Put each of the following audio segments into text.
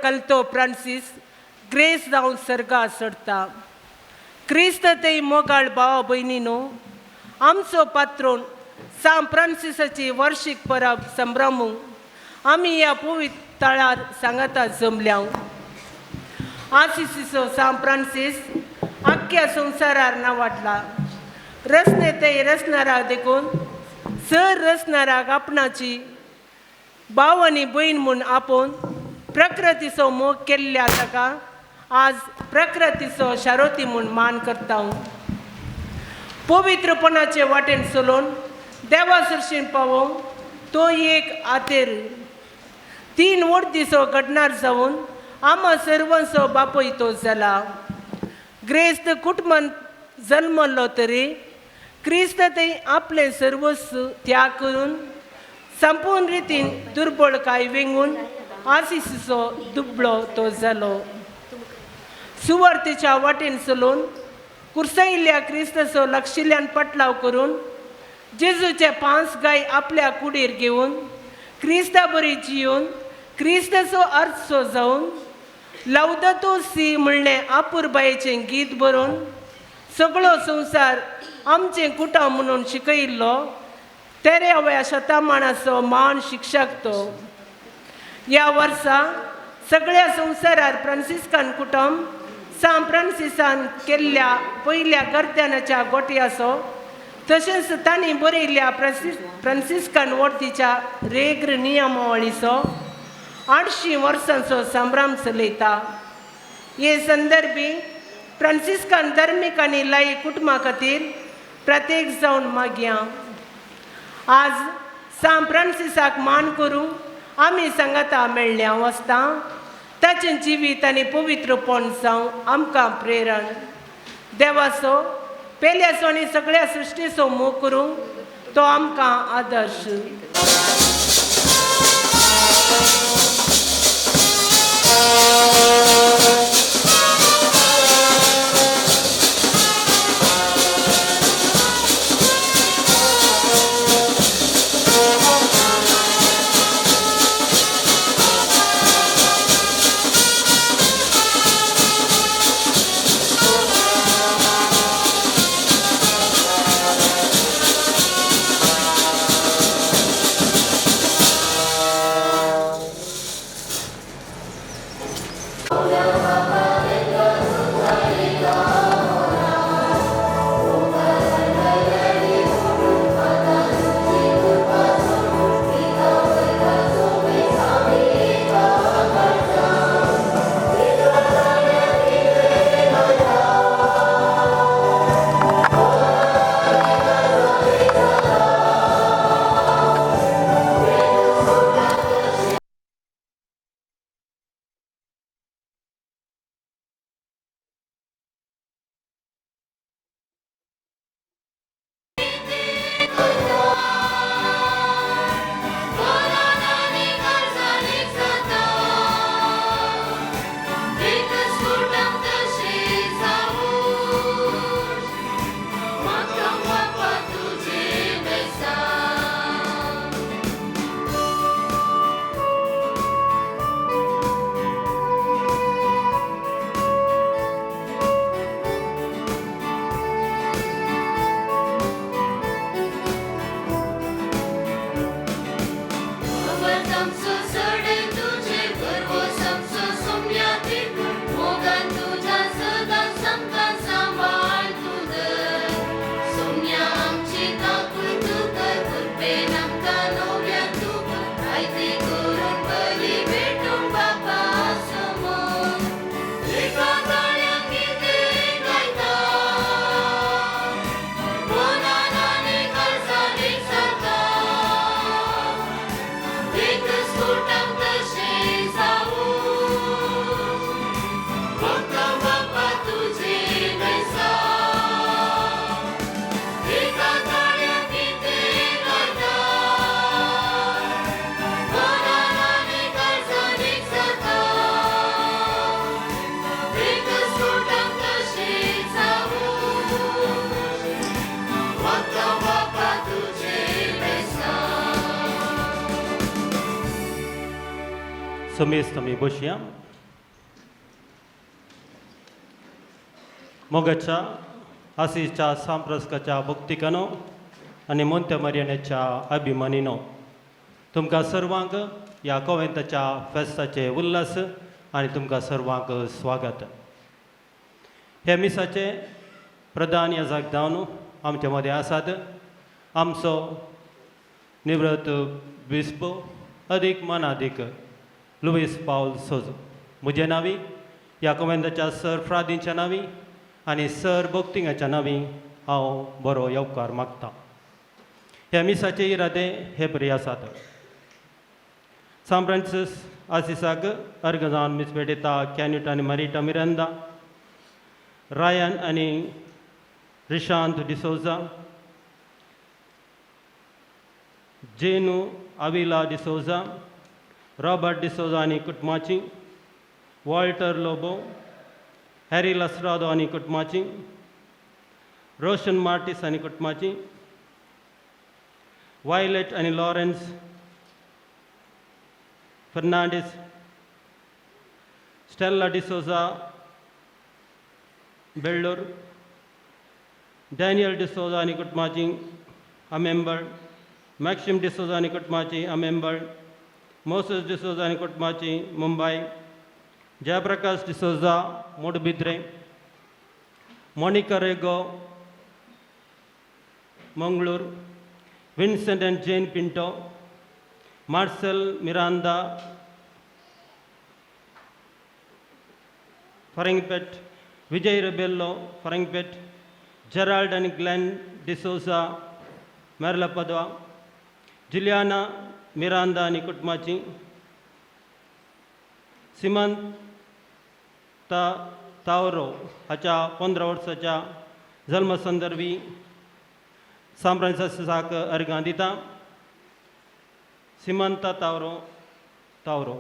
कलतो Francis grace जावन सर्गा सोडता. क्रिस्त ते मोगाळ भाव भयणीनो, आमचो पात्रोन सान फ्रांसिसाची वार्षिक परब संभ्रमूंक आमी ह्या पवित्र तळार सांगाता जमल्या. आसिसीचो सान फ्रांसीस आख्ख्या संवसारार नांवाडला. रचने ते रचणाराक देखून सर रचणाराक आपणाची भाव आनी भयण म्हूण आपोवन प्रकृतीचो मोग केल्ल्या ताका आज प्रकृतीचो शारोती म्हूण मान करता. पवित्रपणाचे वाटेन चलोवन देवा सरशीन पावोवंक तो एक आतेर 3 वर्दीचो घडणार जावन आम्हा सर्वांचो बापूय तो जाला. ग्रेस्त कुटुंबांत जल्मलो तरी क्रिस्त ते आपले सर्वस्व त्याग करून संपूर्ण रितीन दुर्बळकाय वेंगून आसिसीचो दुबळो तो जालो. सुवार्थेच्या वाटेन चलोवन कुर्सायिल्ल्या क्रिस्ताचो लक्षिल्ल्यान पटलाव करून जेजूचे 5 गाय आपल्या कुडीर घेवन क्रिस्ता बरी जिवन क्रिस्ताचो अर्थ जावन लौदातो सी म्हणलें आपुरबायेचें गीत बरोवन सगळो संवसार आमचें कुटाव म्हणून शिकयिल्लो 13व्या शतमानाचो महान शिक्षक तो. ह्या वर्सा सगळ्या संवसारार फ्रांसिस्कान कुटुंब सान फ्रांसिसान केल्ल्या पयल्या गर्त्यानाच्या गोट्याचो तशेंच तांणी बरयल्ल्या फ्रांसिस्कान वर्तीच्या रेग्र नियमावळीचो 800 वर्सांचो संभ्रम चलयता. हे संदर्भी फ्रांसिस्कान धर्मीक आनी लायक कुटुंबा खातीर प्रत्येक जावन मागया. आज सान फ्रांसिसाक मान करूंक आमी सांगाता मेळ्ळ्या वसता. ताचें जिवीत आनी पवित्रपण जावं आमकां प्रेरण. देवाचो पेल्याचो आनी सगळ्या सृश्टीचो मोग करूंक तो आमकां आदर्श. समेस्त आमी बसया. मोगाच्या आसीसच्या सांप्रस्काच्या भक्तिकानो आनी मोंत्या मरियनेच्या अभिमानीनो तुमकां सर्वांक ह्या कोवेंताच्या फेस्ताचे उल्हास आनी तुमकां सर्वांक स्वागत. हे मिसाचे प्रधान याजक जावन आमचे मदें आसात आमचो निवृत्त बिस्प अदीक मानादीक लुईस पावल सोज. म्हजे नांवी ह्या कोवेंताच्या सर फ्रादींच्या नांवी आनी सर भक्तिंगाच्या नांवी हांव बरो येवकार मागतां. ह्या मिसाचे इरादे हे बरे आसात. सान फ्रांसीस आसिसाक अर्घ जावन मीस भेटयता कॅन्यूट आनी मारिटा मिरांदा, रायन आनी रिशांत डिसोजा, जेनू अविला डिसोजा, रॉबर्ट डिसोजा आनी कुटुंबाची, वॉल्टर लोबो, हॅरी लस्रादो आनी कुटुंबाची, रोशन मार्टिस आनी कुटुंबाची, वायलेट आनी Lawrence Fernandes, Stella D'Souza Vellore, Daniel D'Souza आनी कुटुंबाची अ मेंबर, मॅक्सिम डिसोजा आनी कुटुंबाची अ मेंबर, मोसेस डिसोजा आनी कुटुंबाची मुंबय, जयप्रकाश डिसोजा मूडबिद्रे, मोनिका रेगो मंगळूर, विन्सेंट एंड जेन पिंटो, मार्सेल मिरांदा फरेंगपेट, विजय रेबेल्लो फरेंगपेट, जेराल्ड आनी ग्लेन डिसोजा मेर्लापदवा, जुलियाना मिरांदा आनी कुटुंबाची, सिमंता तावरो हाच्या 15 वर्साच्या जल्म संदर्भी सान फ्रांसिसाक अर्घां दिता. सिमंता तावरो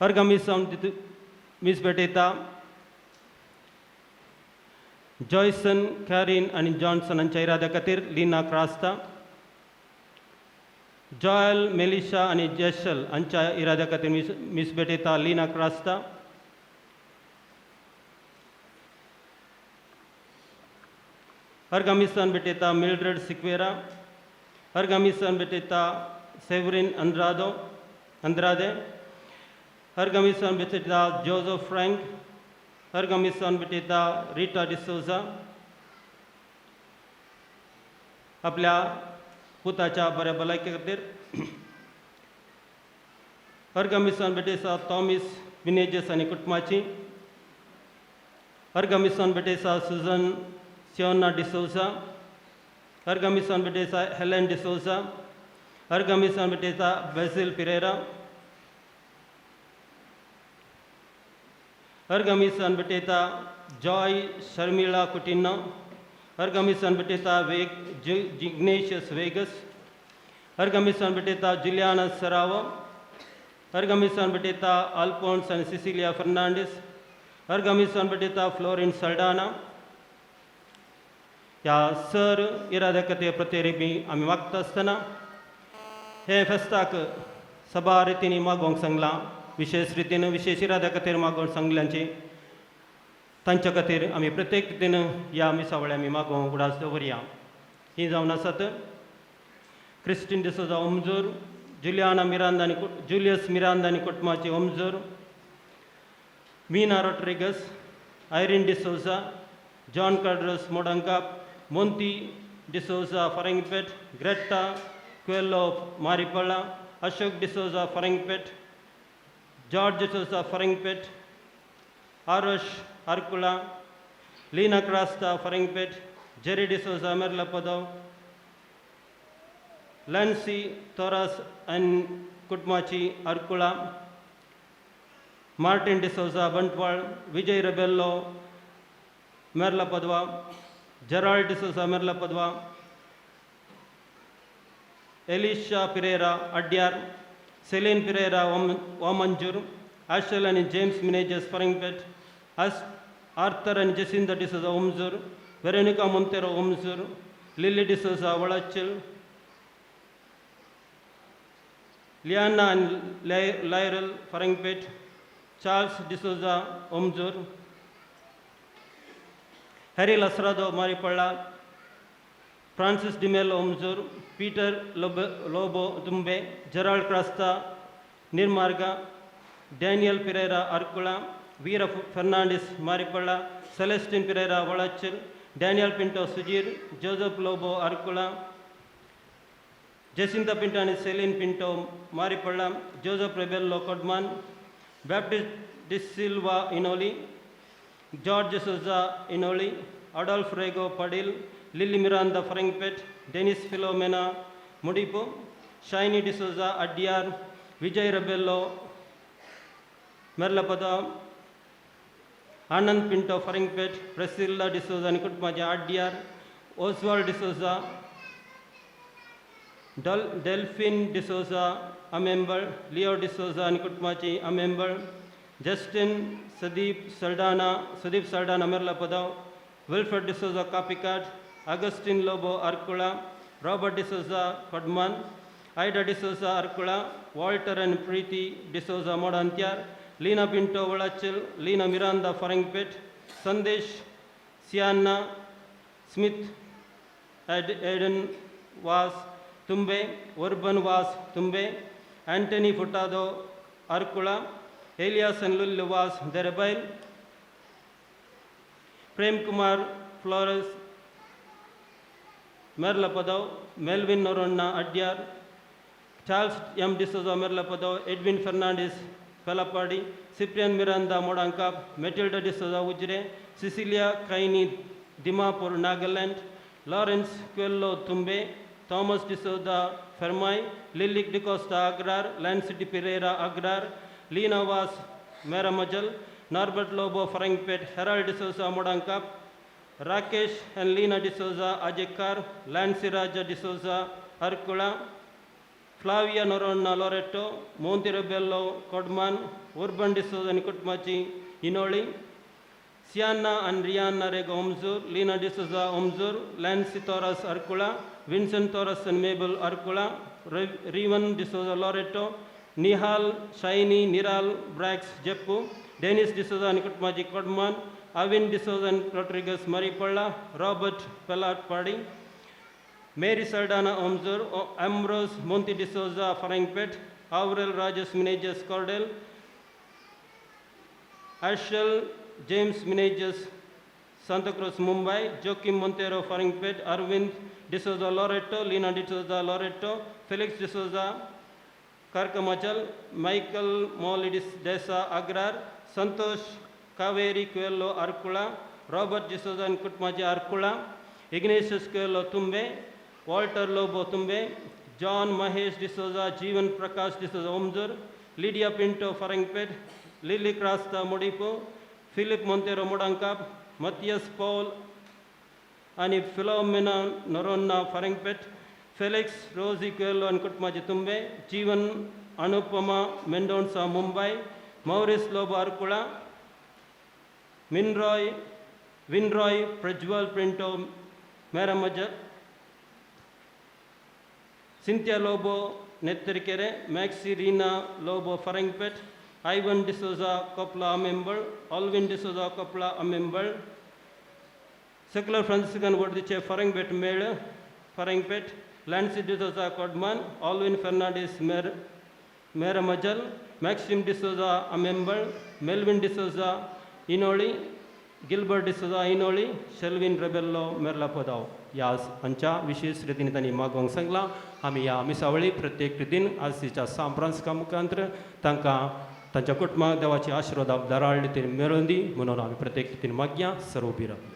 अर्घ मीस भेटयता जॉयसन, कॅरीन आनी जॉन्सन हांच्या इराद्या खातीर लिना क्रास्ता, जॉयल, मेलिशा आनी जेशल हांच्या इराद्या खातीर मीस भेटयता लिना क्रास्ता, अर्घ मिसान भेटयता मिल्ड्रेड सिक्वेरा, अर्घ मिसान भेटयता सेवरिन अंद्रादे, अर्घ मिसान भेटयता जोझफ फ्रँक, अर्घ मिसान भेटयता रिटा डिसोजा. आपल्या पुताच्या बऱ्या भलायके खातीर अर्घ मिसान भेटयता टॉमिस विनेजस आनी कुटुंबाची, अर्घ मिसान भेटयता सुजन सियोना डिसोजा, अर्घ मिसान भेटयता हेलेन डिसोजा, अर्घ मिसान भेटयता बेसिल पिरेरा, अर्घ मिसान भेटयता जॉय शर्मिला कुटिन्ना, अर्घ मिसान भेटयता जिग्नेशियस वेगस, अर्घ मिसान भेटयता जुलियाना सरावो, अर्घ मिसान भेटयता अल्फोन्स आनी सिसिलिया फर्नांडीस, अर्घ मिसान भेटयता फ्लोरिन सल्डाना. ह्या सर इराद्या खातीर प्रतिरेबी आमी मागता आसतना हे फेस्ताक सभा रितींनी मागोवंक सांगलां. विशेष रितीन विशेष इराद्या खातीर मागोवंक सांगल्यांची तांच्या खातीर आमी प्रत्येक रितीन ह्या मिसावळ्या आमी मागोवंक उडास दवरया. ही जावन आसात क्रिस्टीन डिसोजा ओमजूर, जुलियस मिरांदा आनी कुटुंबाची Omzoor, Meena Rodrigues, Irene D'Souza, John Cardoz Modanka, Monthi D'Souza Farangipet, Greta Coelho Maripalla, Ashok D'Souza Farangipet, George D'Souza Farangipet, Arosh Arkula, Leena Crasta Farangipet, Jerry D'Souza Merlapadavu, Lancy Tauro आनी कुटुंबाची Arkula, Martin D'Souza Bantwal, Vijay Rebello Merlapadavu, Gerald D'Souza Merlapadavu, Elisha Pereira Adyar, Celine Pereira Vamanjoor, Ashal आनी जेम्स मिनेजस फरेंगपेट, आर्थर आनी Jacinta D'Souza Omzoor, Veronica Monteiro Omzoor, Lily D'Souza Valachil, Liana आनी Lyral Farangipet, Charles D'Souza Omzoor, Harry Lasrado Maripalla, Francis D'Mello Omzoor, Peter Lobo Thumbay, Gerald Crasta Nirmarga, Daniel Pereira Arkula, Veer Fernandes Maripalla, Celestine Pereira Valachil, Daniel Pinto Sujeer, Joseph Lobo Arkula, Jacinta पिंटानी Celine Pinto Maripalla, Joseph Rebello Kodmann, Baptist D'Silva Inoli, George Souza Inoli, Adolf Rego Padil, Lily Miranda Farangipet, Dennis Philomena Mudipu, Shiny D'Souza Adyar, Vijay Rebello Merlapadavu, Anand Pinto फरेंगपेट, Priscilla D'Souza निकुटमाजा Adyar, Oswald D'Souza, Delphine D'Souza a member, Leo D'Souza निकुटमाची a member, Justin Sudeep Sardana Merlapadavu, Wilfred D'Souza Kapikad, Augustine Lobo Arkula, Robert D'Souza Kodmann, Ida D'Souza Arkula, Walter and Preethi D'Souza Modantyar, Leena Pinto Valachil, Leena Miranda Farangipet, Sandesh Siana Smith, Aidan Vas Thumbay, Urban Vas Thumbay, Antony Furtado Arkula, Elias and Lulu Vas Derebail, Prem Kumar Flores Merlapadavu, Melvin Noronha Adyar, Charles M D'Souza मेर्लपदो, Edwin Fernandes Pelapadi, Cyprian Miranda Modankap, Matilda D'Souza Ujire, Cecilia Kaini Dimapur Nagaland, Lawrence Coelho Thumbay, Thomas D'Souza Farmai, Lilik D'Costa Agrar, Lancity Pereira Agrar, Leena Vas Meramajal, Norbert Lobo Farangipet, Harold D'Souza Modankap, Rakesh and Leena D'Souza Ajekar, Lanciraja D'Souza Arkula, Flavia Noronha Loretto, Monthi Rebello Kodmann, Urban D'Souza निकुटमाची Inoli, Siana and Riana Rego Omzoor, Leena D'Souza Omzoor, Lancy Tauro Arkula, Vincent Tauro and Mabel Arkula, रीवन D'Souza Loretto, Nihal Shiny Niral Brax Jeppu, Dennis D'Souza निकुटमाची Kodmann, Avin D'Souza Rodrigues Maripalla, Robert Pelatpadi, Mary Sardana Omzoor, Ambrose Monthi D'Souza Farangipet, Avril Rajas Menezes Cordel, Ashal James Menezes Santa Cruz Mumbai, Joachim Monteiro Farangipet, Arvind D'Souza Loretto, Leena D'Souza Loretto, Felix D'Souza Karkamchal, Michael Mollidis D'Sa Agrar, Santosh Kaveri Coelho Arkula, Robert D'Souza निकुटमाची Arkula, Ignatius Coelho Thumbay, Walter Lobo Thumbay, John Mahesh D'Souza, Jeevan Prakash D'Souza ओमजूर, Lydia Pinto Farangipet, Lily Crasta Mudipu, Philip Monteiro Modankap, Mathias Paul आणि Philomena Noronha Farangipet, Felix Rosie Coelho निकुटमाची Thumbay, Jeevan Anupama Mendonca Mumbai, Maurice Lobo Arkula, Vinroy Prajwal Printo Meramajal, Cynthia Lobo Nettarikere, Maxi Reena Lobo Farangipet, Ivan D'Souza Kopla a member, Alwin D'Souza Kopla a member, secular Franciscan वर्दीचे फरेंगपेट मेळ Farangipet, Lancy D'Souza Kodmann, Alwin Fernandes Meramajal, Maxim D'Souza a member, Melvin D'Souza Inoli, Gilbert D'Souza इनोली, शेल्विन Rebello मेर्लापदाव या हांच्या विशेष रितीन तांणी मागोवंक सांगला. आमी ह्या मिसावळी प्रत्येक रितीन आजच्या सांप्रांसका मुखांतर तांकां तांच्या कुटुंबाक देवाची आशिर्वाद दराळ रितीन मेळोवन दी म्हणून आमी प्रत्येक रितीन मागया. सर्व उबी रावया.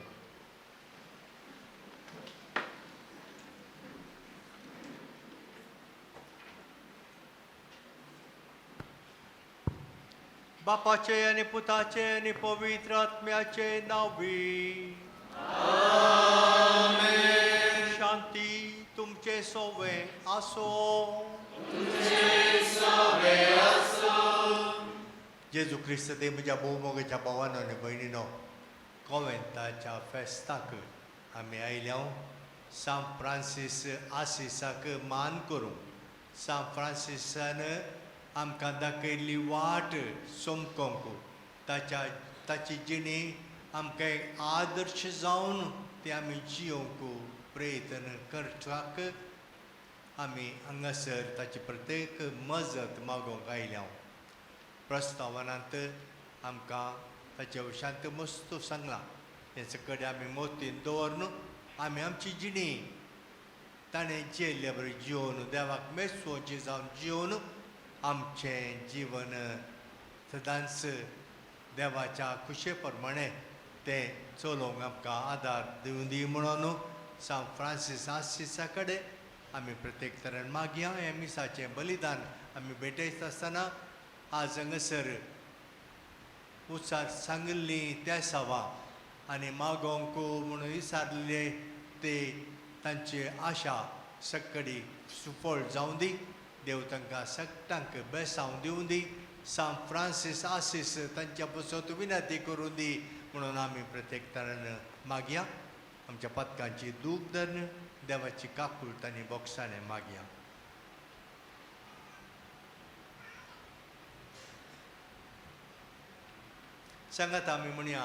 बापाचे आणि पुताचे आणि पवित्र आत्म्याचे नावी. शांती तुमचे सोवे असो. जेजू ख्रिस्त ते म्हज्या भोवमोगाच्या भावानो आनी भयणीनो, कॉवेंताच्या फेस्ताक आमी आयल्या. सान फ्रांसीस आसिसाक मान करूं. सान फ्रांसिसान आमकां दाखयल्ली वाट सोमकोंक ताची जिणी आमकां एक आदर्श जावन ती आमी जियोंक प्रयत्न करपाक आमी हांगासर ताची प्रत्येक मजत मागोवंक आयल्या प्रस्तावनांत आमकां ताचे शांत मस्तो सांगलां हेचे कडेन आमी मोतीन दवरून आमी आमची जिणी ताणें जियेल्ले बरें जिवन देवाक मेस्तवची जावन जिवन आमचें जीवन सदांच देवाच्या कुशे प्रमाणे तें चलोवंक आमकां आदार दिवं दी म्हणून सांत फ्रांसीस आसिसा कडेन आमी प्रत्येक तरेन मागया हें मिसाचें बलिदान आमी भेटयत आसतना आज हांगासर उत्सार सांगिल्ली त्या सवा आनी मागोवंक म्हणून विचारले ते तांची आशा सक्कडी सुफळ जावं दी देव तांकां सगळ्यांक बेसांव दिवं दी सांत फ्रांसीस आसीस तांच्या पासून विनंती करून दी म्हणून आमी प्रत्येक तरेन मागया आमच्या पथकांची दूख धरन देवाची काकूळट आनी बोगसाणें मागया सांगात आमी म्हणया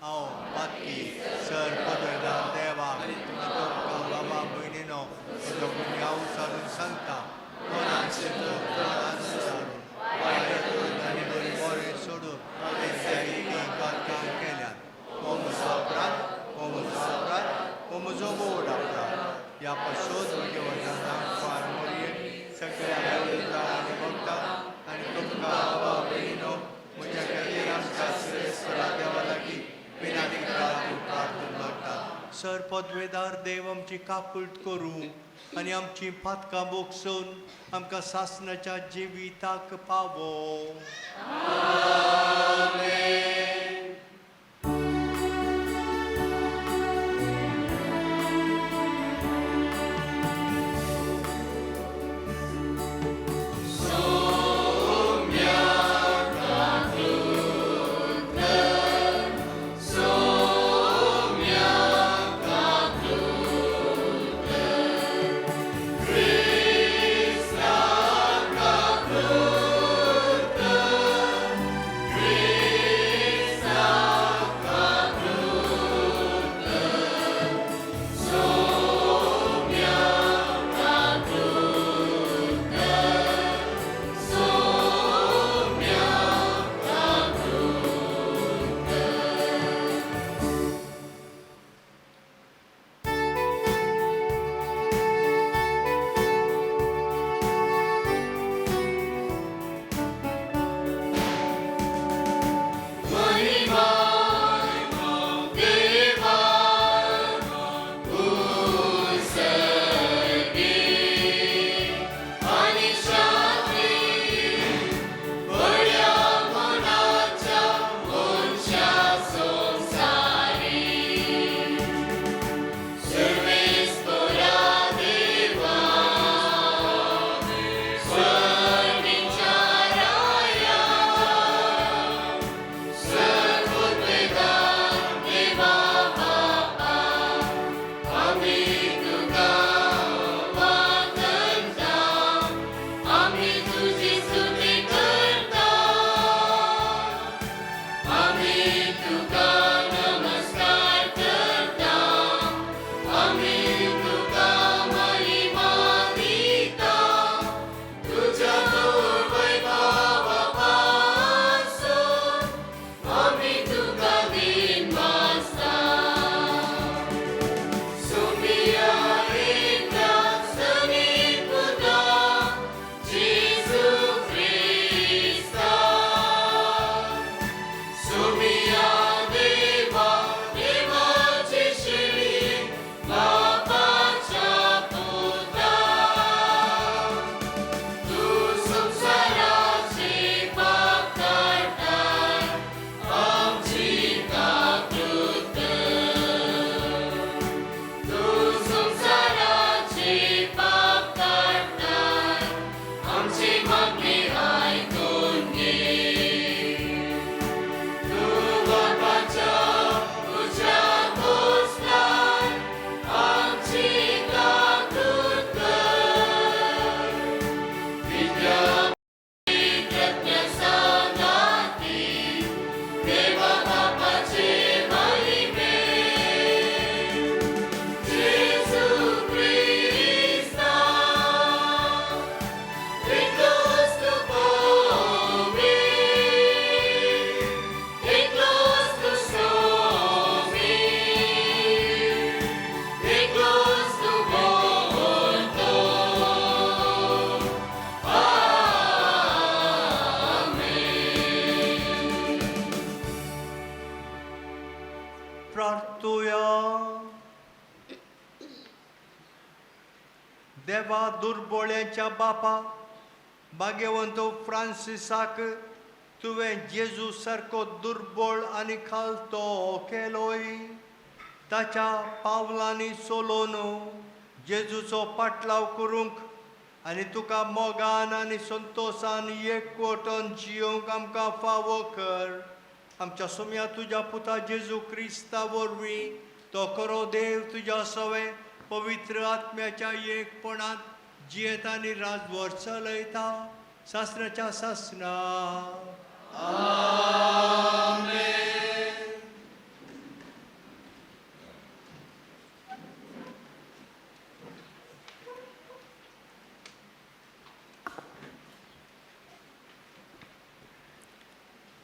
हांव पातकी सर पदवेदार देवाक तुमकां बाबा भयणीनो तुमी हांव सारून सांगता कोणाक कोणाक सारून आनी बरी बरें सोडून पातकां केल्यात हो म्हजो अपराध हो म्हजो अपराध हो म्हजो बोड अपराध ह्या पासून म्हज्या वचनांक फार मोरये सगळ्या विरुद्धा आनी भक्ता आनी तुमकां बाबा भयणीनो म्हज्या खातीर आमच्या श्रेश्वरा देवा लागीं विनंती प्रार्थना करता सर पदवेदार देव आमची काकूळट करूं आनी आमची पातकां बोगसून आमकां सासणाच्या जिविताक पावो Papa देवा दुर्बोळ्यांच्या बापा भाग्यवंत फ्रांसिसाक तुवें जेजू सारको दुर्बळ आनी खालतो केलोय. ताच्या पावलांनी चलोवन जेजूचो पाटलाव करूंक आनी तुका मोगान आनी संतोशान एकवटून जियोंक आमकां फावो कर. आमच्या सुम्या तुज्या पुता जेजू क्रिस्ता वरवीं तो खरो देव तुज्या सवे पवित्र आत्म्याच्या एकपणांत जियेत आनी राजवर चलयता सासणाच्या सासणा.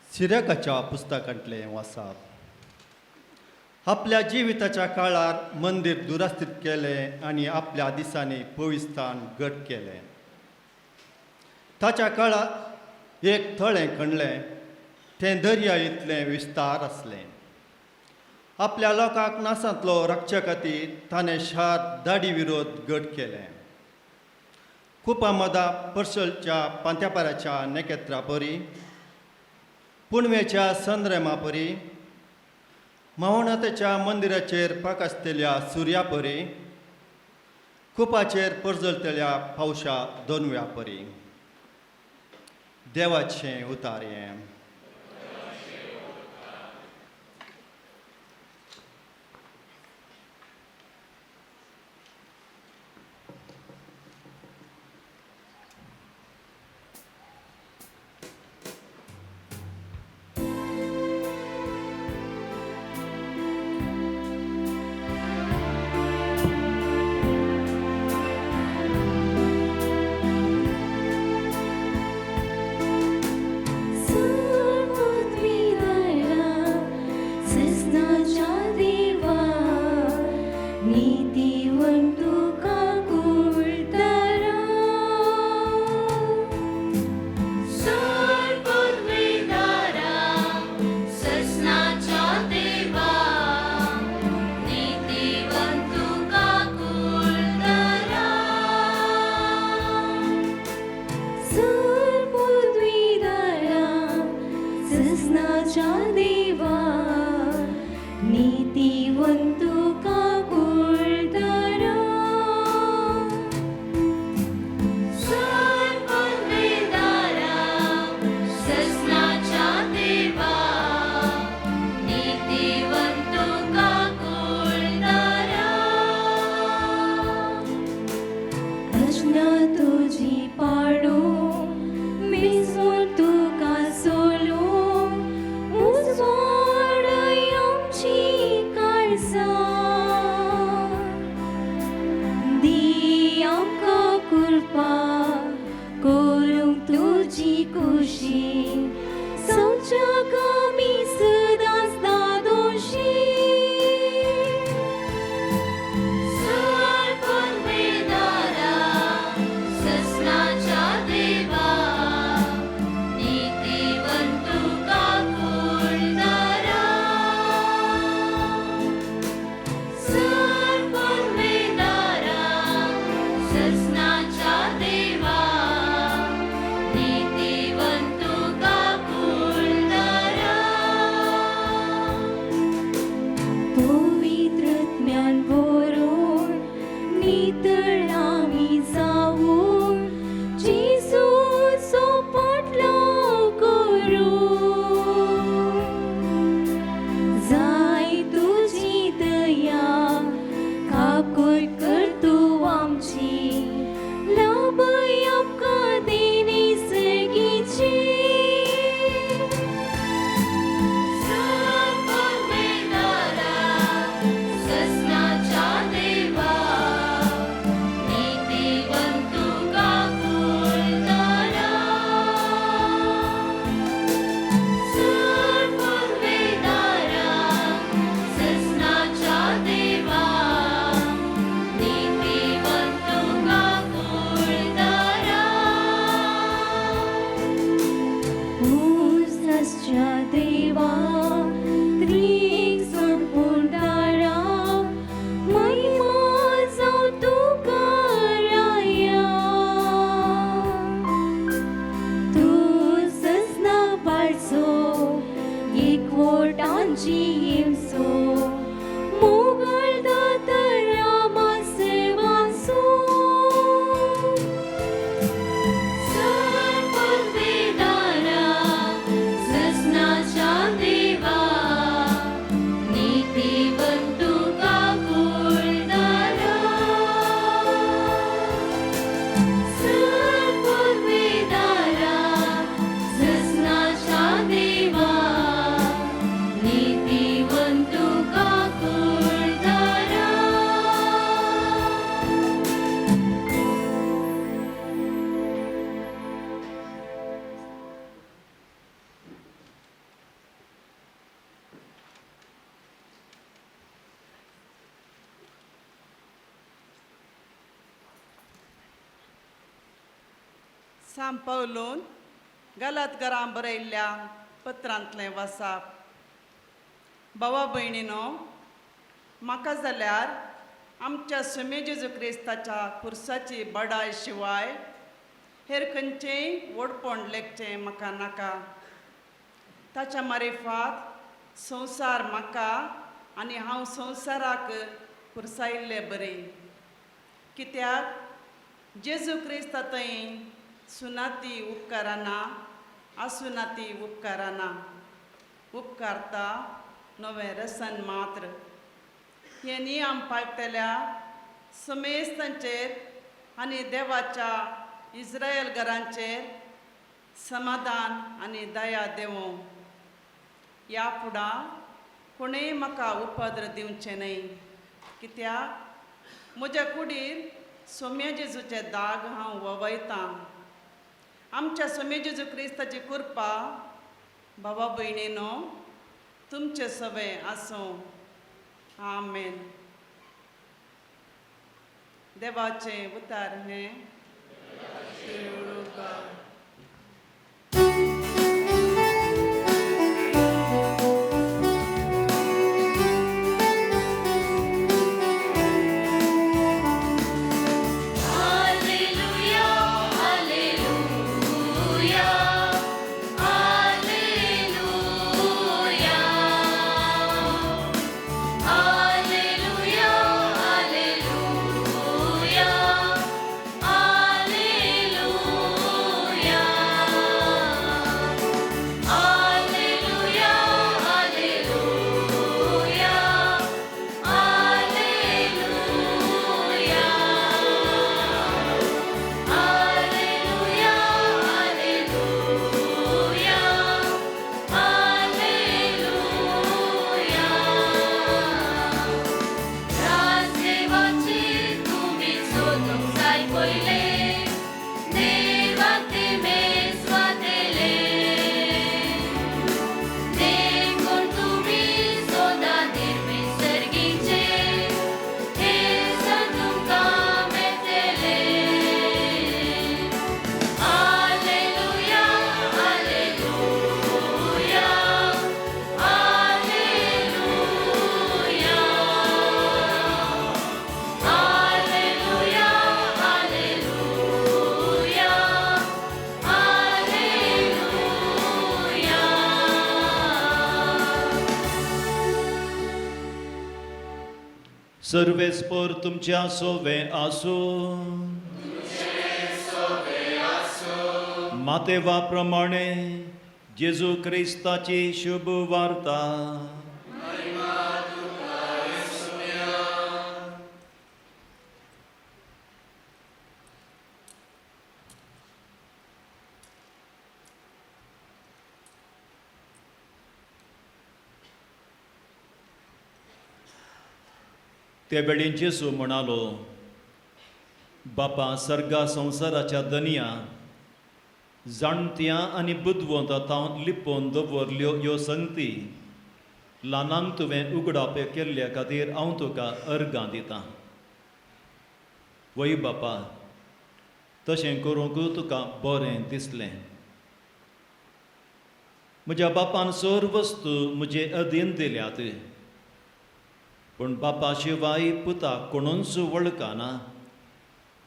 सिरकाच्या पुस्तकांतले वाचप. आपल्या जिविताच्या काळार मंदिर दुरास्तीत केलें आनी आपल्या दिसांनी पवित्रान घट केलें. ताच्या काळार एक थळें खणलें, तें दर्या इतलें विस्तार आसलें. आपल्या लोकांक नासांतलो राखचे खातीर ताणें शार धाडी विरोध घट केलें. कुपा मदा पर्सलच्या पांत्यापाराच्या नेकेत्रा परी, पुणवेच्या संद्रेमा परी, मावनाथेच्या मंदिराचेर पाकासतेल्या सुर्या परी, कुपाचेर परजळतेल्या पावशा दोनव्या परी. देवाचें उतारें. साम पावलून गलातकारां बरयल्ल्या पत्रांतलें वाचप. भावा भयणीनो, म्हाका जाल्यार आमच्या सुमे जेजू क्रिस्ताच्या खुर्साची बडाय शिवाय हेर खंयचेंय वडपण लेखचें म्हाका नाका. ताच्या मारिफात संवसार म्हाका आनी हांव संवसाराक खुरसायिल्ले बरे. कित्याक जेजू क्रिस्त थंय सुनाती उपकाराना आसुनाती उपकाराना उपकारता नवें रसन मात्र. हे नियम पाळटल्या समेस्तांचेर आनी देवाच्या इस्रायल घरांचेर समाधान आनी दया देवो. ह्या फुडां कोणेय म्हाका उपद्र दिवचें न्हय, कित्याक म्हज्या कुडीर सोम्या जेजूचे दाग हांव ववयतां. आमच्या सोम्या जेजू क्रिस्ताची कृपा भावा भयणीनो तुमचे सवे आसूं. आमेन. देवाचें उतार हें सर्वेस्पर तुमच्या सोवे आसूं. मातेवा प्रमाणे जेजू क्रिस्ताची शुभ वार्ता. ते वेळी जेजू म्हणालो, बापा सर्गा संवसाराच्या दनया जाणट्यां आनी बुदवंतां लिपोवन दवरल्यो ह्यो संगती ल्हानांक तुवें उगडाप केल्ल्या खातीर हांव तुका अर्गां दितां. वय बापा, तशें करूंक तुका बरें दिसलें. म्हज्या बापान सर वस्तू म्हजे अधीन दिल्यात, पूण बापा शिवाय पुताक कोणूच वळखना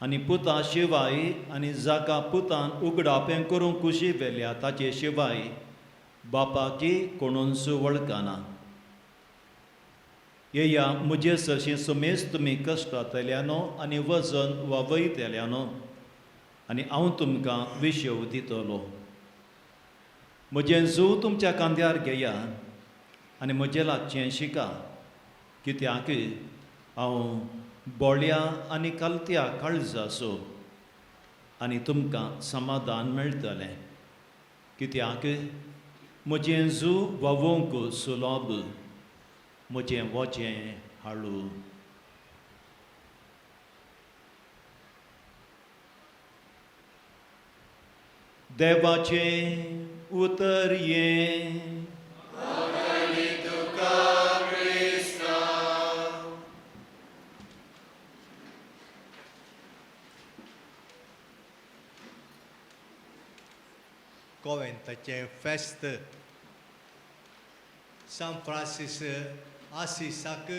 आनी पुता शिवाय आनी जाका पुतान उगडापें करूंक कुशी वेल्या ताचे शिवाय बापाकी कोणूच वळखना. येया म्हजे सरशी समेज तुमी कश्टांतल्यानो आनी वजन वा वयतल्यानो आनी हांव तुमकां विशव दितलो. म्हजें जूव तुमच्या कांद्यार घेया आनी म्हजें लागचें शिका, कित्याक हांव बोळ्या आनी कालत्या काळजाचो आनी तुमकां समाधान मेळटलें. कित्याक म्हजें जूव वावोवंक सुलभ, म्हजें वजें हाळू. देवाचें उतर हें. कॉवेंताचें फेस्त सान फ्रांसीस आसिसाक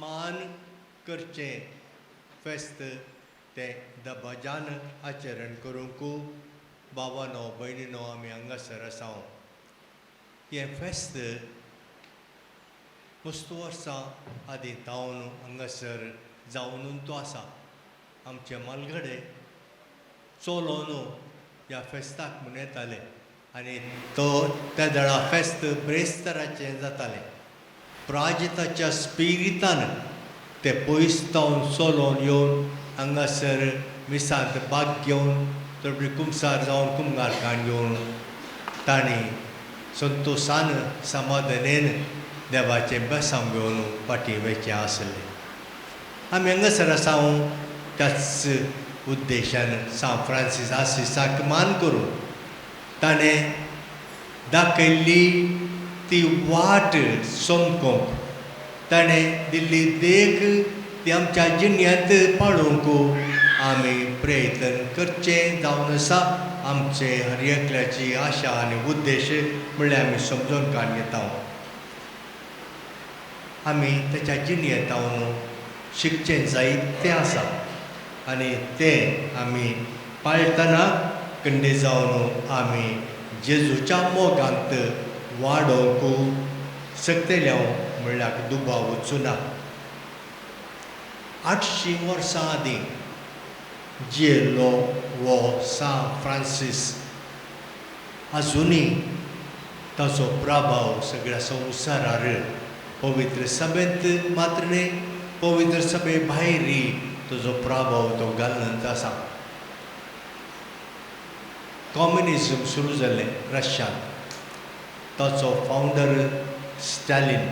मान करचें फेस्त तें दबाज्यान आचरण करूंक भावानो भयणीनो आमी हांगासर आसा हें फेस्त मस्त वर्सां आदीं जावन हांगासर जावन तो आसा आमचे मालगडे चलोन ह्या फेस्ताक मनयताले आनी तो त्या दळा फेस्त ब्रेस्तराचें जातालें प्राजिताच्या स्पिरितान ते पयस जावन चलोन येवन हांगासर मिसांत भाग घेवन तर कुमसार जावन कुमगारकान घेवन तांणी संतोशान समाधानेन देवाचें बेसांव घेवन फाटीं वयचें आसलें आमी हांगासर आसा त्याच उद्देशान सान फ्रांसीस आसिसाक मान करून ताणें दाखयल्ली ती वाट सोमकोंक ताणें दिल्ली देख ती आमच्या जिणेंत पाळूंक आमी प्रयत्न करचें जावन आसा आमचे हर एकल्याची आशा आनी उद्देश म्हणल्यार आमी समजून काडून येता आमी तेच्या जिणेंत जावन शिकचें जायतें आसा आनी तें आमी पाळटना खंडे जावन आमी जेजूच्या मोगांत वाडोवंक शकतले म्हणल्यार दुबाव वचूं ना 800 वर्सां आदीं जियेल्लो हो सान फ्रांसीस आजुनी ताचो प्रभाव सगळ्या संवसारार पवित्र सभेंत मात्र न्ही पवित्र सभे भायरय तुजो प्रभाव तो घालत आसा कम्युनिजम सुरू जाल्लें रशियान ताचो फावंडर स्टॅलिन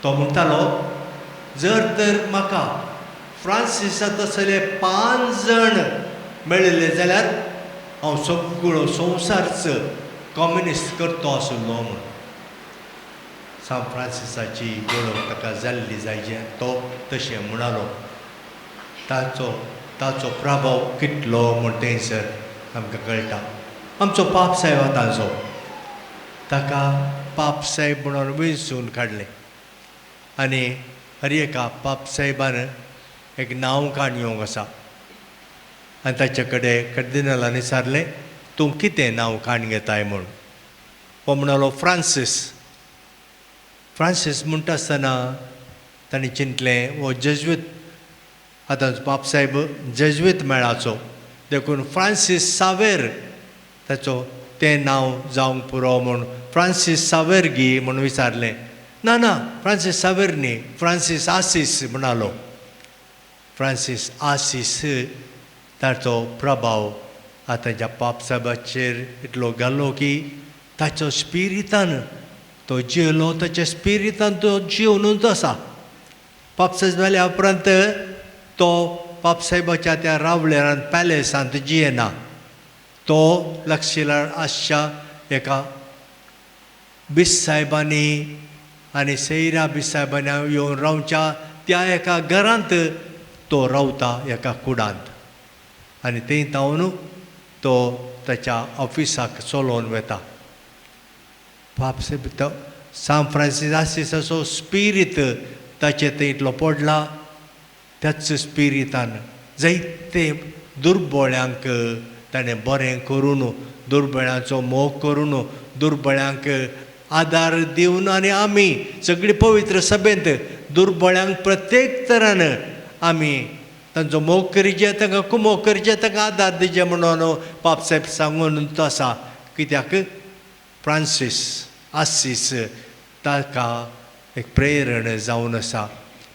तो म्हणटालो जर तर म्हाका फ्रांसिसांत असले 5 जाण मेळिल्ले जाल्यार हांव सगळो संवसारच कम्युनिस्ट करतो आसलो म्हूण सान फ्रांसिसाची वळख ताका जाल्ली जायचे तो तशें म्हणलो ताचो प्रभाव कितलो म्हूण थंयसर आमकां कळटा आमचो पाप साहेब ताचो ताका पाप साहेब म्हणून वेंचून काडलें आनी हर एका पाप साहेबान एक नांव काडून येवंक आसा आनी ताचे कडेन कर्दिनालांनी विचारलें तूं कितें नांव काडून घेताय म्हूण हो म्हणलो फ्रांसीस म्हणटा आसतना ताणें चिंतलें हो जेजुईत आतां पाप साहेब जेजुईत मेळाचो देखून फ्रांसीस सावेर ताचो तें नांव जावंक पुरो म्हूण फ्रांसीस सावेर्गी म्हूण विचारलें ना फ्रांसीस सावेर न्ही फ्रांसीस आसीस म्हणलो फ्रांसीस आसीस ताचो प्रभाव आतांच्या पाप साहेबाचेर इतलो घालो की ताचो स्पिरितान तो जियेलो ताच्या स्पिरितान तो जिवनूच आसा पाप साहेब जाल्या उपरांत तो पाप साहेबाच्या त्या रावळेरांत पॅलेसांत जियेना तो लक्षिलार आसच्या एका बिस साहेबांनी आनी सैरा बिस साहेबांनी येवन रावच्या त्या एका घरांत तो रावता एका कुडांत आनी थंय जावन तो ताच्या ऑफिसाक चलोवन वता पाप साहेब तो सान फ्रांसीस आसिसाचो स्पिरीट ताचे थंय इतलो पडला त्याच स्पिरितान जायते दुर्बळ्यांक ताणें बरें करून दुर्बळ्यांचो मोग करून दुर्बळ्यांक आदार दिवन आनी आमी सगळी पवित्र सभेंत दुर्बळ्यांक प्रत्येक तरान आमी तांचो मोग करचें तांकां कुमोग करचें तांकां आदार दिवचें म्हणून पाप साहेब सांगून तो आसा कित्याक फ्रांसीस आसीस ताका एक प्रेरण जावन आसा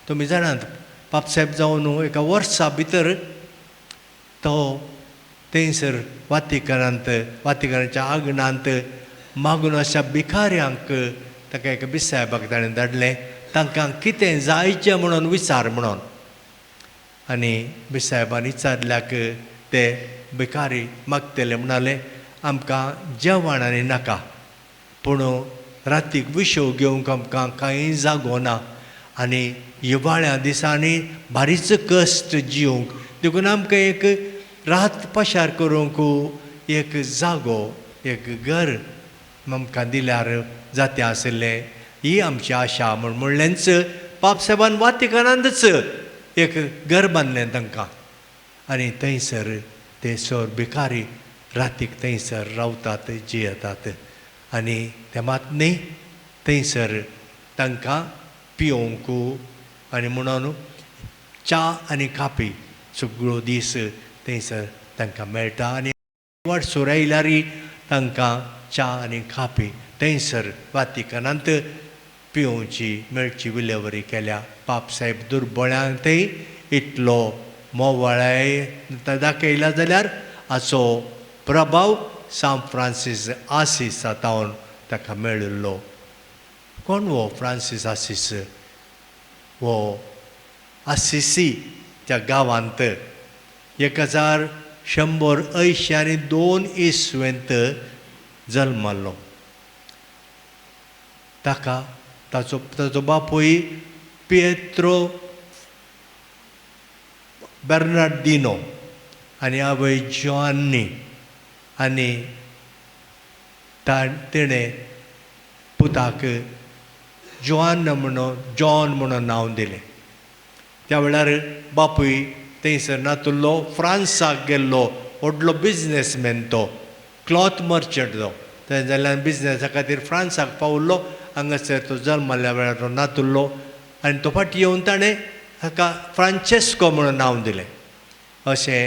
तुमी जाणात पाप साहेब जावन एका वर्सा भितर तो थंयसर वातिकनाच्या आंगणांत मागून अशा भिकाऱ्यांक ताका एका बिस साहेबाक ताणें धाडलें तांकां कितें जायचें म्हणून विचार म्हणून आनी बिस साहेबान विचारल्याक ते भिकारी मागतले म्हणले आमकां जेवण आनी नाका पूण रातीक विशो घेवंक आमकां कांय जागो ना आनी हिवाळ्या दिसांनी भारीच कश्ट जिवंक देखून आमकां एक रात पशार करूंक एक जागो एक घर आमकां दिल्यार जाता आसलें ही आमची आशा म्हणलेंच पापसाहेबान वातिकनांतच एक घर बांदलें तांकां आनी थंयसर ते सोर भिकारी रातीक थंयसर रावतात जियेतात आनी ते मात न्ही थंयसर तांकां पिवंक आनी म्हणून च्या आनी कापी सगळो दीस थंयसर तांकां मेळटा आनी वर्सूर आयल्यारय तांकां च्या आनी कापी थंयसर वातिकनांत पिवची मेळची विलेवरी केल्या पापसाहेब दुर्बळ्यांक थंय इतलो मोवाळाय दाखयला जाल्यार हाचो प्रभाव सांत फ्रांसीस आसीस तावन ताका मेळिल्लो. कोण हो फ्रांसीस आसीस? हो आसिसी त्या गांवांत 1182 इसवेंत जल्मलो. ताचो बापूय पिएत्रो बेर्नार्डिनो आनी आवय जोआन्नी आनी तिणें पुताक जॉन म्हणून नांव दिलें. त्या वेळार बापूय थंयसर नातुल्लो फ्रांसाक गेल्लो व्हडलो बिजनेसमॅन तो क्लॉथ मर्चंट तो थंय जाल्यार बिजनेसा खातीर फ्रांसाक पावल्लो. हांगासर तो जल्मल्या वेळार तो नातुल्लो आनी तो फाटी येवन ताणें हाका फ्रांचेस्को म्हणून नांव दिलें. अशें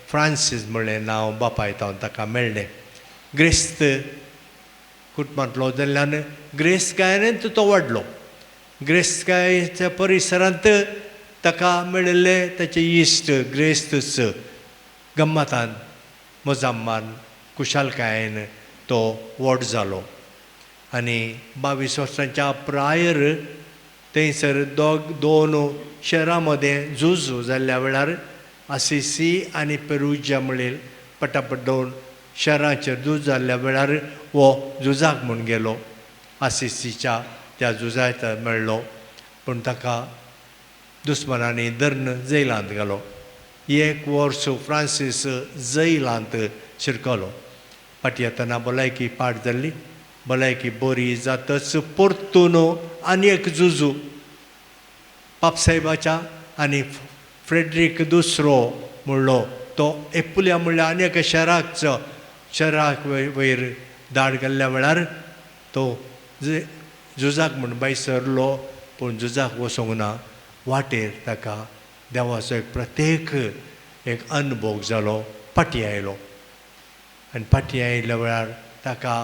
फ्रांसीस म्हणलें नांव बापाय तावन ताका मेळ्ळें. ग्रेस्त कुटुंबांतलो जाल्ल्यान ग्रेस्तकायेंत तो वाडलो. ग्रेस्तकायेच्या परिसरांत ताका मेळिल्ले ताचे इश्ट ग्रेस्तच गम्मतान मोजाम्मान कुशालकायेन तो व्हड जालो आनी 22 वर्सांच्या प्रायर थंयसर दोन शहरां मदें झूज जाल्ल्या वेळार आसिसी आनी पेरुजिया म्हणील पटापट 2 शहरांचेर झूज जाल्ल्या वेळार हो झुजाक म्हूण गेलो. आसिसीच्या त्या झुजांत मेळ्ळो पूण ताका दुस्मानांनी धरून जैलांत घालो. 1 वर्स फ्रांसीस जैलांत शिरकलो. फाटी येतना भलायकी पाड जाल्ली. भलायकी बरी जातच परतून आनी एक झुजू पापसाहेबाच्या आनी फ्रेडरीक दुसरो म्हणलो तो एपुल्या म्हणल्यार आनी एका शहराक वयर धाड घाल्ल्या वेळार तो झुजाक म्हूण भायर सरलो पूण झुजाक वचोंक ना. वाटेर ताका देवाचो एक प्रत्येक एक अनुभव जालो. फाटी आयलो आनी फाटी आयिल्ल्या वेळार ताका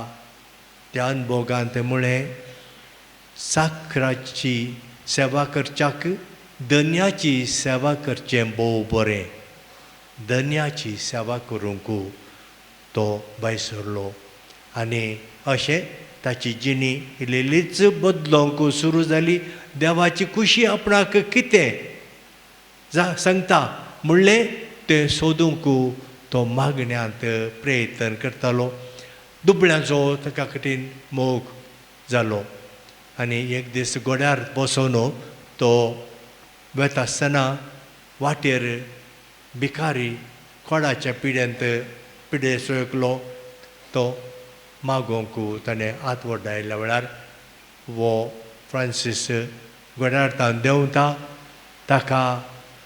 त्या अनुभवांत म्हळें साखराची सेवा करच्याक धन्याची सेवा करचें भोव बरें. धन्याची सेवा करूंक तो भायर सरलो आनी अशें ताची जिणी इल्लीच बदलोंक सुरू जाली. देवाची खुशी आपणाक कितें सांगता म्हणलें तें सोदूंक तो मागण्यांत प्रयत्न करतालो. दुबळ्याचो ताका कठीण मोग जालो आनी एक दीस गोड्यार बसोन तो वेता आसतना वाटेर भिकारी खोडाच्या पिडे सोयकलो. तो मागोंक ताणें हात वडायल्या वेळार वो फ्रांसीस गोड्यार तावन देंवता. ताका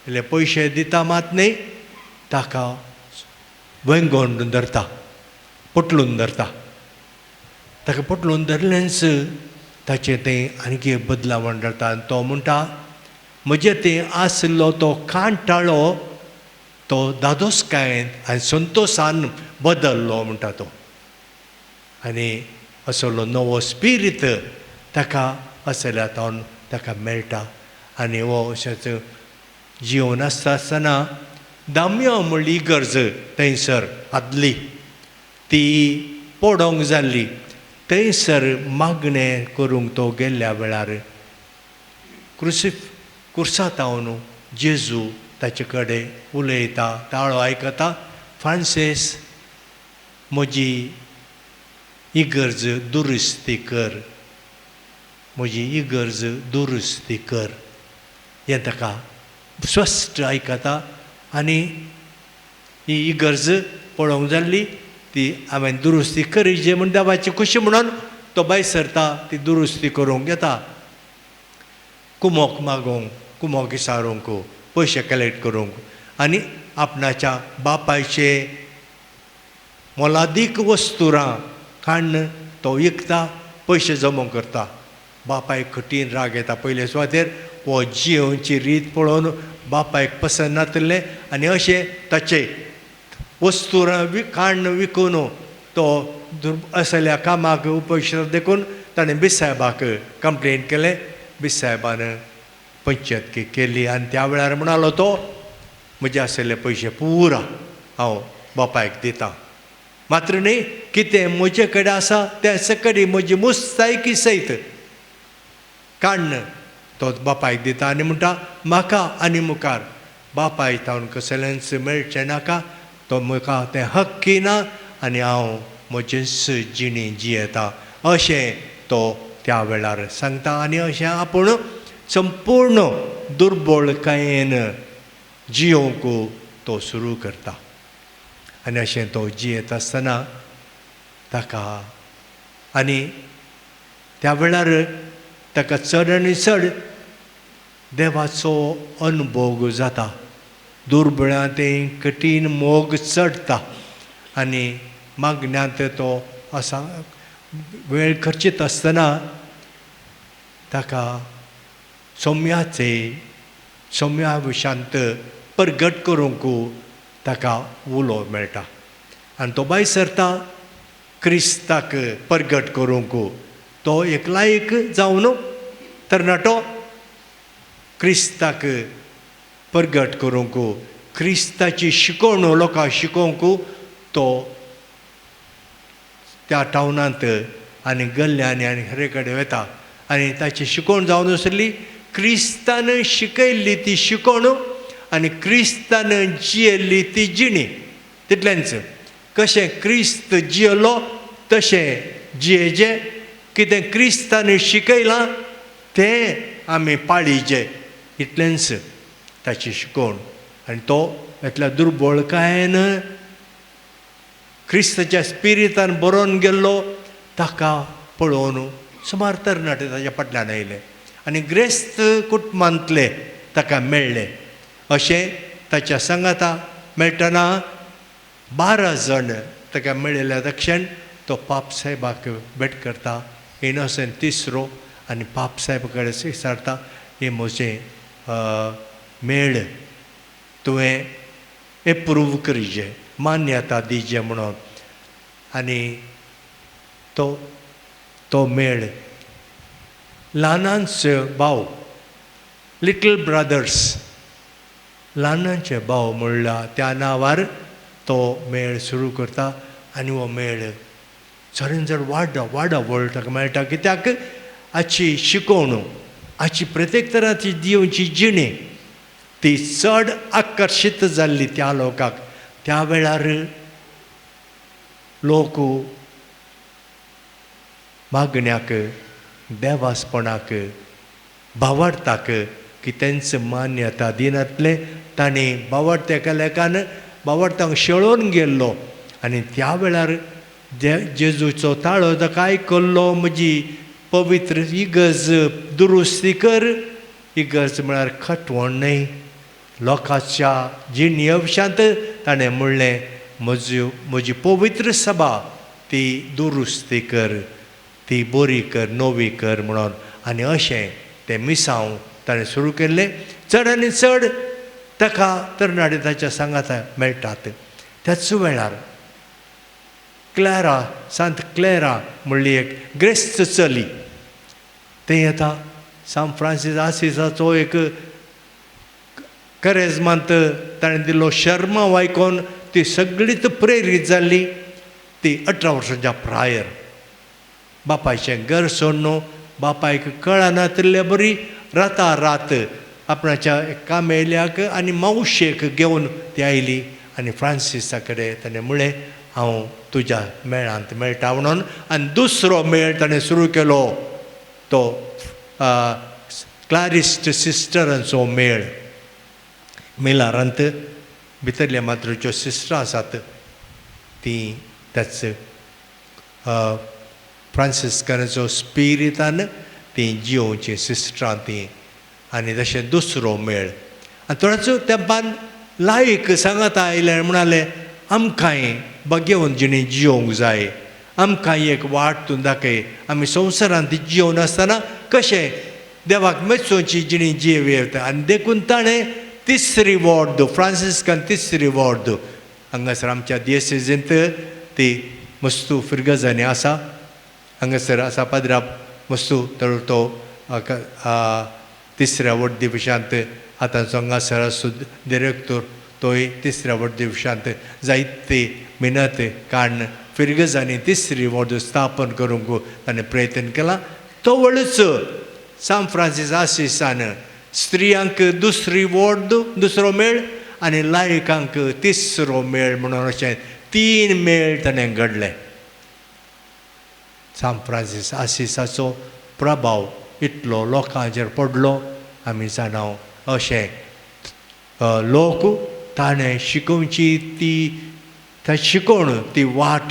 इल्ले पयशे दिता मात न्ही ताका वंगोवन धरता, पटलून धरता. ताका पटलून धरलेंच ताचें तें आनीक एक बदलावण जाता आनी तो म्हणटा म्हजें तें आसलो तो कांटाळो तो दादोसकायेंत आनी संतोशान बदल्लो म्हणटा तो. आनी असलो नवो स्पिरीट ताका असल्या तावन ताका मेळटा. आनी हो अशेंच जिवन आसतना दाम्यो म्हणली गरज थंयसर आदली ती पडोंक जाल्ली. थंयसर मागणें करूंक तो गेल्ल्या वेळार कुर्सा तावन जेजू ताचे कडेन उलयता, ताळो आयकता. फ्रांसीस म्हजी इगर्ज दुरुस्ती कर, म्हजी इगर्ज दुरुस्ती कर हें ताका स्पश्ट आयकता. आनी ही इगर्ज पळोवंक जाल्ली ती हांवें दुरुस्ती करीची म्हण देवाची खुशी म्हणून तो भायर सरता ती दुरुस्ती करूंक येता कुमोक मागोवंक कुमोक इसारूंक पयशे कलेक्ट करूंक आनी आपणाच्या बापायचे मोलादीक वस्तुरां काडून तो विकता पयशे जमो करता बापायक कठीण राग येता पयले सुवातेर हो जियोवची रीत पळोवन बापायक पसंद नातलें आनी अशें ताचे वस्तुरां काडून विकून तो असल्या कामाक उपश्र देखून ताणें बिसायबाक कंप्लेन केलें बिसायबान पंचायत केली आनी त्या वेळार म्हणालो तो म्हजे आसले पयशे पुरा हांव बापायक दितां मात्र न्ही कितें म्हजे कडेन आसा तें सकडी म्हजी मुस्तायकी सयत काडून तो बापायक दिता आनी म्हणटा म्हाका आनी मुखार बापाय तावन कसलेंच मेळचें नाका तो म्हाका तें हक्की ना आनी हांव म्हजेच जिणी जियेता अशें तो त्या वेळार सांगता आनी अशें आपूण संपूर्ण दुर्बळकायेन जियोवंक तो सुरू करता आनी अशें तो जियेत आसतना ताका आनी त्या वेळार ताका चड आनी चड देवाचो अनुभव जाता दुर्बळां तें कठीण मोग चडटा आनी मागण्यांत तो असा वेळ खर्चीत आसतना ताका सौम्या विशांत परगट करूंक ताका उलो मेळटा आनी तो भायर सरता क्रिस्ताक परगट करूंक तो एकलायक जावन तरणाटो क्रिस्ताक परगट करूंक क्रिस्ताची शिकवण लोकांक शिकोवंक तो त्या टावनांत आनी गल्ल्यांनी आनी हेरे कडेन वता आनी ताची शिकवण जावन आसली क्रिस्तान शिकयल्ली ती शिकवण आनी क्रिस्तान जियेल्ली ती जिणी तितलेंच कशें क्रिस्त जियेलो तशें जियेचें कितें क्रिस्तान शिकयलां तें आमी पाळीचें इतलेंच ताची शिकवण आनी तो इतल्या दुर्बळकायेन क्रिस्ताच्या स्पिरितान बरोवन गेल्लो ताका पळोवन सुमार तरणाटे ताच्या फाटल्यान येयले आनी ग्रेस्त कुटुंबांतले ताका मेळ्ळे अशें ताच्या सांगाता मेळटना 12 जण ताका मेळिल्ल्या दक्षिण तो पाप साहेबाक भेट करता इनोसंट तिसरो आनी पाप साहेब कडेन विचारता हे म्हजें मेळ तुवें एप्रूव करीचें मान्यता दिजे म्हणून आनी तो मेळ ल्हानांचे भाव लिटल ब्रदर्स ल्हानांचे भाव म्हणल्या त्या नांवार तो मेळ सुरू करता आनी हो मेळ चडून चड वाडा ताका मेळटा कित्याक हाची शिकवण हाची प्रत्येक तरांची दिवची जिणी ती चड आकर्शीत जाल्ली त्या लोकांक त्या वेळार लोक मागण्याक देवासपणाक भावार्थाक की तेंच मान्यता दिनातले तांणी भावार्थ्याच्या लेखान भावार्थांक शेळोवन गेल्लो आनी त्या वेळार जेजूचो ताळो ताका आयकल्लो म्हजी पवित्र इगर्ज दुरुस्ती कर इगर्ज म्हळ्यार खटवण न्हय लोकांच्या जिणयवशांत ताणें म्हणलें म्हजी पवित्र सभा ती दुरुस्ती कर ती बरी कर नवी कर म्हणून आनी अशें तें मिसांव ताणें सुरू केल्लें चड आनी चड ताका तरणाटे ताच्या सांगाता मेळटात त्याच वेळार क्लॅरा सांत क्लॅरा म्हणली एक ग्रेस्त चली तें येता सान फ्रांसीस आसिसाचो एक करेजमांत ताणें दिल्लो शर्मा आयकोन ती सगळीच प्रेरीत जाल्ली ती 18 वर्सांच्या प्रायर बापायचें घर सोडून बापायक कळना तिल्ले बरी राता रात आपणाच्या कामेल्याक आनी मावशेक घेवन ती आयली आनी फ्रांसिसा कडेन ताणें म्हळें हांव तुज्या मेळांत मेळटा म्हणून आनी दुसरो मेळ ताणें सुरू केलो तो क्लारिस्ट सिस्टरांचो मेळ मिलारांत भितरल्या मात्र ज्यो सिस्टर आसात ती त्याच फ्रांसिस्कनाचो स्पिरितान ती जियोवची सिस्टरां ती आनी तशें दुसरो मेळ आनी थोड्याच तेंपान लायक सांगात आयले म्हणाले आमकांय बगेवन जिणे जियोवंक जाय आमकांय एक वाट तूं दाखय आमी संवसारांत ती जियोवन आसतना कशें देवाक मेचोवची जिणे जियेव येता आनी देखून ताणें तिसरी वॉर्ड फ्रांसिस्कान तिसरी वॉर्ड हांगासर आमच्या दियेसेसींत ती मस्तू फिरगजानी आसा हांगासर आसा पाद्रा मस्तू तो तिसऱ्या वड दिवशांत आतांचो हांगासर आसूं डिरेक्टर तोय तिसऱ्या वड दिवशांत जायते मेहनत काडून फिरगजांनी तिसरी वॉर्ड स्थापन करूंक ताणें प्रयत्न केला तो वळच सान फ्रांसीस आसिसान स्त्रियांक दुसरी वॉर्ड दुसरो मेळ आनी लायकांक तिसरो मेळ म्हणून अशें 3 मेळ ताणें घडले सान फ्रांसीस आसिसाचो प्रभाव इतलो लोकांचेर पडलो आमी जाणाव अशें लोक ताणें शिकोवची ती शिकोवन ती वाट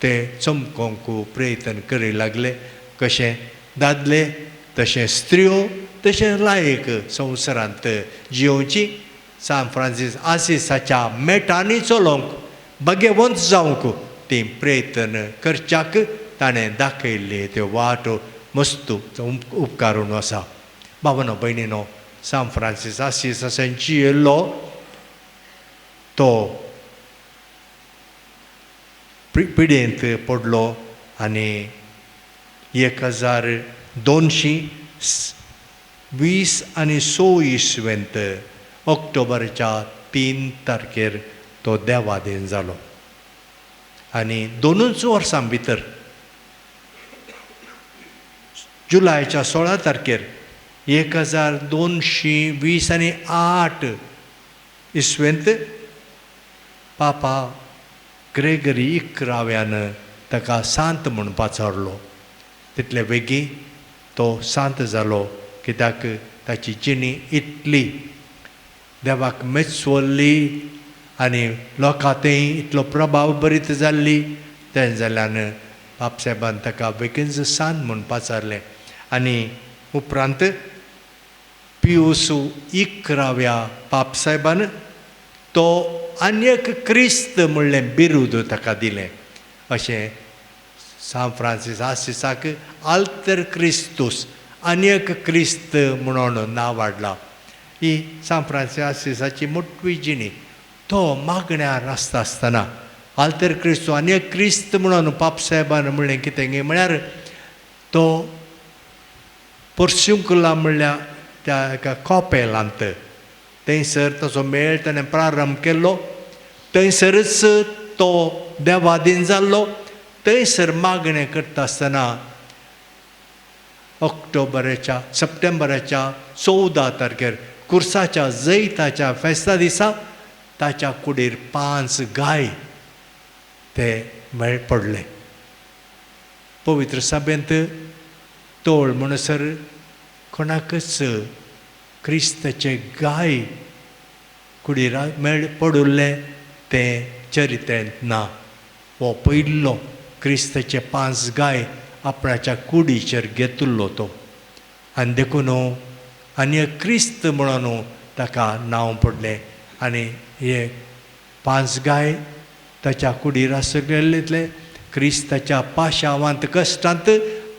ते चमकोवंक प्रयत्न करूंक लागले कशें दादले तशें स्त्रियो तशें लायक संवसारांत जियोवची सान फ्रांसीस आसिसाच्या मेटांनी चलोवंक बगेवंत जावंक ती प्रयत्न करच्याक ताणें दाखयल्ली त्यो वाट मस्तू उपकारून आसा भावनो भयणीनो सान फ्रांसीस आसीस अशें जियेल्लो तो पिडेंत पडलो आनी 1220 आनी 6 इसवेंत ऑक्टोबरच्या 3 तारखेर तो देवादीन जालो आनी 2 वर्सां भितर जुलायच्या 16 तारखेर 1220 आनी 8 इसवेंत पापा ग्रेगरी 11व्यान ताका सांत म्हूण पाचारलो तितले बेगी तो सांत जालो कित्याक ताची जिणी इतली देवाक मेचवल्ली आनी लोकां थंय इतलो प्रभाव बरीत जाल्ली तें जाल्यान बाबसाहेबान ताका बेगीनच सांत म्हूण पाचारलें आनी उपरांत पियूस 11व्या बाबसाहेबान तो आनीक क्रिस्त म्हणलें बिरूद ताका दिलें अशें सान फ्रांसीस आसिसाक आल्तर क्रिस्तूस आनीक क्रिस्त म्हणून नांव वाडलां ही सान फ्रांसीस आसिसाची मोठवी जिणी तो मागण्यार आसता आसतना आल्तर क्रिस्तू आनीक क्रिस्त म्हणून बाबसाहेबान म्हणलें कितें गे म्हळ्यार तो पोर्शुंकुला म्हणल्या त्या एका कॉपेलांत थंयसर ताचो मेळ ताणें प्रारंभ केल्लो थंयसरच तो देवादीन जाल्लो थंयसर मागणें करता आसतना सप्टेंबराच्या 14 तारखेर कुर्साच्या जैताच्या फेस्ता दिसा ताच्या कुडीर 5 गाय ते मेळ पडले पवित्र सभेंत तोळ म्हणसर कोणाकच क्रिस्ताचे गाय कुडीरा मेळ पडुल्ले तें चरित्रेंत ना हो पयलो क्रिस्ताचे 5 गाय आपणाच्या कुडीचेर घेतिल्लो तो आनी देखून आनी क्रिस्त म्हणून ताका नांव पडलें आनी हे 5 गाय ताच्या कुडीर आसलेले क्रिस्ताच्या पाशावांत कश्टांत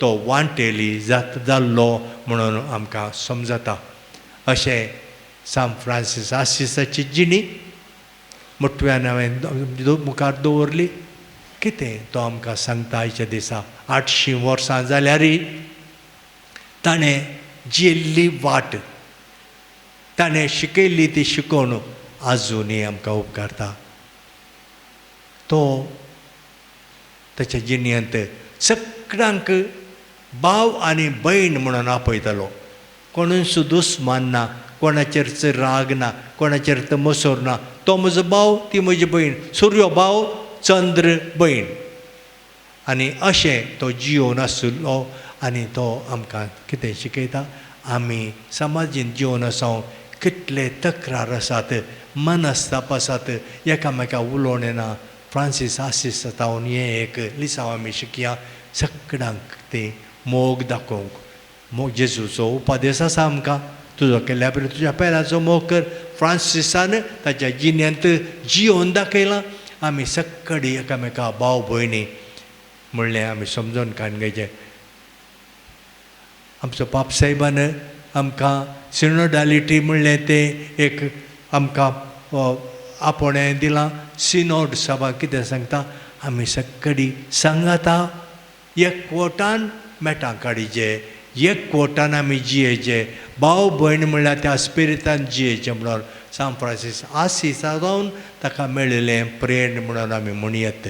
तो वांटेली जाल्लो म्हणून आमकां समजता अशें सान फ्रांसीस आसिसाची जिणी मुठव्यान हांवें मुखार दवरली कितें तो आमकां सांगता आयच्या दिसा 800 वर्सां जाल्यारय ताणें जियेल्ली वाट ताणें शिकयल्ली ती शिकोवन आजुनूय आमकां उपकारता तो ताच्या जिणयेंत सगळ्यांक भाव आनी भयण म्हणून आपयतालो कोणूय दुस्मान ना कोणाचेर राग ना कोणाचेर मसोर ना तो म्हजो भाव ती म्हजी भयण सूर्यो भाव चंद्र भयण आनी अशें तो जियोन आसलो आनी तो आमकां कितें शिकयता आमी समाजीन जियोन आसां कितले तक्रार आसात मनस्ताप आसात एकामेका उलोवणें ना फ्रांसीस आसीस जावन हें एक लिसांव आमी शिकया सगळ्यांक ते मोग दाखोवंक. मोग जेजूचो उपदेश आसा आमकां, तुजो केल्ल्या बरें तुज्या पेराचो मोग कर. फ्रांसिसान ताच्या जिणेंत जियोन दाखयलां. आमी सगळीं एकामेका भाव भयणी म्हणलें आमी समजोन घेवचें. आमचो पाप साहेबान आमकां सिनोडालिटी म्हणलें तें एक आमकां आपणें दिलां. सिनोड सभा कितें सांगता, आमी सगळीं सांगाता एकवटान मेटां काडीचे, एकवटान आमी जियेचे, भाव भयण म्हणल्यार त्या स्पिरितान जियेचें म्हणून सान फ्रांसीस आसीसा जावन ताका मेळिल्लें प्रेण म्हणून आमी म्हणयत.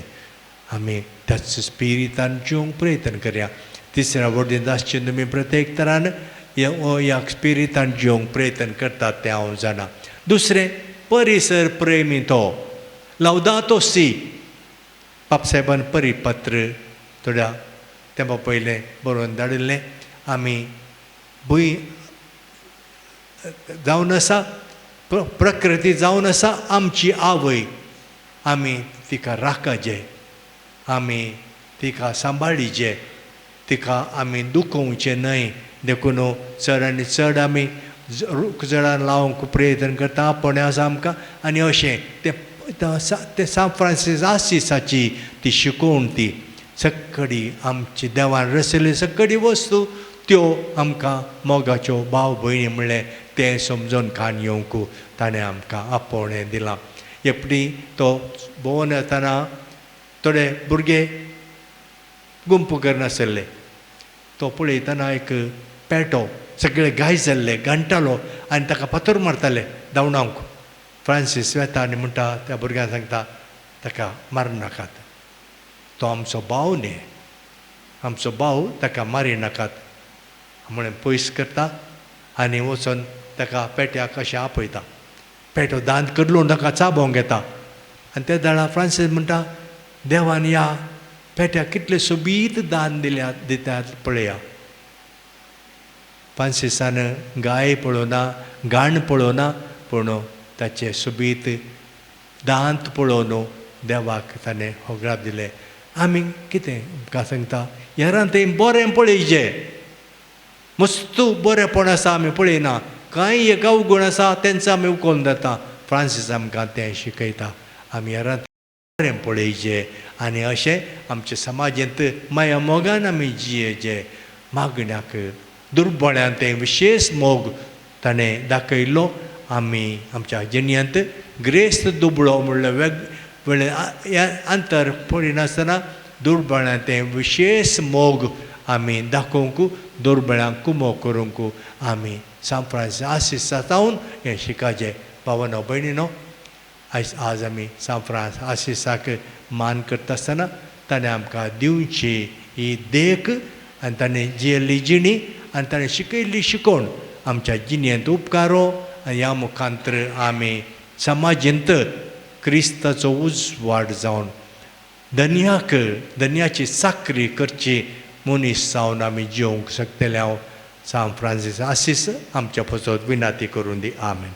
आमी त्याच स्पिरितान जिवंक प्रयत्न करया. तिसऱ्या वडीन आसचें तुमी प्रत्येक तरान ह्या स्पिरितान जिवंक प्रयत्न करतात तें हांव जाणा. दुसरें, परिसर प्रेमी तो लवदातो सी. पापसाहेबान परिपत्र थोड्या तेंपा पयलें बरोवन धाडिल्लें. आमी भूंय जावन आसा, प्रकृती जावन आसा आमची आवय. आमी तिका राखचें, आमी तिका सांबाळीचें, तिका आमी दुखोवचें न्हय. देखून चड आनी चड आमी जडान लावंक प्रयत्न करता आपण आसा आमकां. आनी अशें ते सान फ्रांसीस आसीसाची ती शिकोवण, ती सगळी आमची देवान रचयल्ली सगळी वस्तू त्यो आमकां मोगाच्यो भाव भयणी म्हणलें तें समजोन खाण येवंक ताणें आमकां आपोवणें दिलां. एपटी तो भोंवन येतना थोडे भुरगे गुंप करनासले. तो पळयतना एक पेटो सगळे घाय जाल्ले घंटालो आनी ताका फातर मारताले धांवडावंक. फ्रांसीस वेता आनी म्हणटा त्या भुरग्यांक सांगता ताका मारनाकात, तो आमचो भाव न्ही, आमचो भाव, ताका मारी नाकात म्हणून पयस करता. आनी वचोन ताका पेट्याक अशें आपयता. पेटो दांत कडलो ताका चाबोवंक येता. आनी त्या दाळा फ्रांसीस म्हणटा देवान ह्या पेट्याक कितले सोबीत दान दितात पळया. फ्रांसिसान गाय पळोवना, गाण पळोवना, पूण ताचे सोबीत दांत पळोवन देवाक ताणें होगळाप दिलें. आमी कितें आमकां सांगता, हेरां तें बरें पळयचें, मस्त बरेंपण आसा आमी पळयना, कांय एक अवगूण आसा तेंचो आमी उखोवन जाता. फ्रांसीस आमकां तें शिकयता. आमी हेरां बरें पळयचें आनी अशें आमच्या समाजांत माया मोगान आमी जियेचें. मागण्याक दुर्बळ्यान तें विशेश मोग ताणें दाखयल्लो. आमी आमच्या जिणेंत ग्रेस्त दुबळो म्हणल्यार वेगवेगळे अंतर पळयनासतना दुर्बळ्यान तें विशेश मोग आमी दाखोवंक, दुर्बळ्यांक कुमो करूंक आमी सान फ्रांसीस आसीसा जावन हें शिकाचें. भावानो भयणीनो, आज आमी सान फ्रांसीस आसीसाक मान करता आसतना ताणें आमकां दिवची ही देख आनी ताणें जियेल्ली जिणी आनी ताणें शिकयल्ली शिकोवण आमच्या जिणेंत उपकारो. आनी ह्या मुखांतर आमी समाजांत क्रिस्ताचो उजवाड जावन धन्याची साखरी करची मनीस जावन आमी जिवंक शकतले. हांव सान फ्रांसीस आसीस आमच्या पसत विनाती करून दी. आमेन.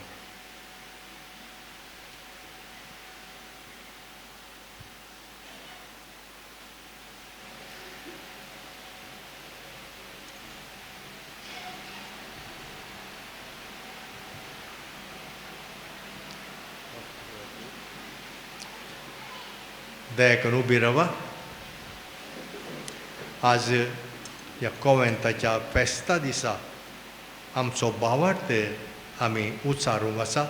दया करून उबी रावा. आज ह्या कॉवेंताच्या फेस्ता दिसा आमचो भावार्थ आमी उचारूंक आसा.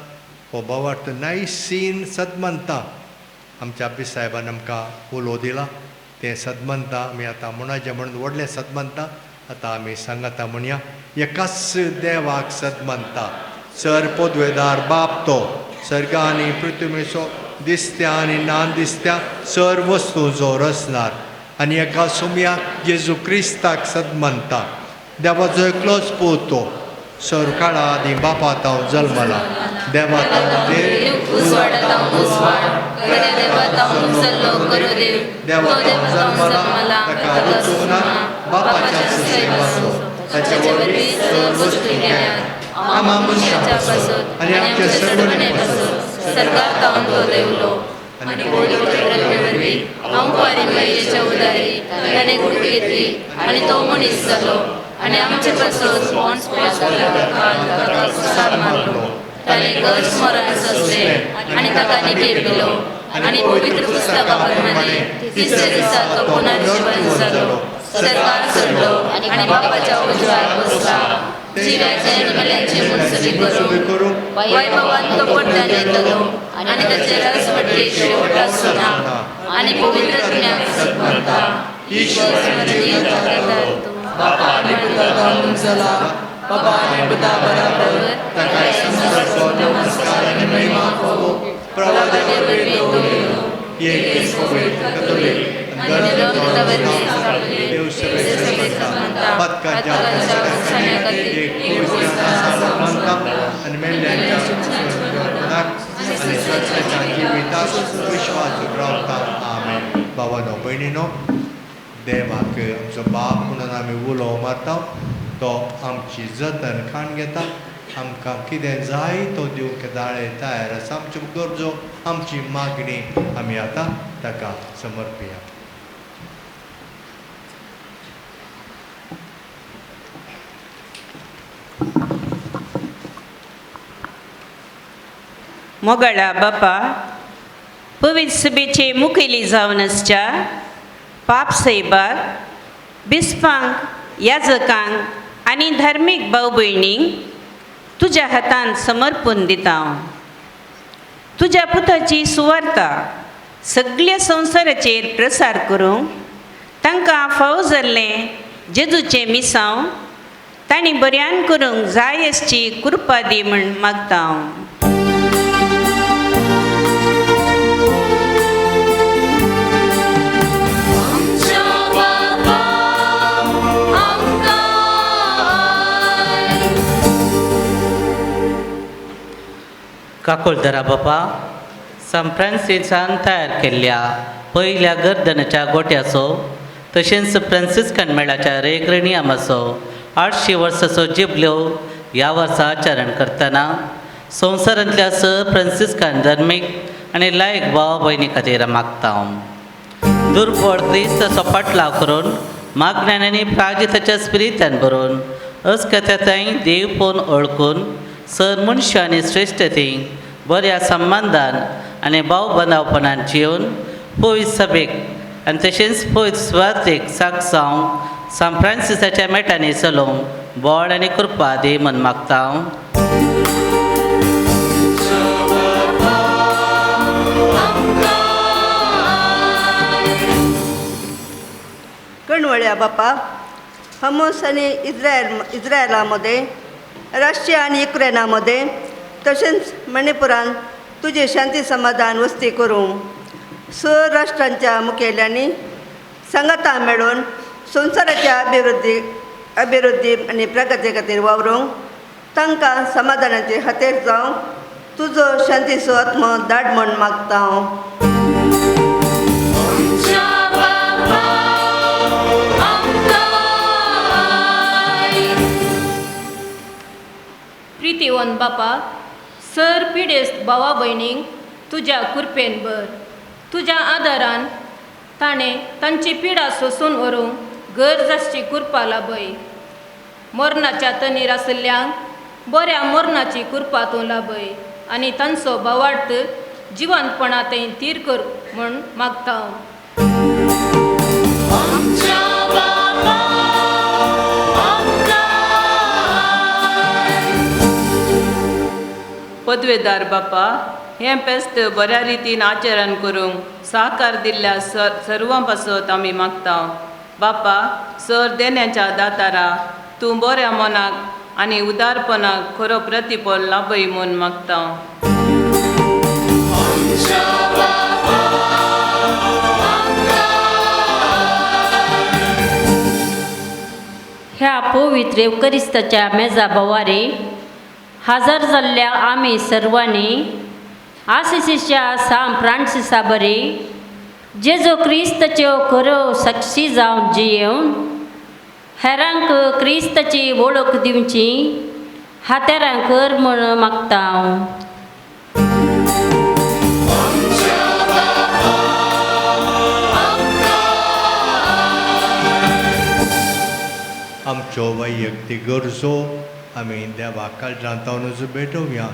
हो भावार्थ नायसीन सदमंता आमच्या अब्बी साहेबान आमकां उलो दिला. तें सदमंता आमी आतां म्हणचे म्हणून व्हडलें सदमंता आतां आमी सांगाता म्हणया. एकाच देवाक सदमंता, सर पोदवेदार बाप तो, सर्गा आनी पृथ्वीचो दिसत्या आनी नान दिसत्या सर वस्तूंचो रचणार, आनी एका सुमयाक जेजू क्रिस्ताक सदमंता, देवाचो एकलोच पूत तो, सर काळा आदी बापात हांव जल्मला, देवात जल्मला ताका रुचूंक ना बापाच्या सेवाचो, ताचे वरवीं सर वस्तू केल्यात, आमा मनशां पासून आनी आमच्या सर्वणे पासून सर्गार तावन तो देवलो, आणि पवित्र प्रज्ञेवरवी अंकुरी मयेच्या उदारी ताणे गुरु घेतली आणि तो मनीस जालो आणि आमचे पासून पॉन्स ताका संसार मारलो ताणे घर स्मरण ससले आणि ताका निकेर दिलो आणि पवित्र पुस्तकाप्रमाणे तिसऱ्या दिसा तो पुनरुज्जीवन जालो सरकार चढलो आणि बापाच्या उजव्यार बसला जिव्याचे आणि मेल्यांचे मुत्सवी करून वैभवान तो पडद्यान येतलो आणि ताचे राजवटी शेवटा सुना आणि पवित्र ज्ञान म्हणता ईश्वर स्मरणीय करतात तू बापा आणि पुता घालून चला बापा आणि पुता बरोबर ताका सर्व नमस्कार आणि महिमा हो प्रवादीवरवी तो एक पवित्र कॅथोलिक आणि लोकांवरवी स्थापले देव सभेचा म्हणता बदकाच्या सण्याकती एक पुस्तक आणि मेल्यांच्या आणि सत्याच्या जिविताक विश्वास रावता आमेन. भावानो भयणीनो, देवाक आमचो बाप म्हणून आमी उलो मारता, तो आमची जतन खाण घेता, आमकां कितें जाय तो दिवंक दाळे तयार आसा. आमच्यो गरजो आमची मागणी आमी आतां ताका समर्पया. मोगळा बापा पवित्र सभेचे मुखेली जावन आसच्या पाप साहेबाक बिस्पांक याजकांक आनी धार्मीक भाव भयणींक तुज्या हातान समर्पण दिता हांव. तुज्या पुताची सुवार्ता सगळ्या संवसाराचेर प्रसार करूंक तांकां फावो जाल्लें जेजूचें मिसांव तांणी बऱ्यान करूंक जाय आसची कृपा दी म्हूण मागता हांव. काकोळदरा बापा, सान फ्रांसिसान तयार केल्ल्या पयल्या गर्दनाच्या गोट्याचो तशेंच फ्रांसिस्कन मेळाच्या रेग्रनियमाचो 800 वर्सांचो जुबिल्यो ह्या वर्सा आचरण करतना संवसारांतल्या फ्रांसिस्कन धर्मीक आनी लायक भाव भयणी खातीर मागता हांव. दुर्बळ क्रिस्ताचो पाटलाव करून मागण्यान आनी प्राजिताच्या स्पिरितान भरून अस्कताय देव पोवन ओळखून सर मनशां आनी श्रेश्ठतेक बऱ्या संबंधान आनी भाव बांदावपणान जिवन पवित्र सभेक आनी तशेंच पवित्र सुवातेक सागसावंक सान फ्रांसिसाच्या मेटांनी चलोवंक बळ आनी कृपा दी म्हूण मागता हांव. कणवळ्या बापा, हमोस आणि इस्रायलामध्ये रशिया आणि युक्रेनामध्ये तसेच मणिपुरान तुझे शांती समाधान वस्ती करूंक स राष्ट्रांच्या मुखेल्यांनी संगता मेळून संवसाराच्या अभिवृद्धी आणि प्रगती खातीर वावरूंक तांकां समाधानाचे खातीर जावंक तुजो शांतीचो आत्मो धाड म्हूण मागता हांव. प्रितीवन बापा, सर पिडेस्त भावा भयणींक तुज्या कृपेन भर. तुज्या आदारान ताणें तांची पिडा सोसून व्हरूंक गरज आसची कृपा लाभय. मरणाच्या तनीर आशिल्ल्यांक बऱ्या मरणाची कृपा तूं लाभय आनी तांचो भावार्थ जिवंतपणांतय तीर कर म्हूण मागता हांव. पदवेदार बापा, हें फेस्त बऱ्या रितीन आचरण करूंक सहकार दिल्ल्या सर्वां पासत आमी मागता. बापा, सर देण्याच्या दातारा तूं बऱ्या मनाक आनी उदारपणाक खरो प्रतिफल लाभय म्हूण मागता. ह्या पवित्र एवकरिस्ताच्या मेजा बोवारे हजर जाल्ल्या आमी सर्वांनी आसिसीच्या सान फ्रांसिसा बरे जेजो क्रिस्ताच्यो खरो साक्षी जावन जियेवन हेरांक क्रिस्ताची वळख दिवची हातेरां कर म्हूण मागता. आमच्यो वैयक्तीक गरजो आमी देवा काळजांतावनूच भेटोवया.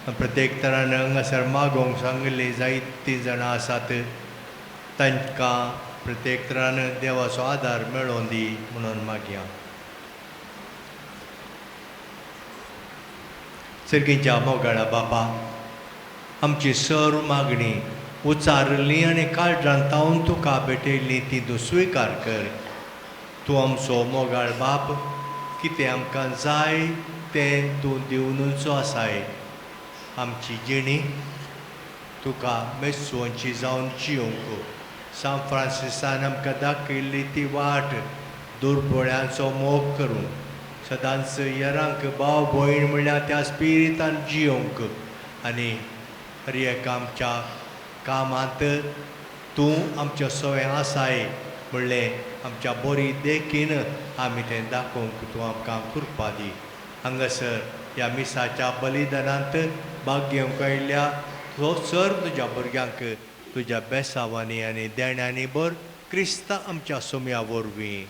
प्रत्येक तरान हांगासर मागोवंक सांगले जायतीं जाणां आसात, तांकां प्रत्येक तरान देवाचो आदार मेळोवन दी म्हणून मागया. सर्गीच्या मोगाळा बापा, आमची सर्व मागणी उचारली आनी काळजांतावन तुका भेटयल्ली ती तूं स्विकार कर. तूं आमचो मोगाळ बाप, कितें आमकां जाय तें तूं दिवनूच आसाय. आमची जिणी तुका मेस्तवांची जावन जियोंक सान फ्रांसिसान आमकां दाखयल्ली ती वाट दुर्बळ्यांचो मोग करूं सदांच येरांक भाव भयण म्हणल्यार त्या स्पिरितान जियोंक आनी हर एक आमच्या कामांत तूं आमच्या सवय आसाय म्हणलें आमच्या बरी देखीन आमी तें दाखोवंक तूं आमकां कृपा दी. हांगासर ह्या मिसाच्या बलिदानांत भाग घेवंक आयिल्ल्या सर्व तुज्या भुरग्यांक तुज्या बेसांवांनी आनी देण्यांनी भर क्रिस्ता आमच्या सोम्या वरवीं.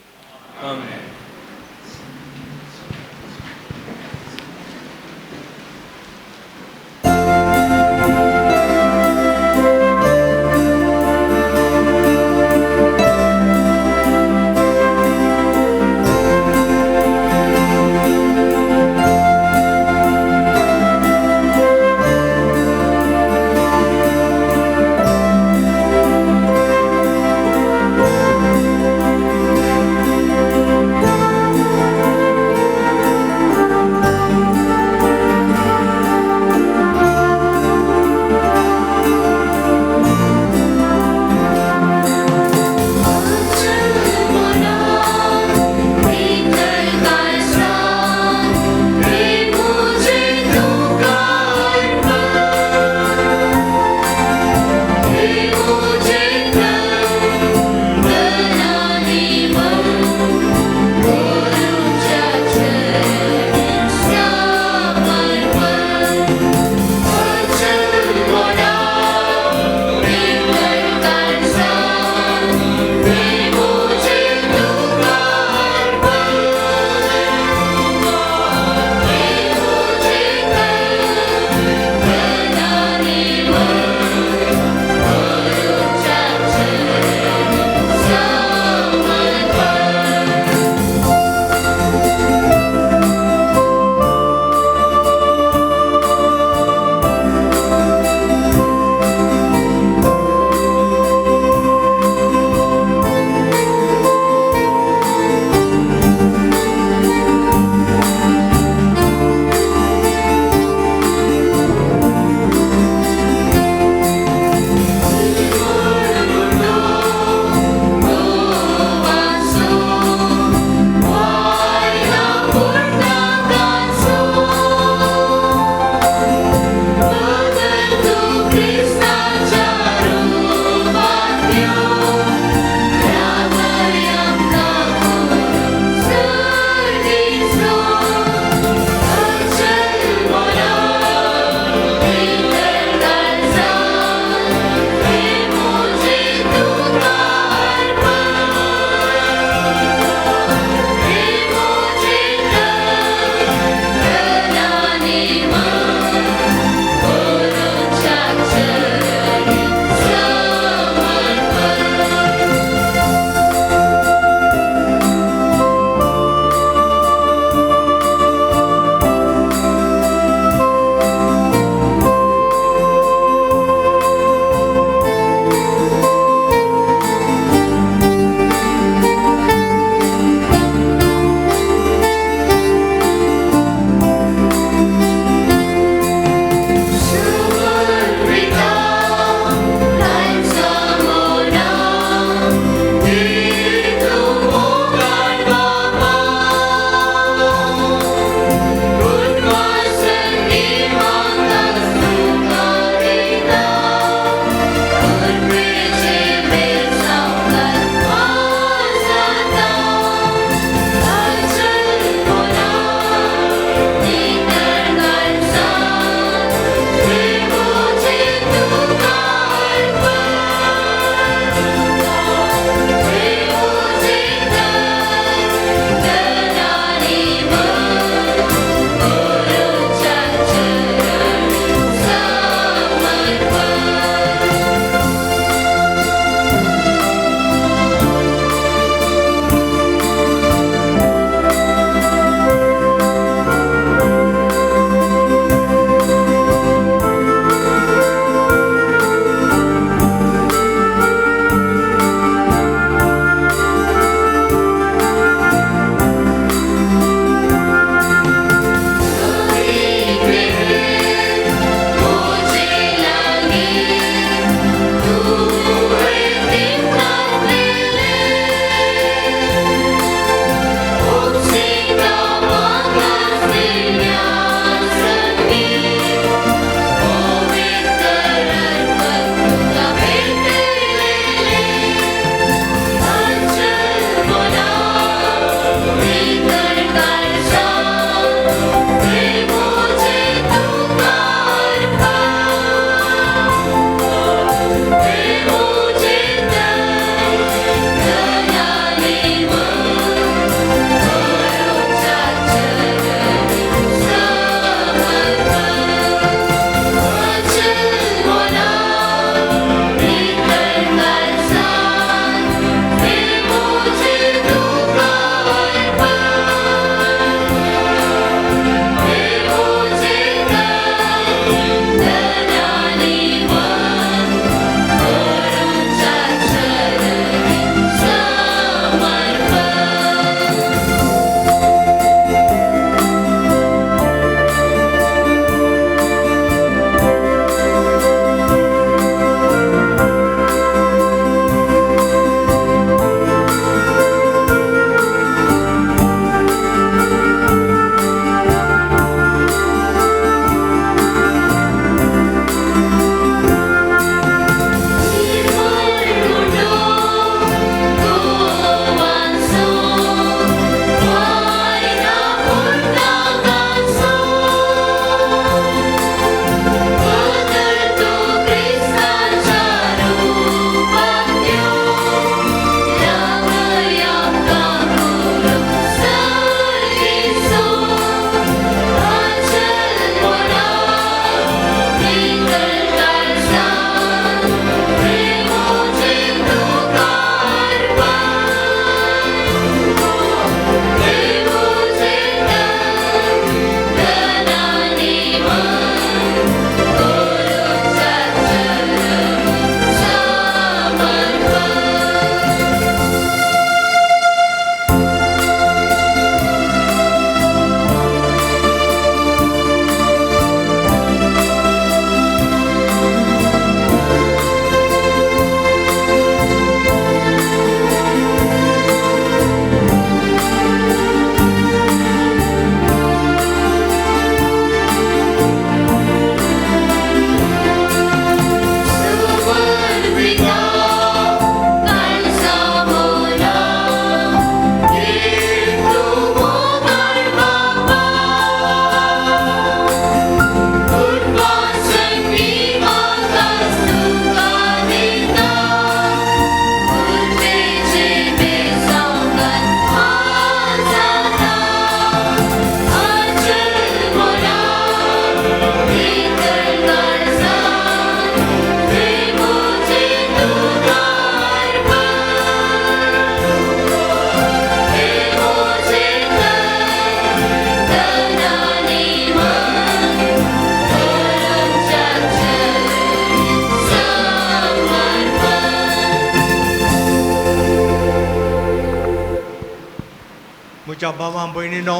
तुमच्या भावां भयणीनो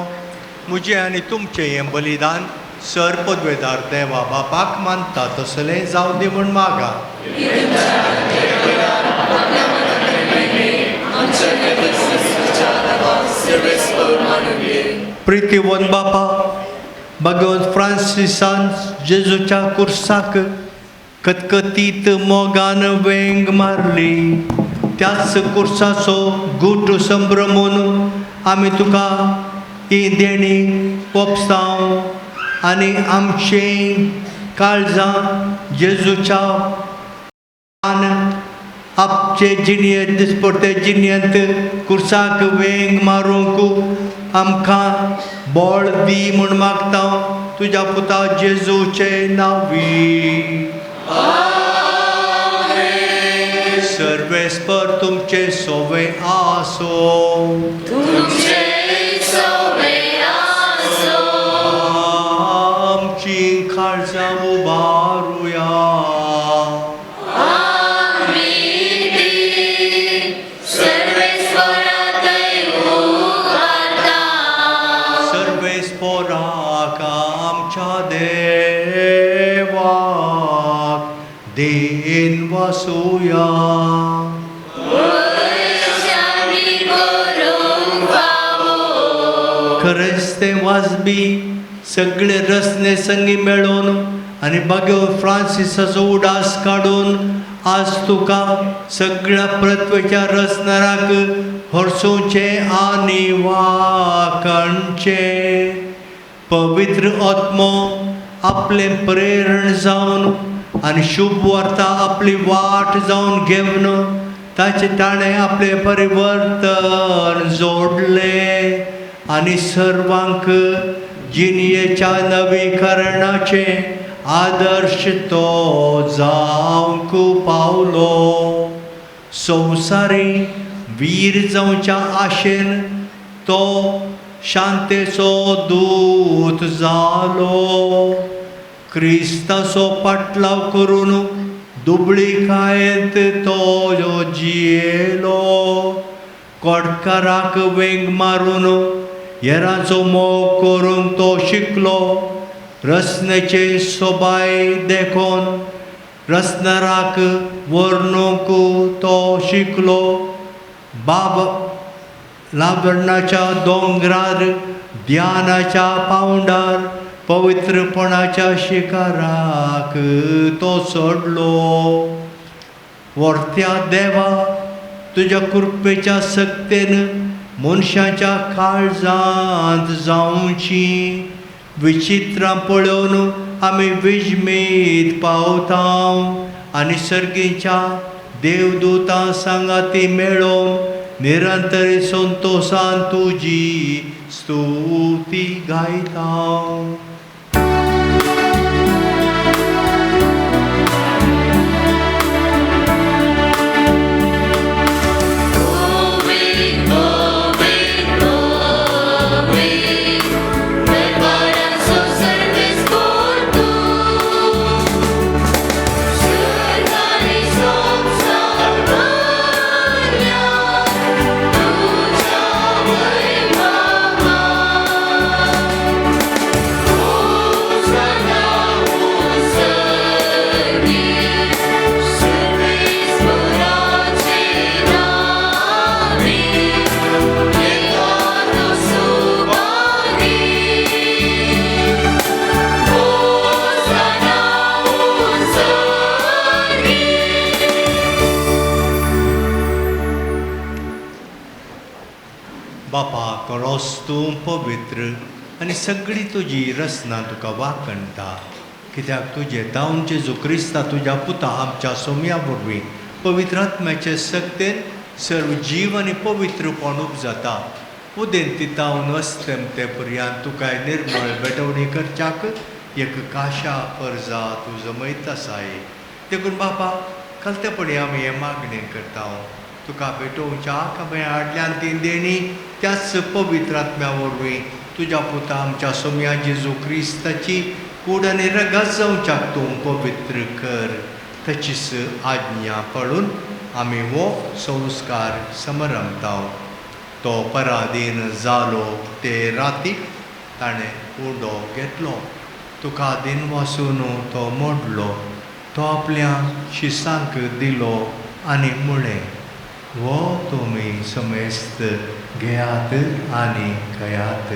म्हजें आनी तुमचें हें बलिदान सर पदवेदार देवा बापाक मानता तसलें जावं दी म्हूण मागा. प्रितीवन बापा, भगवंत फ्रांसिसान जेजूच्या कुर्साक कतकतीत मोगान वेंग मारली. त्याच कुर्साचो गुट संभ्रमून आमी तुका ही देणी पोपसांव आनी आमचें काळजां जेजूच्या आपचे जिणेंत दिसपट्टे जिणेंत कुर्साक वेंग मारूंक आमकां बळ दी म्हूण मागता तुज्या पुता जेजूचे नांवी. सर्वेस्पर तुमचे सोवे आसो. आमची काळजां उबारुया. सर्वेस्पराक आमच्या देवाक देन वासुया. खरेंच तें वाजबी सगळे रसने संगी मेळून आनी भगवंत फ्रांसिसाचो उडास काडून आज तुका सगळ्या प्रत्वेच्या रसनाराक हरसूचें आनी वाकणचें. पवित्र आत्मो आपलें प्रेरण जावन आनी शुभ वार्ता आपली वाट जावन घेवन ताचे ताणें आपलें परिवर्तन जोडलें आनी सर्वांक जिणयेच्या नवीकरणाचे आदर्श तो जावंक पावलो. संवसारी वीर जावच्या आशेन तो शांतेचो दूत जालो. क्रिस्ताचो पाटलाव करून दुबळीकायेंत तो जियेलो. कोडकाराक वेंग मारून हेरांचो मोग करूंक तो शिकलो. रसनेचे सोबाय देखून रसनाराक वर्णूंक तो शिकलो. लाबणाच्या दोंगरार ध्यानाच्या पावंडार पवित्रपणाच्या शिखराक तो चडलो. वर्त्या देवा, तुज्या कृपेच्या सक्तेन मनशाच्या काळजांत जावची विचित्रां पळोवन आमी विजमीत पावता आनी सर्गीच्या देवदूतां सांगाती मेळोवन निरंतरी संतोषान तुजी स्तुती गायता. बापा, कळोस तूं पवित्र आनी सगळी तुजी रसना तुका वाकणटा. कित्याक तुजे दावन जेजू क्रिस्ता तुज्या पुता आमच्या सोम्या वरवीं पवित्र आत्म्याचे सक्तेन सर्व जीव आनी पवित्रपण उपजाता. उदेन तितावन वस्तेम ते पर्यंत तुका निर्मळ बेटवणी करच्याक एक काशा परजा तूं जमयता साय. देखून बापा, कलतेपणी आमी हे मागणें करता. तुका भेटोवच्या आमी आडल्यान ती देणी त्याच पवित्र आत्म्या वरवीं तुज्या पुता आमच्या सोम्या जेजू क्रिस्ताची कूड आनी रगत जावच्याक तूं पवित्र कर. ताचीच आज्ञा पळून आमी हो संस्कार समरमता. तो पराधीन जालो ते रातीक ताणें उडो घेतलो. तुका दिन वासून तो मोडलो. तो आपल्या शिसांक दिलो आनी म्हळें, वो तुमी समेस्त घेयात आनी खयात.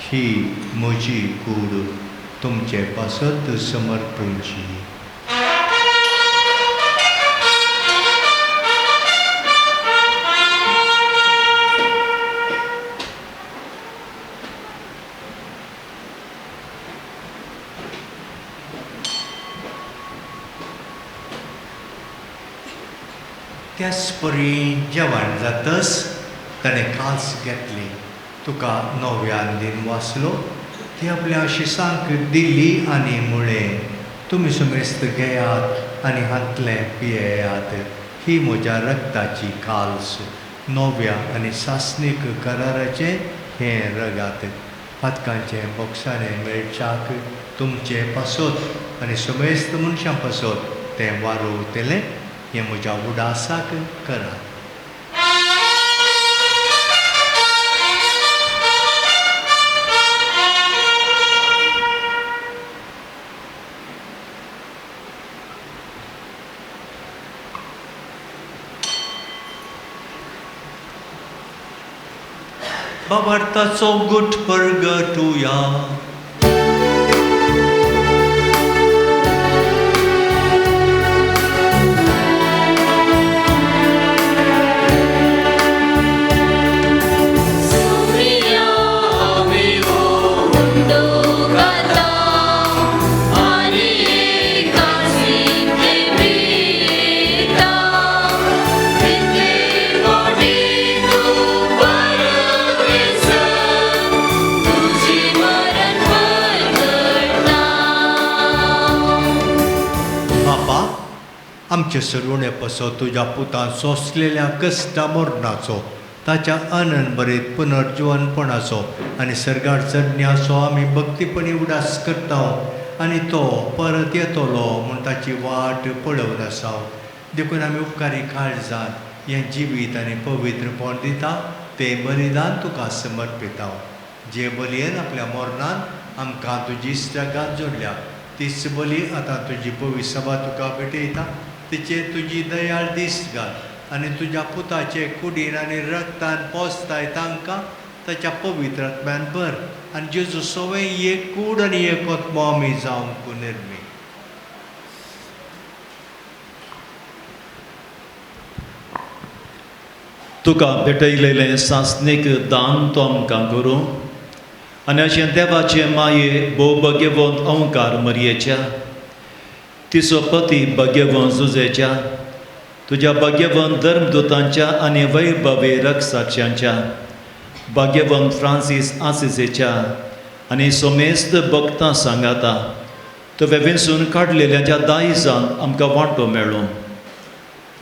ही म्हजी कूड तुमचे पासत समर्पूंची. त्याच परी जेवण जातच ताणें कास घेतली. तुका नव्यान दिन वाचलो. ती आपल्या शिसांक दिली आनी म्हळें, तुमी समेस्त घेयात आनी हातले पियेयात. ही म्हज्या रक्ताची काल्स, नव्या आनी सासणीक कराराचें हें रगात. पातकांचे बोक्साणें मेळच्याक तुमचे पासत आनी समेस्त मनशां पासत तें वारोवतलें. हें म्हज्या उडासाक करात. बाबार्थाचो गुट परगटुया. आमचे सरुणे पासो तुज्या पुतान सोंसलेल्या कश्टा मरणाचो, ताच्या आनंदभरीत पुनर्जीवनपणाचो आनी सर्गार चडण्याचो आमी भक्तीपणी उडास करता. आनी तो परत येतलो म्हूण ताची वाट पळोवन आसा. देखून आमी उपकारी काळजांत हें जिवीत आनी पवित्रपण दिता. तें बलिदान तुका समर्पिता. जे बलयेन आपल्या मरणान आमकां तुजी इश्टागात जोडल्या, तीच बली आतां तुजी पवित्र सभा तुका भेटयता. तिचे तुजी दयाळ दिश्ट घाल आनी तुज्या पुताचे कुडीन आनी रक्तान पोसताय तांकां ताच्या पवित्र आत्म्यान भर. आनी जेजू सवय एक कूड आनी एक आत्मो आमी जावंक निर्मी. तुका भेटयलेलें सासणीक दान तो आमकां करूं आनी अशें देवाचे माये भोव भाग्यवंत अवंकार मरयेच्या, तिचो पती भाग्यवंत जुजेच्या, तुज्या भाग्यवंत धर्मदूतांच्या आनी वैभवी साक्षांच्या, भाग्यवंत फ्रांसीस आसिसेच्या आनी सोमेस्त भक्तां सांगाता तुवें विंचून काडलेल्या दायजान आमकां वांटो मेळ्ळो.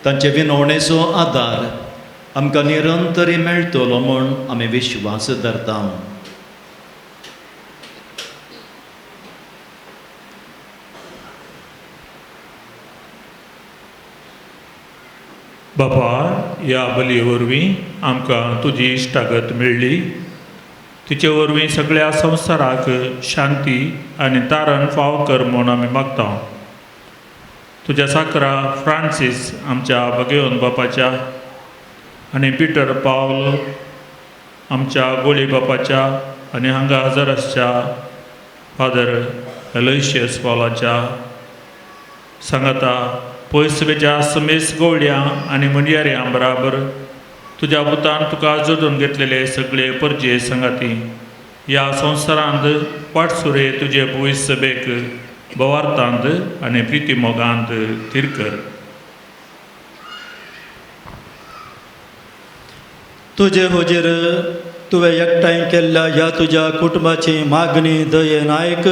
तांचे विनवणेचो आदार आमकां निरंतरी मेळटलो म्हूण आमी विश्वास धरता. बापा, ह्या बलये वरवीं आमकां तुजी इश्टागत मेळ्ळी. तिचे वरवीं सगळ्या संवसाराक शांती आनी तारण फाव कर म्हूण आमी मागता. तुज्या साकरा फ्रांसीस आमच्या भगवंत बापाच्या आनी पिटर पावल आमच्या गोळी बापाच्या आनी हांगा हजरसच्या फादर एलोयशियस पावलाच्या सांगाता पयसवेच्या समेस गवळ्यां आनी मंडयाऱ्यां बराबर तुज्या पुतान तुका जोडून घेतलेले सगळे परजे संगाती ह्या संवसारांत पाटसुरे तुजे पयस सभेक भवार्थांत आनी प्रितीमोगांत थीर कर. तुजे हुजेर तुवें एकठांय केल्ल्या ह्या तुज्या कुटुंबाची मागणी दयेन आयक.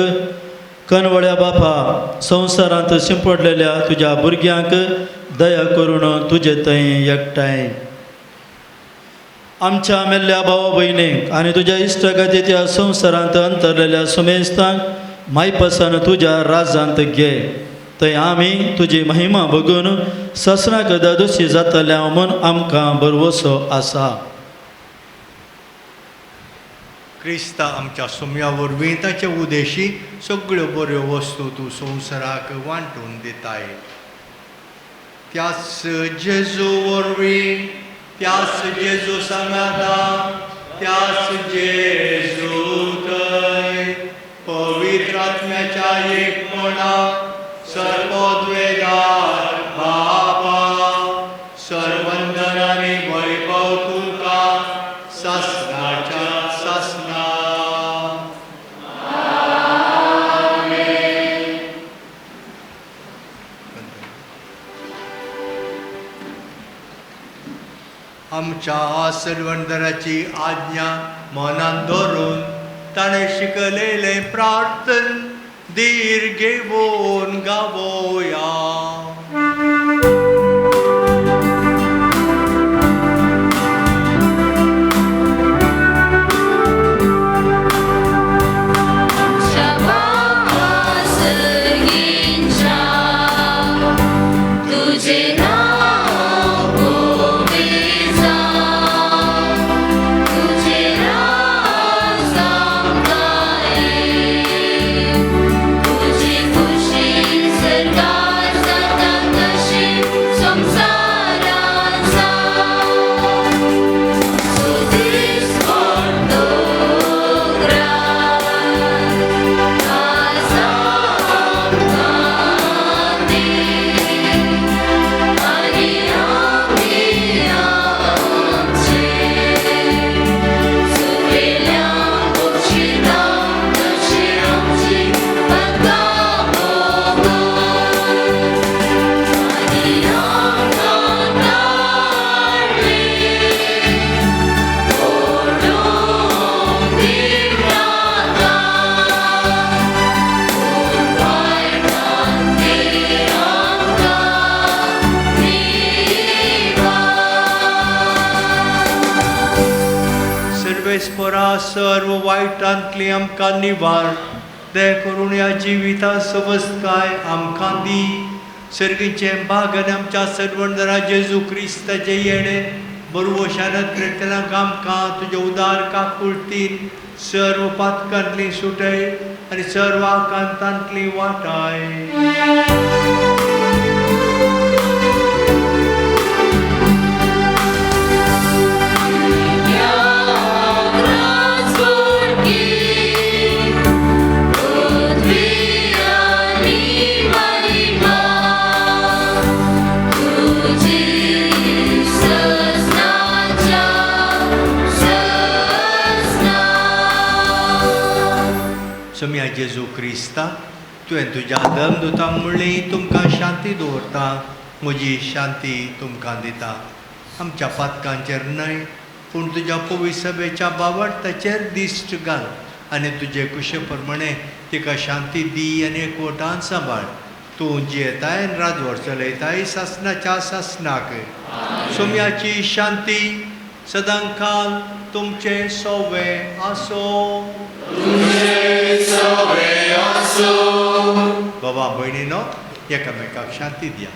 कनवळ्या बापा, संवसारांत शिंपडलेल्या तुज्या भुरग्यांक दया करून तुजे थंय एकठांय. आमच्या मेल्ल्या भावा भयणीक आनी तुज्या इश्टगतीच्या संवसारांत अंतरलेल्या सुमेस्तांक मायपसान तुज्या राजांत घे. थंय आमी तुजी महिमा बघून ससणाक दोशी जातल्या म्हूण आमकां बरवसो आसा. क्रिस्ता आमच्या सोम्या वरवीं ताचे उदेशी सगळ्यो बऱ्यो वस्तू तूं संवसाराक वांटून दिताय. त्याच जेजू वरवीं, त्याच जेजू सांगाता, त्याच जेजू थंय पवित्र आत्म्याच्या एकमणाक सर्वोद्वेगार बापा सर्वंदन आनी वैभव तुका सासणाच्या सासना. आमच्या सर्वंदराची आज्ञा मनान धरून ताणें शिकलेलें प्रार्थन धीर घेवन गावोया. सर्व वायटांतली आमकां निवार दे करून ह्या जिविता समजकाय आमकां दी. सर्गीचे भागन आमच्या सर्वंदरा जेजू क्रिस्ताचे येणें बरवशान प्रेतनाक आमकां तुजे उदार काकुळटीन सर्व पातकांतली सुटय आनी सर्व आकांतांतली वाटाय. सोम्या जेजू क्रिस्ता तुवें तुज्या धर्मदुतांक म्हणलें तुमकां शांती दवरता, म्हजी शांती तुमकां दिता. आमच्या पातकांचेर न्हय पूण तुज्या पवित्र सभेच्या बाबडताचेर दिश्ट घाल आनी तुजे कुशे प्रमाणे तिका शांती दी आनी एकवटान सांबाळ. तूं जियेताय आनी राजवट चलयताय सासणाच्या सासणाक. सोम्याची शांती सदांकाल तुमचे सोवे आसो. बाबा भयणीनो एकामेकाक शांती दिया.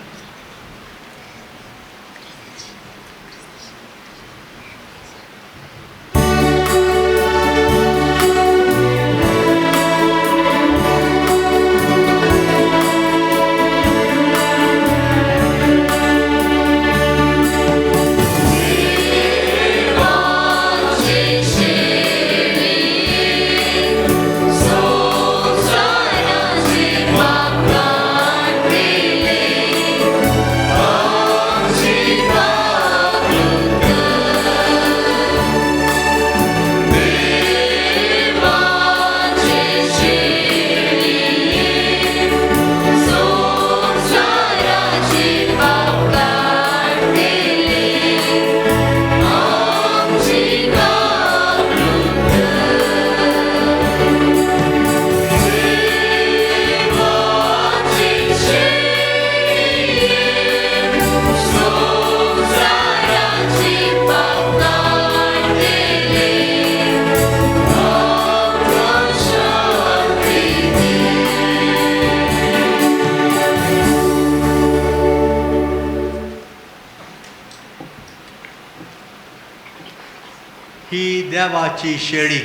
ही देवाची शेळी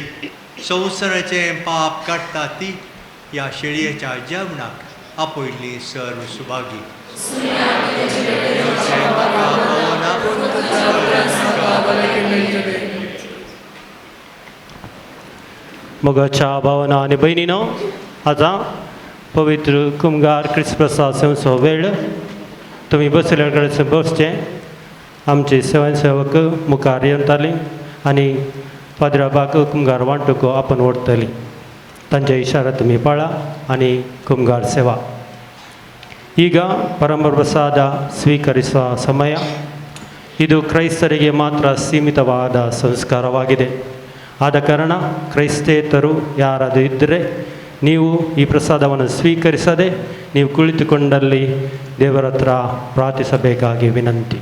संवसाराचें पाप काडटा ती ह्या शेळयेच्या जेवणाक आपयल्ली सर्व सुभागी मोगाच्या भावना आणि बहिणीनो आता पवित्र कुमगार क्रिस्प्रसाद सेवचो वेळ तुम्ही बसलेल्या कडेन बसचें आमचे स्वयंसेवक मुखार येतालीं आनी पाद्राबाक कुमगार वांटुको आपण ओडटलीं तांचे इशारा तुम्ही पाळा आनी कुमगार ಸೇವಾ ಈಗ ಪರಮಪ್ರಸಾದ ಸ್ವೀಕರಿಸುವ ಸಮಯ ಇದು ಕ್ರೈಸ್ತರಿಗೆ ಮಾತ್ರ ಸೀಮಿತವಾದ ಸಂಸ್ಕಾರವಾಗಿದೆ ಆದ ಕಾರಣ ಕ್ರೈಸ್ತೇತರು ಯಾರಾದರೂ ಇದ್ದರೆ ನೀವು ಈ ಪ್ರಸಾದವನ್ನು ಸ್ವೀಕರಿಸದೆ ನೀವು ಕುಳಿತುಕೊಂಡಲ್ಲಿ ದೇವರ ಹತ್ರ ಪ್ರಾರ್ಥಿಸಬೇಕಾಗಿ ವಿನಂತಿ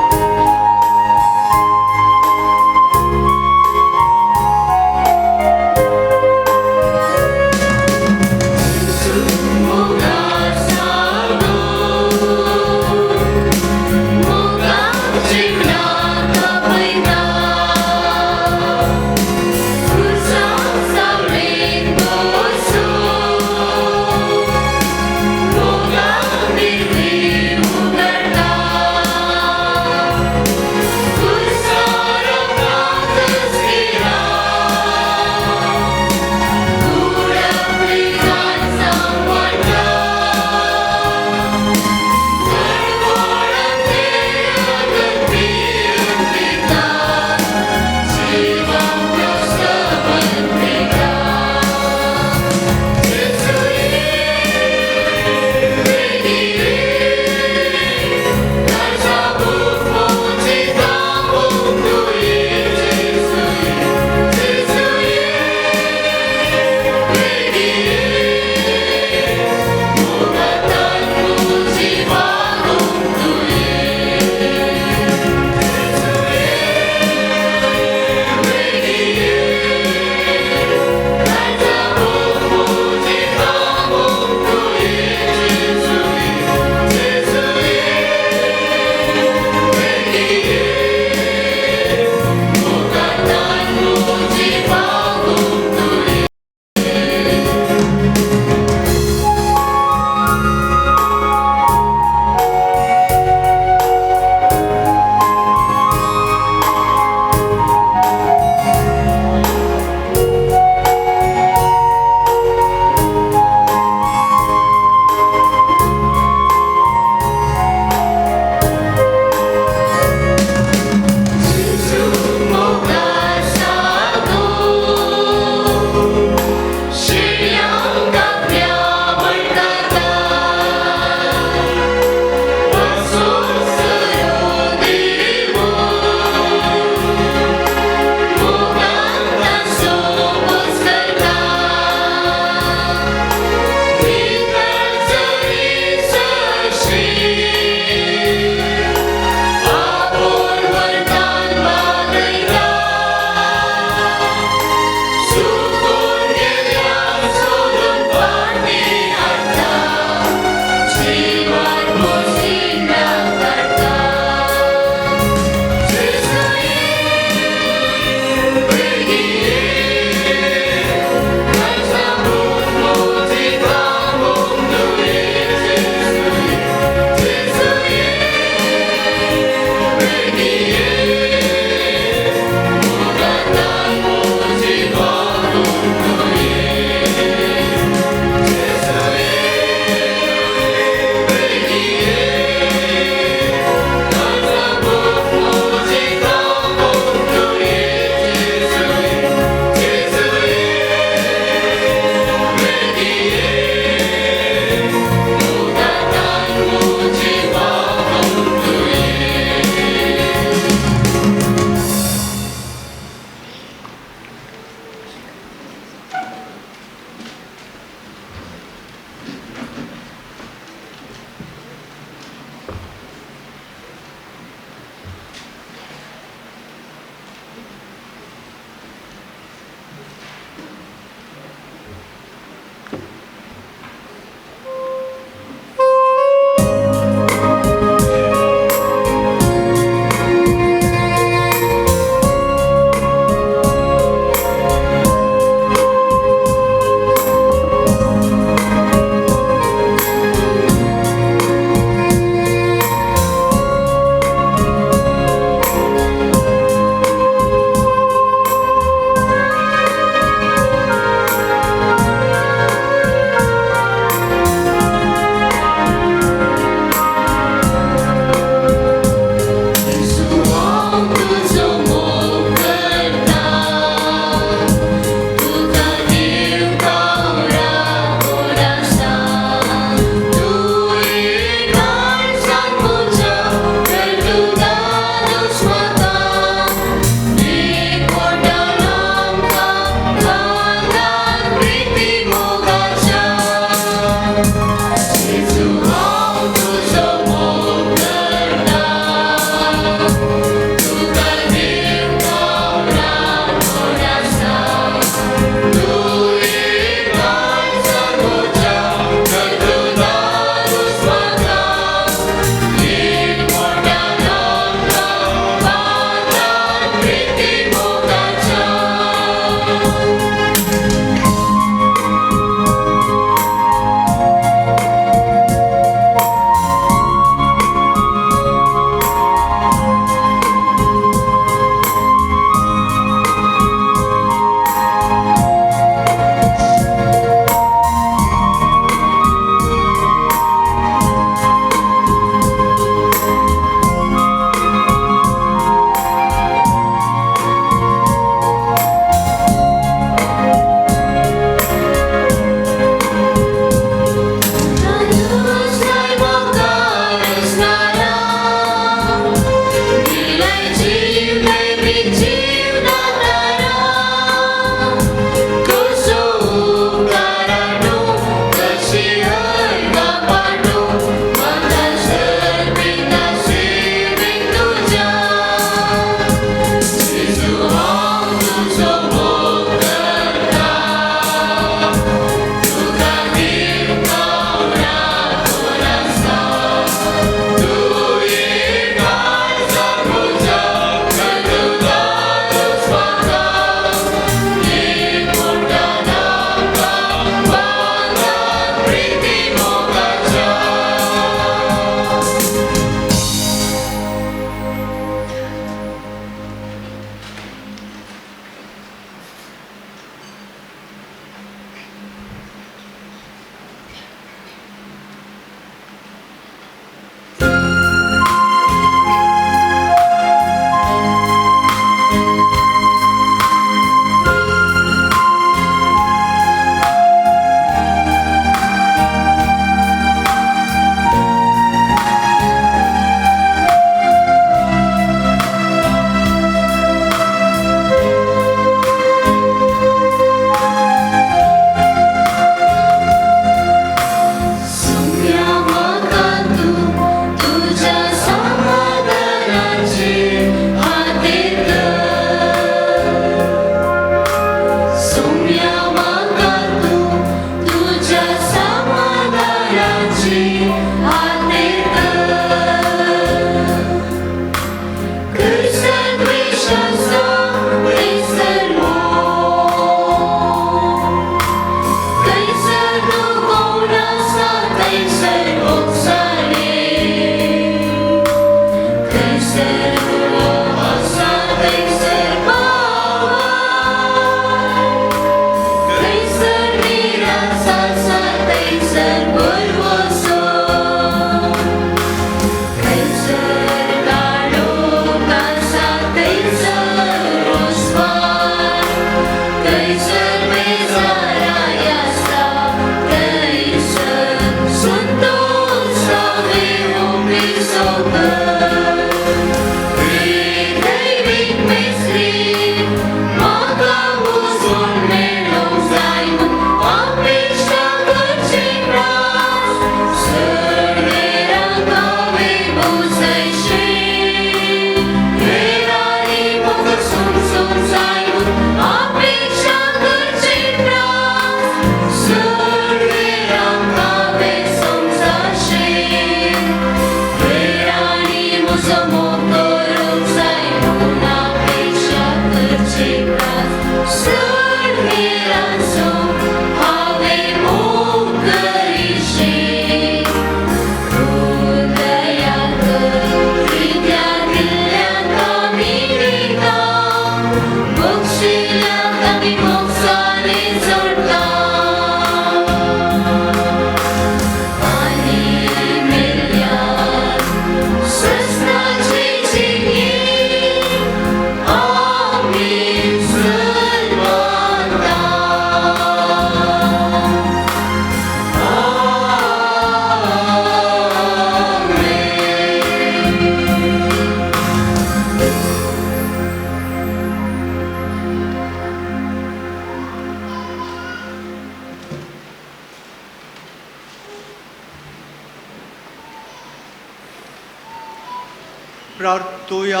प्रार्थुया.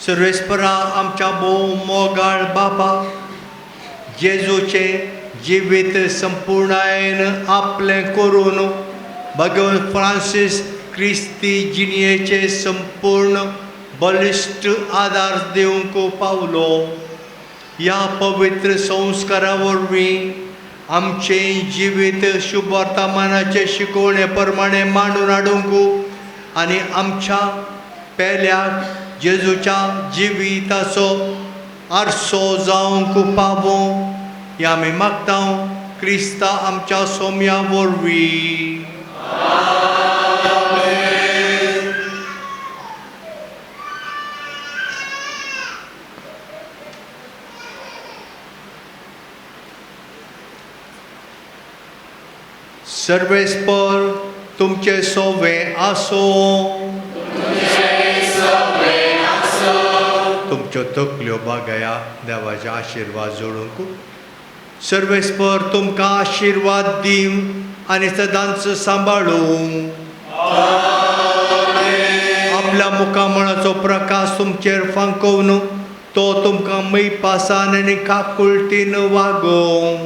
सर्वेस्परा आमच्या भोव मोगाळ बापा, जेजूचे जिवीत संपूर्णायेन आपलें करून भगवन फ्रांसीस क्रिस्ती जिणेचे संपूर्ण बलिश्ट आदार दिवंक पावलो. ह्या पवित्र संस्कारा वरवीं आमचें जिवीत शुभ वर्तमानाचे शिकवणे प्रमाणे मांडून हाडूंक आनी आमच्या पेल्याक जेजूच्या जिविताचो आरसो जावंक पावो हें आमी मागता क्रिस्ता आमच्या सोम्या वरवीं. सर्वेस्पर तुमचे सोवे आसो. तुमच्यो तकल्यो बागया देवाचे आशिर्वाद जोडूंक. सर्वेस्पर तुमकां आशिर्वाद दिव आनी सदांच सांबाळूं. आपल्या मुखामळाचो प्रकाश तुमचेर फांकोवन तो तुमकां मैपासान आनी काकुळटीन वागोव.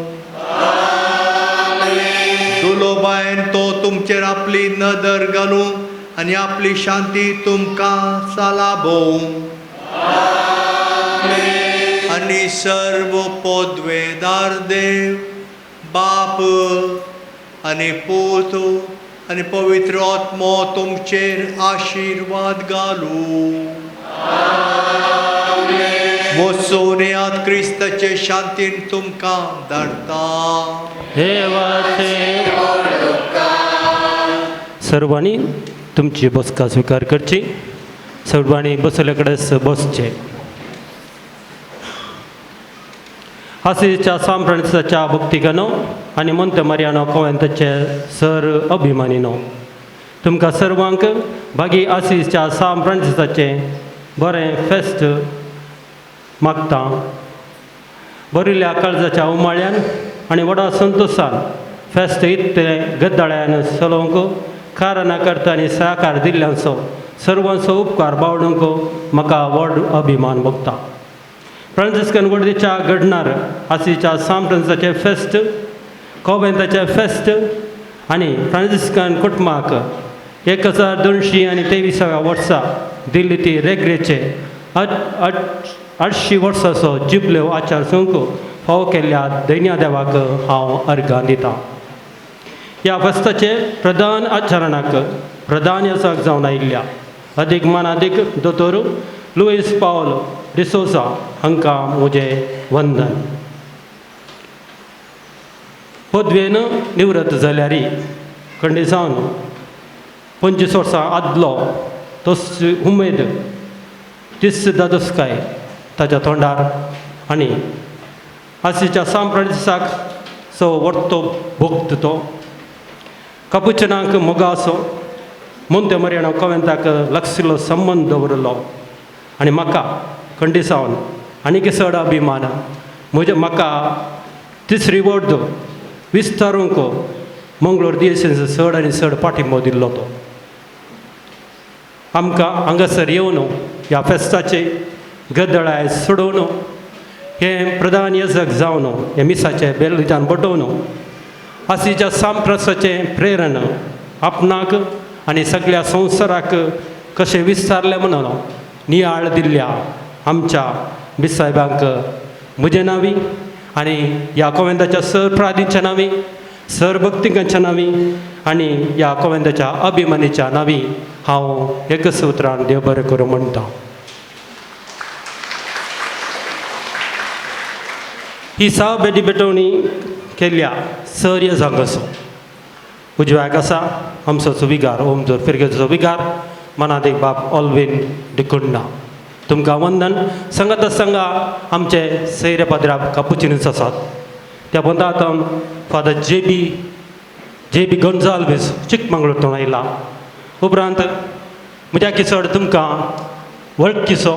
दुलोबायन तो तुमचेर आपली नदर घालूं आनी आपली शांती तुमकां सालाभोव. आनी सर्व पोदवेदार देव बाप आनी पूत आनी पवित्र आत्मो तुमचेर आशिर्वाद घालूं. वचून येयात क्रिस्ताचे शांतीन तुमकां धाडटा. सर्वांनी तुमची बसका स्वीकार करची. सर्वांनी बसले कडेच बसचे. आसीसच्या सांब फ्रांसिसाच्या भक्तिगनो आनी मोंते मारियानो कॉवेंताचे सर अभिमानीनो, तुमकां सर्वांक भागी आसीसच्या सांब फ्रांसिसाचे बरें फेस्त मागता. बरिल्ल्या काळजाच्या उमाळ्यान आनी व्हडा संतोशान फेस्त इतलें गद्दाळ्यान चलोवंक कारणां करता आनी सहकार दिल्ल्यांचो सर्वांचो उपकार बावडूंक म्हाका व्हड अभिमान भोगता. फ्रांसिस्कन वर्देच्या घडणार आसीच्या सांब फ्रांसिसाचे फेस्त, कॉवेंताचे फेस्त आनी फ्रांसिस्कन कुटुंबाक 1223व्या वर्सा दिल्ली ती रेग्रेचे 800 वर्सांचो जिबल्यो आचार संक फावो केल्ल्या दैन्या देवाक हांव अर्गां दितां. ह्या फेस्ताचे प्रधान आचरणाक प्रधान येसाक जावन आयिल्ल्या अदीक मानादीक दोतोर लुईस पावल डिसोजा हांकां म्हजें वंदन. पदवेन निवृत्त जाल्यारी खंडी जावन 25 वर्सां आदलो तस उमेद तिस दादोसकाय ताच्या तोंडार आनी आसीच्या सांब फ्रांसिसाक सो वर्तो भोगता तो कापुचिनांक मोगा असो मोंते मारियानो कॉवेंताक लागशिल्लो संबंद दवरलो आनी म्हाका खंडी सावन आनीक चड अभिमान म्हाका तिसरी वर्द विस्तारूंक मंगळूर दियेसेंचो चड आनी चड पाठिंबो दिल्लो तो. आमकां हांगासर येवन ह्या फेस्ताचे गदळाय सोडोवन हे प्रधान येजक जावन हे मिसाचे बेलुजान बटोवन आसीच्या सांब फ्रांसिसाचें प्रेरण आपणाक आनी सगळ्या संवसाराक कशें विस्तारलें म्हणून नियाळ दिल्ल्या आमच्या मिसायबांक म्हजे नांवी आनी ह्या कॉवेंताच्या सर प्रादींच्या नांवी, सर भक्तिकांच्या नांवी आनी ह्या कॉवेंताच्या अभिमानीच्या नांवी हांव एकच उतरान देव बरें करूं म्हणटा. ही साव बेटी बेटवणी केल्ल्या सर येजाक असो उजव्याक आसा आमचो सुविगार ओमजोर फिरगेचो विगार मनादेक बाब ऑल्विन डिकुंडा. तुमकां वंदन. सांगाता सांगा आमचे सैरे पाद्रा कापुचिनस आसात. त्या बंदांत फादर जे बी गोंजाल्वीस चिकमंगळूरतून आयला. उपरांत म्हज्या किचड तुमकां वळखीचो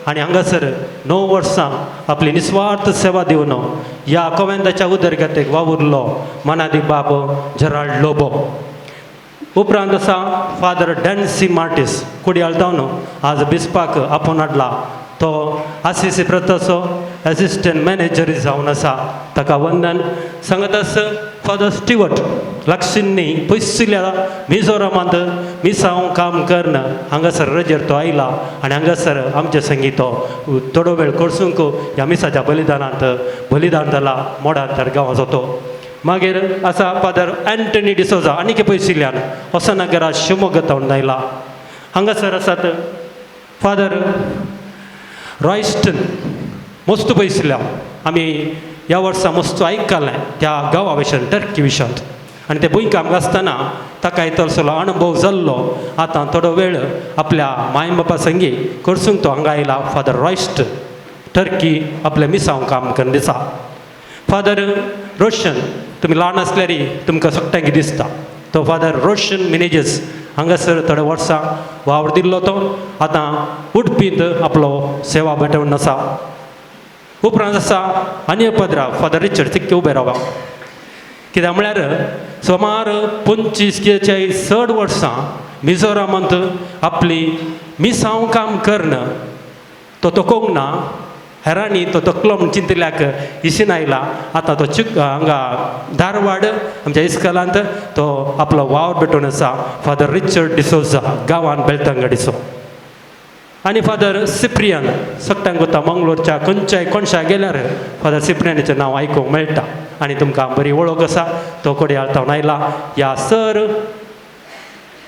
आणि हांगासर 9 वर्सां आपली निस्वार्थ सेवा दिवन ह्या कोवेंताच्या उदरगतेक वावुरलो मनादी बाब जेराल्ड लोबो. उपरांत आसा फादर डॅन्सी मार्टिस कुडियाळतावन आज बिस्पाक आपोवन हाडला. तो आसीसी प्रताचो एसिस्टंट मॅनेजर जावन आसा, ताका वंदन. सांगतास फादर स्टिवर्ट लागशिन्नी पयसुल्या मिझोरामांत मिसांव काम करन हांगासर रजेर तो आयला आनी हांगासर आमचे संगी तो थोडो वेळ करसूंक ह्या मिसाच्या बलिदान जाला मोडांतर गांवाचो तो. मागीर आसा फादर एंटनी डिसोजा आनीक पयसुल्यान होसनगरा शिवमोगा तावन आयला. हांगासर आसात फादर रॉयस्टन मस्त पयसुल्या. आमी ह्या वर्सा मस्त आयकलें त्या गांवा विशयी टर्की विशयांत आनी ते भुंय काम आसतना ताका इतरसलो अणभव जाल्लो. आतां थोडो वेळ आपल्या माय बापा संगी करसूंक तो हांगा आयला. फादर रॉयस्ट टर्की आपल्या मिसांव काम करन दिसा. फादर रोशन तुमी ल्हान आसल्यार तुमकां सगळ्यांक दिसता. तो फादर रोशन मिनेजीस हांगासर थोड्या वर्सां वावर दिल्लो तो आतां उडपींत आपलो सेवा भेटवून आसा. उपरांत आसा आनी पदरा फादर रिचर्ड तिक्के उबे रावा. कित्याक म्हळ्यार सुमार 25-40 वर्सां मिझोरामांत आपली मिसांव काम करन तो तोकोंक ना. हेरांनी तो तकलो म्हूण चिंतल्याक इशीन आयला. आतां तो हांगा धारवाड आमच्या इस्कॉलांत तो आपलो वावर भेटून आसा. फादर रिचर्ड डिसोजा गांवांत बेळतंगडीचो. आनी फादर सिप्रियन सगळ्यांक वता मंगळूरच्या खंयच्याय कोणशाय गेल्यार फादर सिप्रियनाचें नांव आयकूंक मेळटा आनी तुमकां बरी वळख आसा. तो कोडयाळतावन आयला. ह्या सर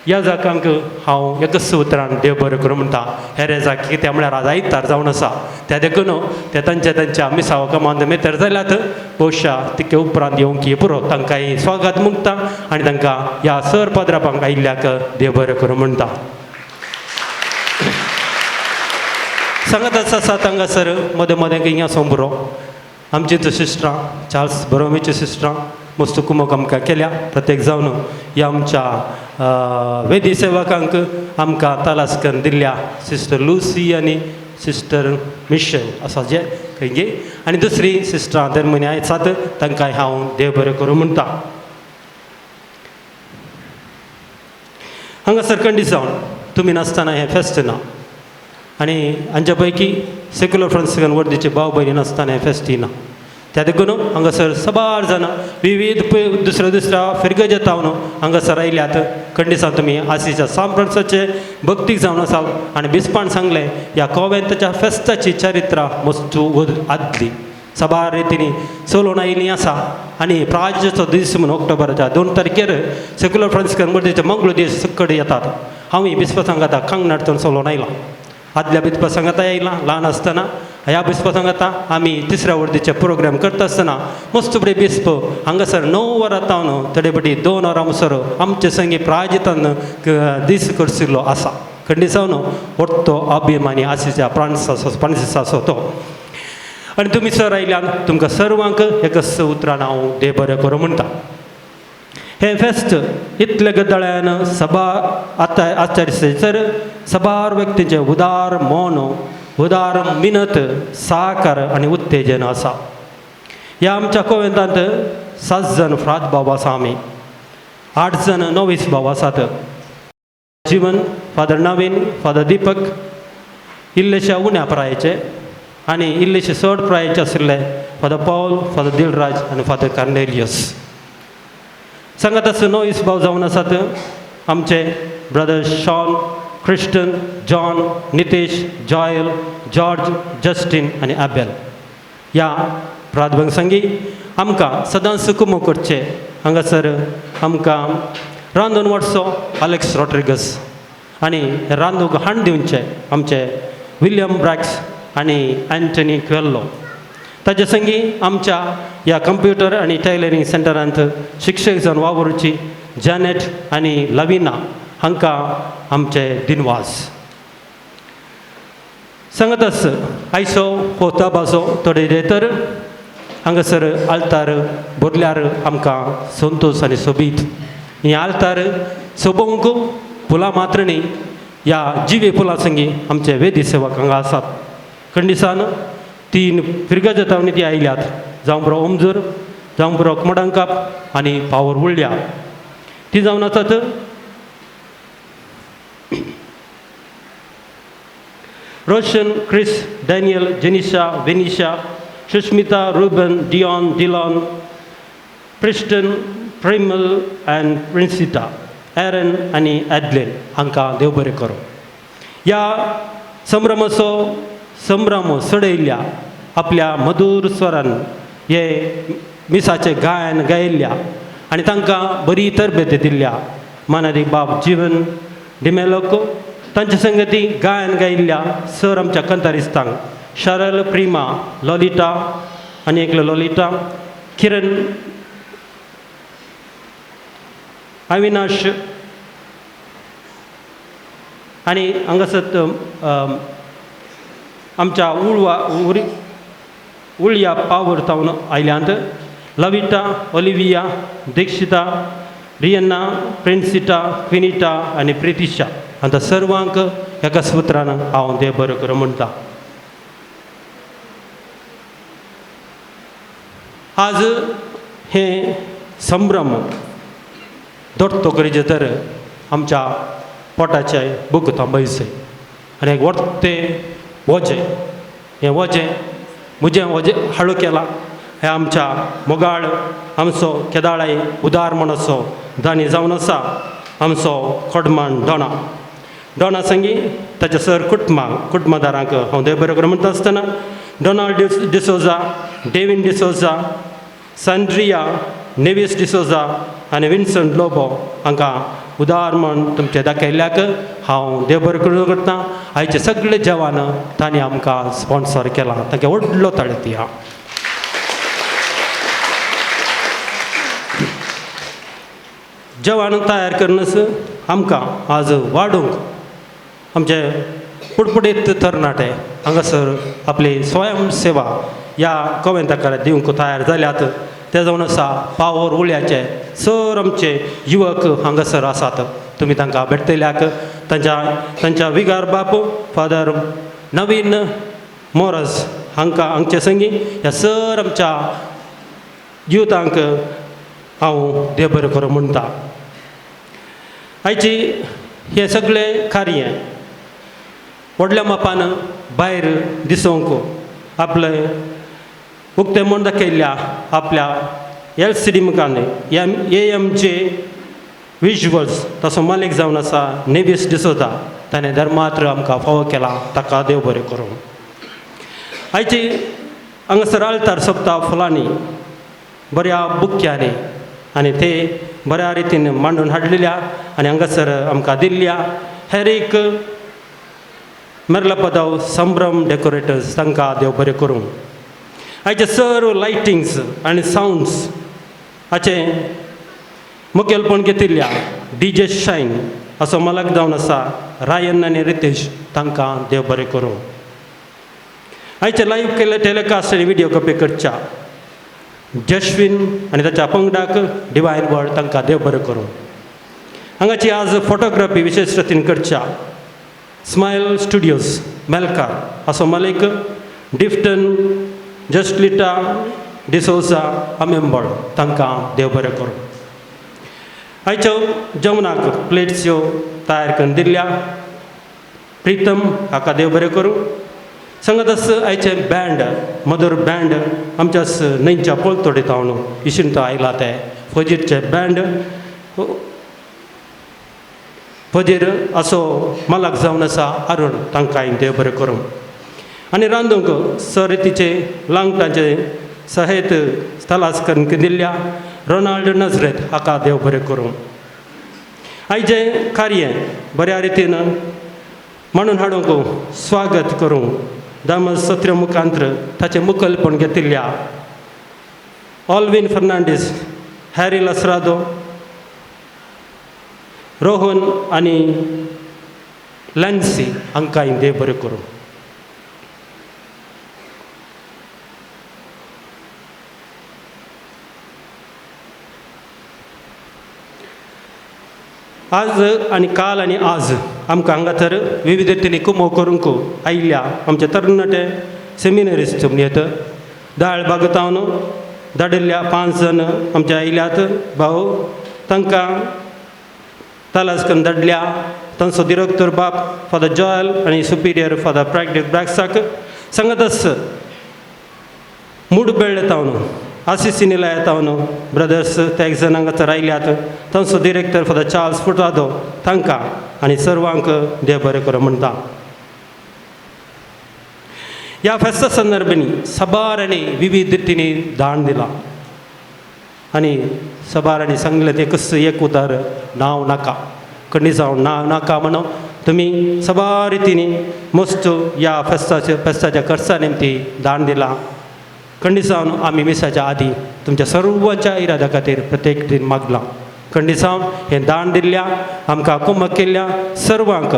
ह्या जाकांक हांव एकच उतरान देव बरें करूं म्हणटा. हेरे जाक कित्याक म्हळ्यार आज आयतार जावन आसा त्या देखून ते तांच्या मिसांव कामांत मेतर जाल्यात भोवशा तिके उपरांत येवंक पुरो तांकां स्वागत मुक्ता आनी तांकां ह्या सर पदरापांक आयिल्ल्याक देव बरें करूं म्हणटा. सांगत आसा हांगासर मदें मदें हिंगा सोंबरो आमची सिस्टरां चार्ल्स बरोमीची सिस्टरां मस्त कुमक आमकां केल्या. प्रत्येक जावन ह्या आमच्या वेदी सेवकांक आमकां तालास्कन दिल्ल्या सिस्टर लुसी आनी सिस्टर मिशेल आसा जे खंय आनी दुसरी सिस्टरां दर म्हयन्या आसात तांकांय हांव देव बरें करूं म्हणटा. हांगासर कंडीस जावन तुमी नासतना हें फेस्त ना आनी हांच्या पैकी सेक्युलर फ्रांसिकन वर्दीचे भाव भयणी नासतना हें फेस्त ना. त्या देखून हांगासर सबार जाणां विविध दुसऱ्या फिरगत येतावन हांगासर आयल्यात. खंडिसा तुमी आसीच्या सांत फ्रांसाचे भक्तीक जावन आसात आनी बिस्पान सांगलें ह्या कोवेंताच्या फेस्ताची चरित्रां मस्त आदली सबार रितीनी चलोवन आयिल्लीं आसा. आनी प्राज्याचो दीस म्हणून ऑक्टोबराच्या 2 तारखेर सेक्युलर फ्रांसिकन वर्दीचे मंगळूर दीस सकड येतात. हांव बिस्पा सांगाता खांगनाटून चलोवन आयलां. आदल्या बिस्पा सांगाता आयलां ल्हान आसतना. ह्या बिस्पा सांगाता आमी 3ऱ्या वर्दीचे प्रोग्राम करता आसतना मस्त बरे बिस्प हांगासर 9 वरां तावन थोडे 2 वरां मुसर आमचे संगी प्रायजितान दीस करशिल्लो आसा. खंडिसावन व्हडतो अभिमानी आसीच्या फ्रांसीस आसो तो. आनी तुमी सर आयल्यान तुमकां सर्वांक एकच उतरान हांव देव बरें करूं म्हणटा. हे फेस्त इतले गद्दाळ्यान सभा आचार्यसर सबार व्यक्तींचे उदार मौन उदार मिनत सहकार आनी उत्तेजन आसा. ह्या आमच्या कोवेंतांत 7 जण फ्रात भाव आसा. आमी 8 जण नोवीस भाव आसात. जीवन फादर नवीन फादर दीपक इल्लेशे उण्या प्रायेचे आनी इल्लेशे चड प्रायेचे आशिल्ले फादर पौल फादर दिलराज आनी फादर कार्नेलियस. सांगात आसा नोवीस भाव जावन आसात आमचे brother Shawn Kristen John Nitesh Joel George Justin आनी एबेल. ह्या प्रादभंग संगी आमकां सदांच कुमो करचे. हांगासर आमकां रांदून वाडचो अलेक्स रॉड्रिगस आनी रांदूंक हांड दिवचे आमचे विलियम ब्रॅक्स आनी एंटनी क्वेल्लो. ताचे संगी आमच्या ह्या कंप्युटर आनी टेलरिंग सेंटरांत शिक्षक जावन वावरची जॅनेट आनी लविना हांकां आमचे दिनवास. सांगत आस आयचो होता बाजो थोडे तर हांगासर आल्तार भरल्यार आमकां संतोश आनी सोबीत. ही आल्तार सोबोवंक फुलां मात्र न्ही ह्या जिवे फुलां संगी आमचे वेदी सेवक हांगा आसात. खंडिसान 3 फिरगा जतावणी ती आयल्यात जावं बरो ओमजूर जावं बरो मडंकाप आनी पावर उरल्या ती जावन आसात Roshan Chris Daniel Jenisha Venisha Sushmita Ruben Dion Dillon Preston Premal and Princita Aaron आनी ॲडलेन हांकां देव बरें करो. ह्या संभ्रमाचो संभ्रम सडयल्ल्या आपल्या मधुर स्वरान हे मिसाचें गायन गायिल्ल्या आनी तांकां बरी तरबेती दिल्ल्या मानादी बाब जीवन डिमेलोको तांचे संगती गायन गायिल्ल्या सर आमच्या कंतारिस्तांक शारल प्रिमा लॉलिटा आनी एकलो लॉलिटा किरण अविनाश आनी हांगासर आमच्या उळ्या पावर तावन आयल्यांत लविटा ओलिविया दीक्षिता रियन्ना प्रिन्सिटा क्विनिटा आनी प्रितिशा हांकां सर्वांक एका सुत्रान हांव देव बरें करूं म्हणटा. आज हे संभ्रम दोट्टो करीचे तर आमच्या पोटाचे बूक थांबयचे आनी एक व्हडलें वजें हें वजें म्हजें वजें हाळू केलां हें आमच्या मोगाळ आमचो केदाळाई उदार म्हणसो दानी जावन आसा आमचो खोडमान डॉना संगी ताच्या सर कुटुंबदारांक हांव देव बरें करूं म्हणटा आसतना Donald D'Souza Devin D'Souza Sandria Nevis D'Souza आनी विन्संट लोबो हांकां उदार म्हण तुमचे दाखयल्ल्याक हांव देव बरें करूं करता. आयचे सगळे जवान तांणी आमकां स्पॉन्सर केला तांकां व्हडलो ताळी दिया. जवान तयार करनस आमकां आज वाडूंक आमचे पुडपुडीत तरणाटे हांगासर आपली स्वयं सेवा ह्या कॉमेंताकाराक दिवंक तयार जाल्यात. ते जावन आसा पावर उळ्याचे सर आमचे युवक हांगासर आसात. तुमी तांकां भेटयल्याक तांच्या विगार बाप फादर नवीन मोरस हांचे संगी ह्या सर आमच्या युथांक हांव देव बरें करूं म्हणटा. आयची हे सगळे कार्य व्हडल्या मापान भायर दिसोवंक आपले उक्ते म्हण दाखयल्ल्या आपल्या LCD मुखार AMJ विज्युअल्स ताचो मालीक जावन आसा नेविस डिसोजा ताणें धर्मात्र आमकां फावो केला ताका देव बरें करूं. आयची हांगासर आल्तार सोंपता फुलांनी बऱ्या बुक्यांनी आनी ते बऱ्या रितीन मांडून हाडलेल्या आनी हांगासर आमकां दिल्ल्या हेर एक मेरला पदाव संभ्रम डेकोरेटर्स तांकां देव बरें करूं. हाचे सर्व लायटिंग्स आनी सावंड्स हाचे मुखेलपण घेतिल्ल्या DJ शायन असो मालक जावन आसा रायन आनी रितेश तांकां देव बरें करूं. आयचे लायव्ह केल्ले टेलिकास्ट आनी व्हिडिओ कॉपी करच्या जश्विन आनी ताच्या पंगडाक डिवायन वर्ड तांकां देव बरें करूं. हांगाची आज फोटोग्राफी विशेश रितीन करच्या स्मायल स्टुडियोज मेलकार असो मालीक डिफ्टन जस्टलिटा डिसोजा अमेंबळ तांकां देव बरें करूं. आयच्यो जेवणाक प्लेट्स ह्यो तयार करून दिल्ल्या प्रितम हाका देव बरें करूं. सांगात आयचे बँड मदर बँड आमच्या न्हंयच्या पोलतोडे तावन इशिंत आयला ते फजीरचे बँड फजीर असो मालक जावन आसा अरुण तांकांय देव बरें करूं. आनी रांदूंक सरितीचे लांगटांचे सहेत स्थलास करून दिल्ल्या रोनाल्ड नजरेत हाका देव बरें करूं. आयचे कार्य बऱ्या रितीन म्हणून हाडूंक स्वागत करूं दामस सत्र्य मुखांत्र ताचे मुखेलपण घेतिल्ल्या ऑल्विन फर्नांडीस हॅरी लसरादो रोहन आनी लॅन्सी हांकांय देव बरें करूं. आज आनी काल आनी आज आमकां हांगा तर विविध रितींनी कुमो करूंक आयिल्ल्या आमचे तरणाटे सेमिनरिस्ट येत दाळ बागतावन धाडिल्ल्या 5 जण आमचे आयिल्ल्यात भाऊ तांकां तालास करून धाडल्या तांचो डिरेक्टर बाप फादर जॉयल आनी सुपिरियर फादर प्रॅक्टीस ब्रॅक्साक सांगतच मूड बेळ्ळे तावन आसिसिनीला येतावन ब्रदर्स ते एक जण हांगासर आयल्यात तांचो डिरेक्टर फादर चार्ल्स फुटादो तांकां आनी सर्वांक देव बरें करूं म्हणटा. ह्या फेस्ता संदर्भांनी सबारांनी विविध रितींनी दान दिलां आनी सबारांनी सांगलें एकच एक उतर नांव नाका कणी जावन नांव नाका म्हणून तुमी सबा रितींनी मस्त ह्या फेस्ताच्या खर्चा निमती दान दिलां. खंडी जावन आमी मिसाच्या आदीं तुमच्या सर्वांच्या इराद्या खातीर प्रत्येक रितीन मागलां. खंडी जावन हें दान दिल्ल्या आमकां कुमक केल्ल्या सर्वांक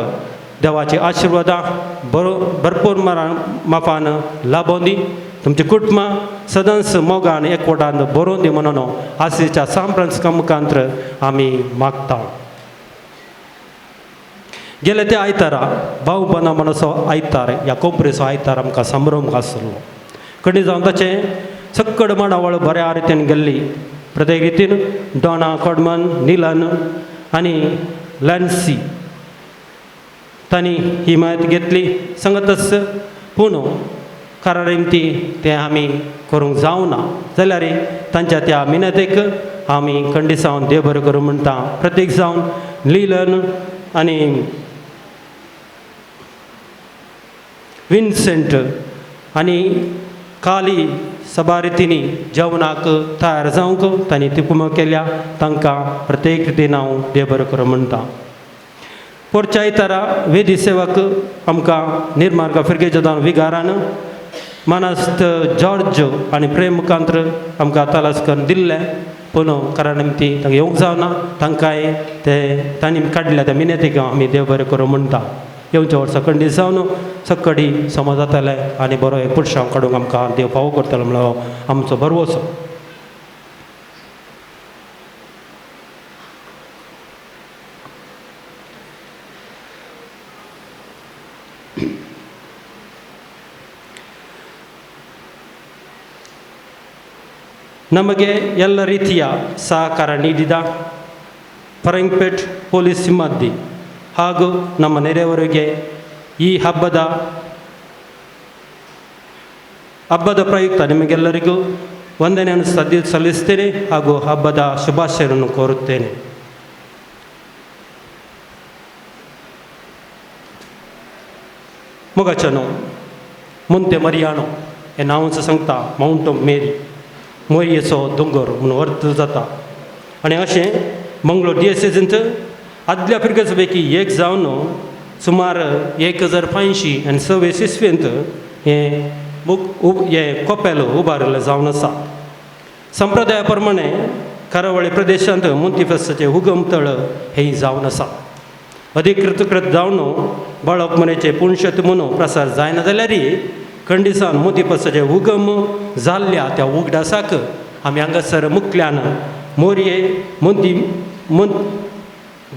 देवाची आशिर्वादां भरपूर मापान लाभोवन दी. तुमची कुटुंबां सदांच मोगान एकवटान बरोवन दी म्हणून आसीच्या सांप्रांसका मुखांत्र आमी मागता. गेल्या त्या आयतारा भाऊ बना म्हणसो आयतार ह्या कोंपरेचो आयतार आमकां संभ्रम आसलो. कडी जावन ताचें सक्कड माडावळ बऱ्या रितीन गेल्ली. प्रत्येक रितीन डॉना कडमन निलन आनी लॅन्सी तांणी ही माहिती घेतली सांगतच पूण कारा रिमती तें आमी करूंक जावना जाल्यार तांच्या त्या मिनतेक आमी खंडी जावन देव बरें करूं म्हणटा. प्रत्येक जावन लिलन आनी विन्सेंट आनी काली सबा रितींनी जेवणाक तयार जावंक तांणी ती कुमक केल्या तांकां प्रत्येक रितीन हांव देव बरें करूं म्हणटा. पोरच्या आयतारा वेदी सेवक आमकां निर्मार्ग फिरगेच्या जावन विगारान मानास्त जॉर्ज आनी प्रेम मुखांत्र आमकां तालास करून दिल्लें पूण कारा निमती तांकां येवंक जावना. तांकांय ते तांणी काडल्या त्या मिनतीक आमी देव बरें करूं म्हणटा. येवच्या वर्सा खंडी जावन सक्कडी समज जाताले आनी बरो एक पुरसांव काडूंक आमकां देव फावो करतलो म्हणलो आमचो भरवोसो. ನಮಗೆ ಎಲ್ಲ ರೀತಿಯ ಸಹಕಾರ ನೀಡಿದ ಫರಂಗ್ಪೇಟ್ ಪೊಲೀಸ್ ಸಿಬ್ಬಂದಿ ಹಾಗೂ ನಮ್ಮ ನೆರೆಯವರಿಗೆ ಈ ಹಬ್ಬದ ಪ್ರಯುಕ್ತ ನಿಮಗೆಲ್ಲರಿಗೂ ವಂದನೆಯನ್ನು ಸಲ್ಲಿಸ್ತೇನೆ ಹಾಗೂ ಹಬ್ಬದ ಶುಭಾಶಯವನ್ನು ಕೋರುತ್ತೇನೆ. मोगाच्यानो मुंते मरियानो हें नांवांचो सांगता माउंट ऑफ मेरी मोरयेचो दोंगर म्हणून अर्थ जाता. आनी अशें मंगळूर डिएससींत आदल्या पिळगे पैकी एक जावन सुमार 1526 इस्वेंत हें कोपेल उबारलें जावन आसा. संप्रदाया प्रमाणे कारावळी प्रदेशांत मुंती फेस्ताचें उगम तळ हें जावन आसा. अधिकृत जावन बाळक मनेचे पुणशत म्हणून प्रसार जायना जाल्यारय खंडी सावन मुंती फेस्ताचें उगम जाल्ल्या त्या उगडासाक आमी हांगासर मुखल्यान मोरये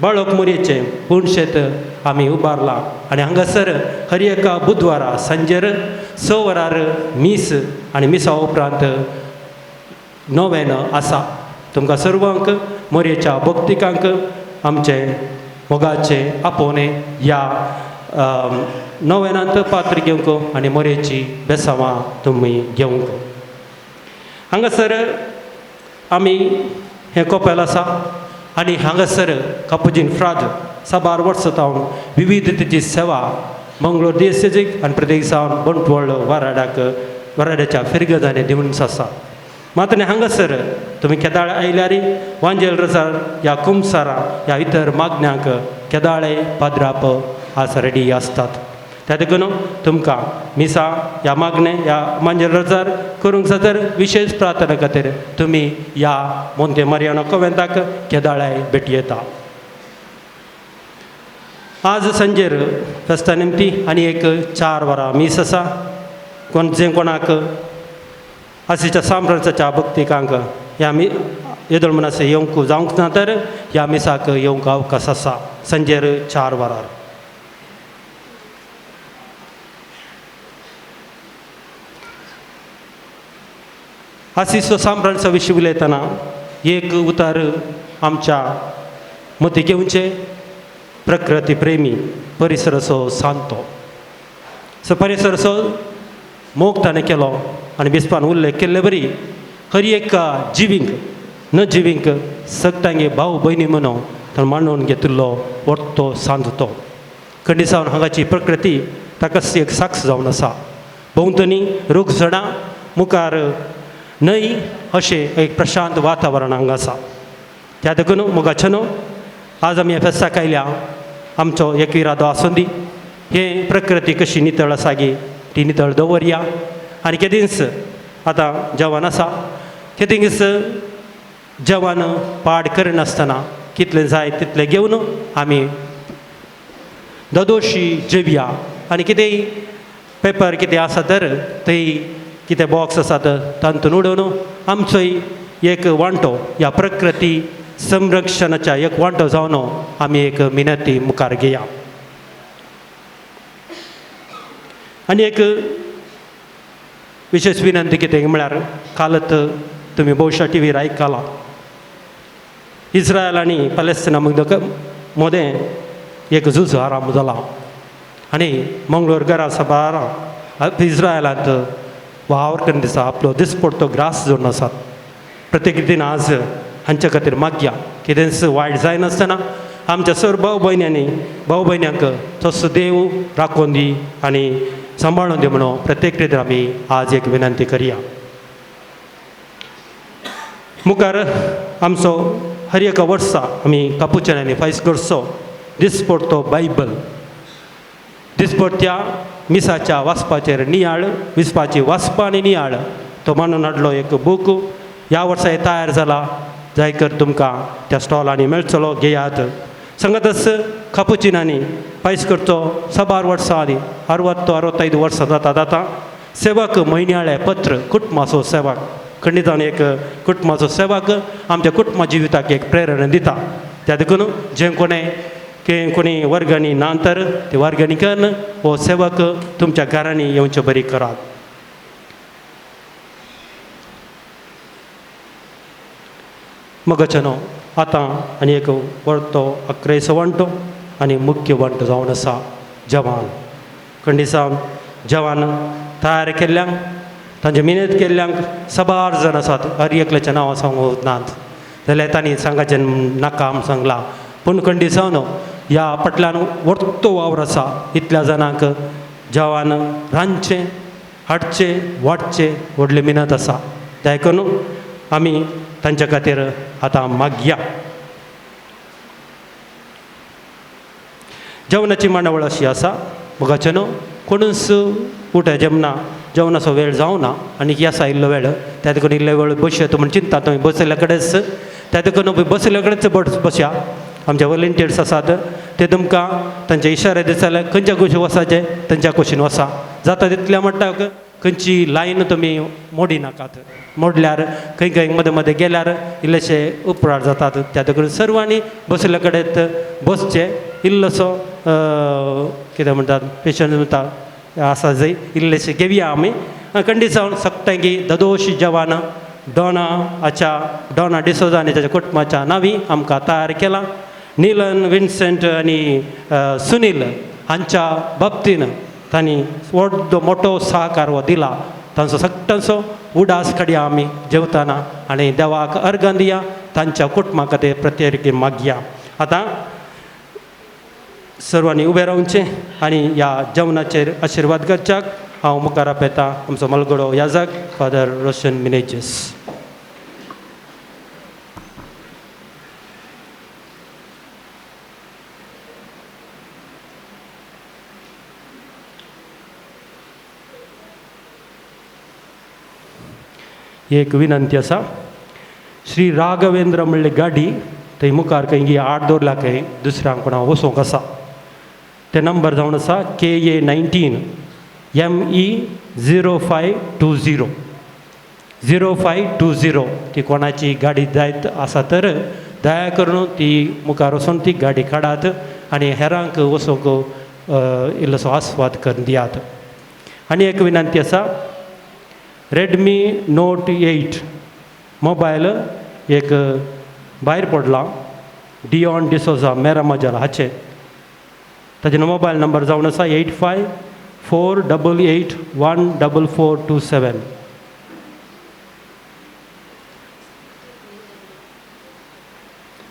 बाळक मोरयेचें पुणशेत आमी उबारलां. आनी हांगासर हर एका बुधवारा सांजेर 6 वरार मीस आनी मिसा उपरांत नोवेन आसा. तुमकां सर्वांक मोरयेच्या भक्तिकांक आमचे मोगाचे आपोवणे ह्या नोवेनांत पात्र घेवंक आनी मोरयेची बेसांवां तुमी घेवंक. हांगासर आमी हें कोपेल आसा आनी हांगासर कापुजीन फ्राद साबार वर्सां जावन विविध तरेची सेवा मंगळूर डिएससीक आनी प्रत्येक जावन बंटवळ वाराड्याच्या फिरगदांनी दिवन आसा. मात्र हांगासर तुमी केदाळ आयल्यार वांजेल रजार ह्या कुमसारा ह्या इतर मागण्यांक केदाळे पाद्राप आज रेडी आसतात. त्या देखून तुमकां मिसा ह्या मागणे ह्या मांजेल रजार करूंक जाय तर विशेश प्रार्थना खातीर तुमी ह्या मोंते मरियानो कॉवेंताक केदाळे भेटी येता. आज सांजेर फेस्ता निमती आनी एक 4 वरां मीस आसा. कोणाक आसीच्या सांप्रांसाच्या भक्तिकांक ह्या येदोळ म्हणून येवंक जावंक ना तर ह्या मिसाक येवंक अवकाश आसा संजेर 4 वरार. आसिसो सांप्रांचा विशीं उलयतना एक उतार आमच्या मती घेवचे प्रकृती प्रेमी परिसराचो सांतो. सो परिसराचो मोग ताणें केलो आनी बिस्पान उल्लेख केल्ले बरी हर एका जिवींक न जिवींक सगळ्यांगे भाव भयणी म्हणून ताणें मांडून घेतिल्लो व्हडतो सांत तो. खंडिसावन हांगाची प्रकृती ताका एक साक्ष जावन आसा. भोंवतणी रूख झाडां मुखार न्हंय अशें एक प्रशांत वातावरण हांगा आसा. त्या देखून मोगाचे न्हू आज आमी ह्या फेस्ताक आयल्या आमचो एक इरादो आसूं दी हे प्रकृती कशी नितळ आसा गी ती नितळ दवरया. आनी केदींच आतां जेवण आसा केदींच जेवण पाड करिनासतना कितलें जाय तितलें घेवन आमी दोदोशी जेवया. आनी कितेंय पेपर कितें आसा तर थंय कितें बॉक्स आसा तर तातूंत उडोवन आमचोय एक वांटो ह्या प्रकृती संरक्षणाच्या एक वांटो जावन आमी एक मिनती मुखार घेया. आनी एक विशेष विनंती कितें म्हळ्यार कालत तुमी भोवशा टीव्हीर आयकलां इस्रायल आनी पॅलेस्टिना मदें एक झूज आराम जाला. आनी मंगळूर घरा सभारा इस्रायलांत वावर करून दिसा आपलो दिसपडटो ग्रास जोडून आसात. प्रत्येक दिन आज हांचे खातीर मागया कितेंच वायट जायनासतना आमच्या सर भाव भयण्यांक तसो देव राखून दी आनी सांबाळून दी म्हणून प्रत्येक रितीन आमी आज एक विनंती करया. मुखार आमचो हर एका वर्सा आमी कापुच्यांनी फायज करचो दिसपडटो बायबल दिसपडट्या मिसाच्या वाचपाचेर नियाळ विसपाची वाचपा आनी नियाळ तो मांडून हाडलो एक बूक ह्या वर्सा तयार जाला. जायकर तुमकां त्या स्टॉलांनी मेळचलो घेयात. सांगातच कापुचिनांनी फायज करचो 6 वर्सां आदी 60-65 वर्सां जाता सेवक म्हयन्याळे पत्र कुटुंबाचो सेवक खंडितान एक कुटुंबाचो सेवक आमच्या कुटुंबा जिविताक एक प्रेरणा दिता. त्या देखून जे कोणी वर्गणी ना तर ते वर्गणी करून हो सेवक तुमच्या घरांनी येवचे बरी करात. मगचनो आतां आनी एक व्हडतो 11 वंटो आनी मुख्य वंटो जावन आसा जवान. खंडिसावन जवान तयार केल्ल्यांक तांचे मिनत केल्ल्यांक 6 जाण आसात. हर एकल्याचें नांव सांगूंक नात जाल्यार तांणी सांगाचें नाका आम सांगलां. पूण खंडिसावन ह्या पटल्यान व्हडतो वावर आसा. इतल्या जाणांक जवान रांदचें हाडचें वाडचें व्हडली मिनत आसा. देखून आमी तांचे खातीर आतां मागया. जेवणाची मांडावळ अशी आसा बघाचे न्हू कोणूच उठे जेवणाचो वेळ जावना आनी ह्या आयिल्लो वेळ त्या देखून इल्ले वेळ बसया म्हण चिंता तुमी बसयल्या कडेच त्या देखून बसयल्या कडेच बसया. आमचे वॉलंटियर्स आसात ते तुमकां तांचे इशारे दिसले खंयच्या कुशीन वसाचें तांच्या कुशीन वसा. जाता तितल्या मट्टाक खंयची लायन तुमी मोडी नाकात. मोडल्यार खंय मदें मदें गेल्यार इल्लेशे उपराट जातात. त्या देखून सर्वांनी बसयल्या कडेच बसचें. इल्लोसो कितें म्हणटात पेशंट म्हणटा आसा जंय इल्लेशे घेवया आमी. खंडिसावन सगळ्यांकी दोदोशी जवान डॉना डिसोजा आनी ताच्या कुटुंबाच्या नांवी आमकां तयार केलां. नीलन विन्सेंट आनी सुनील हांच्या बाबतीन तांणी व्हडलो मोठो सहकार हो दिला. तांचो सगळ्यांचो उडास काडया आमी जेवताना आनी देवाक अर्गां दिया. तांच्या कुटुंबा खातीर प्रत्येकी मागया. आतां सर्वांनी उबें रावचें आनी ह्या जेवणाचेर आशिर्वाद करच्याक हांव मुखार आपयतां आमचो मलगडो याजक फादर रोशन मिनेजीस. एक विनंती आसा. श्री राघवेंद्र म्हणली गाडी थंय मुखार खंय आड दवरला खंय दुसऱ्यांक कोणा वचोंक आसा. ते नंबर जावन आसा KA 19 ME 0520 0520 ती कोणाची गाडी जायत आसा तर दया करून ती मुखार वचून ती गाडी काडात आनी हेरांक वचूंक इल्लोसो आस्वाद करून दियात. आनी एक विनंती आसा, रेडमी नोट 8 मोबायल एक भायर पडला डिऑन डिसोजा मेरामाजल हाचे. ताजे मोबायल नंबर जावन आसा 8548814427.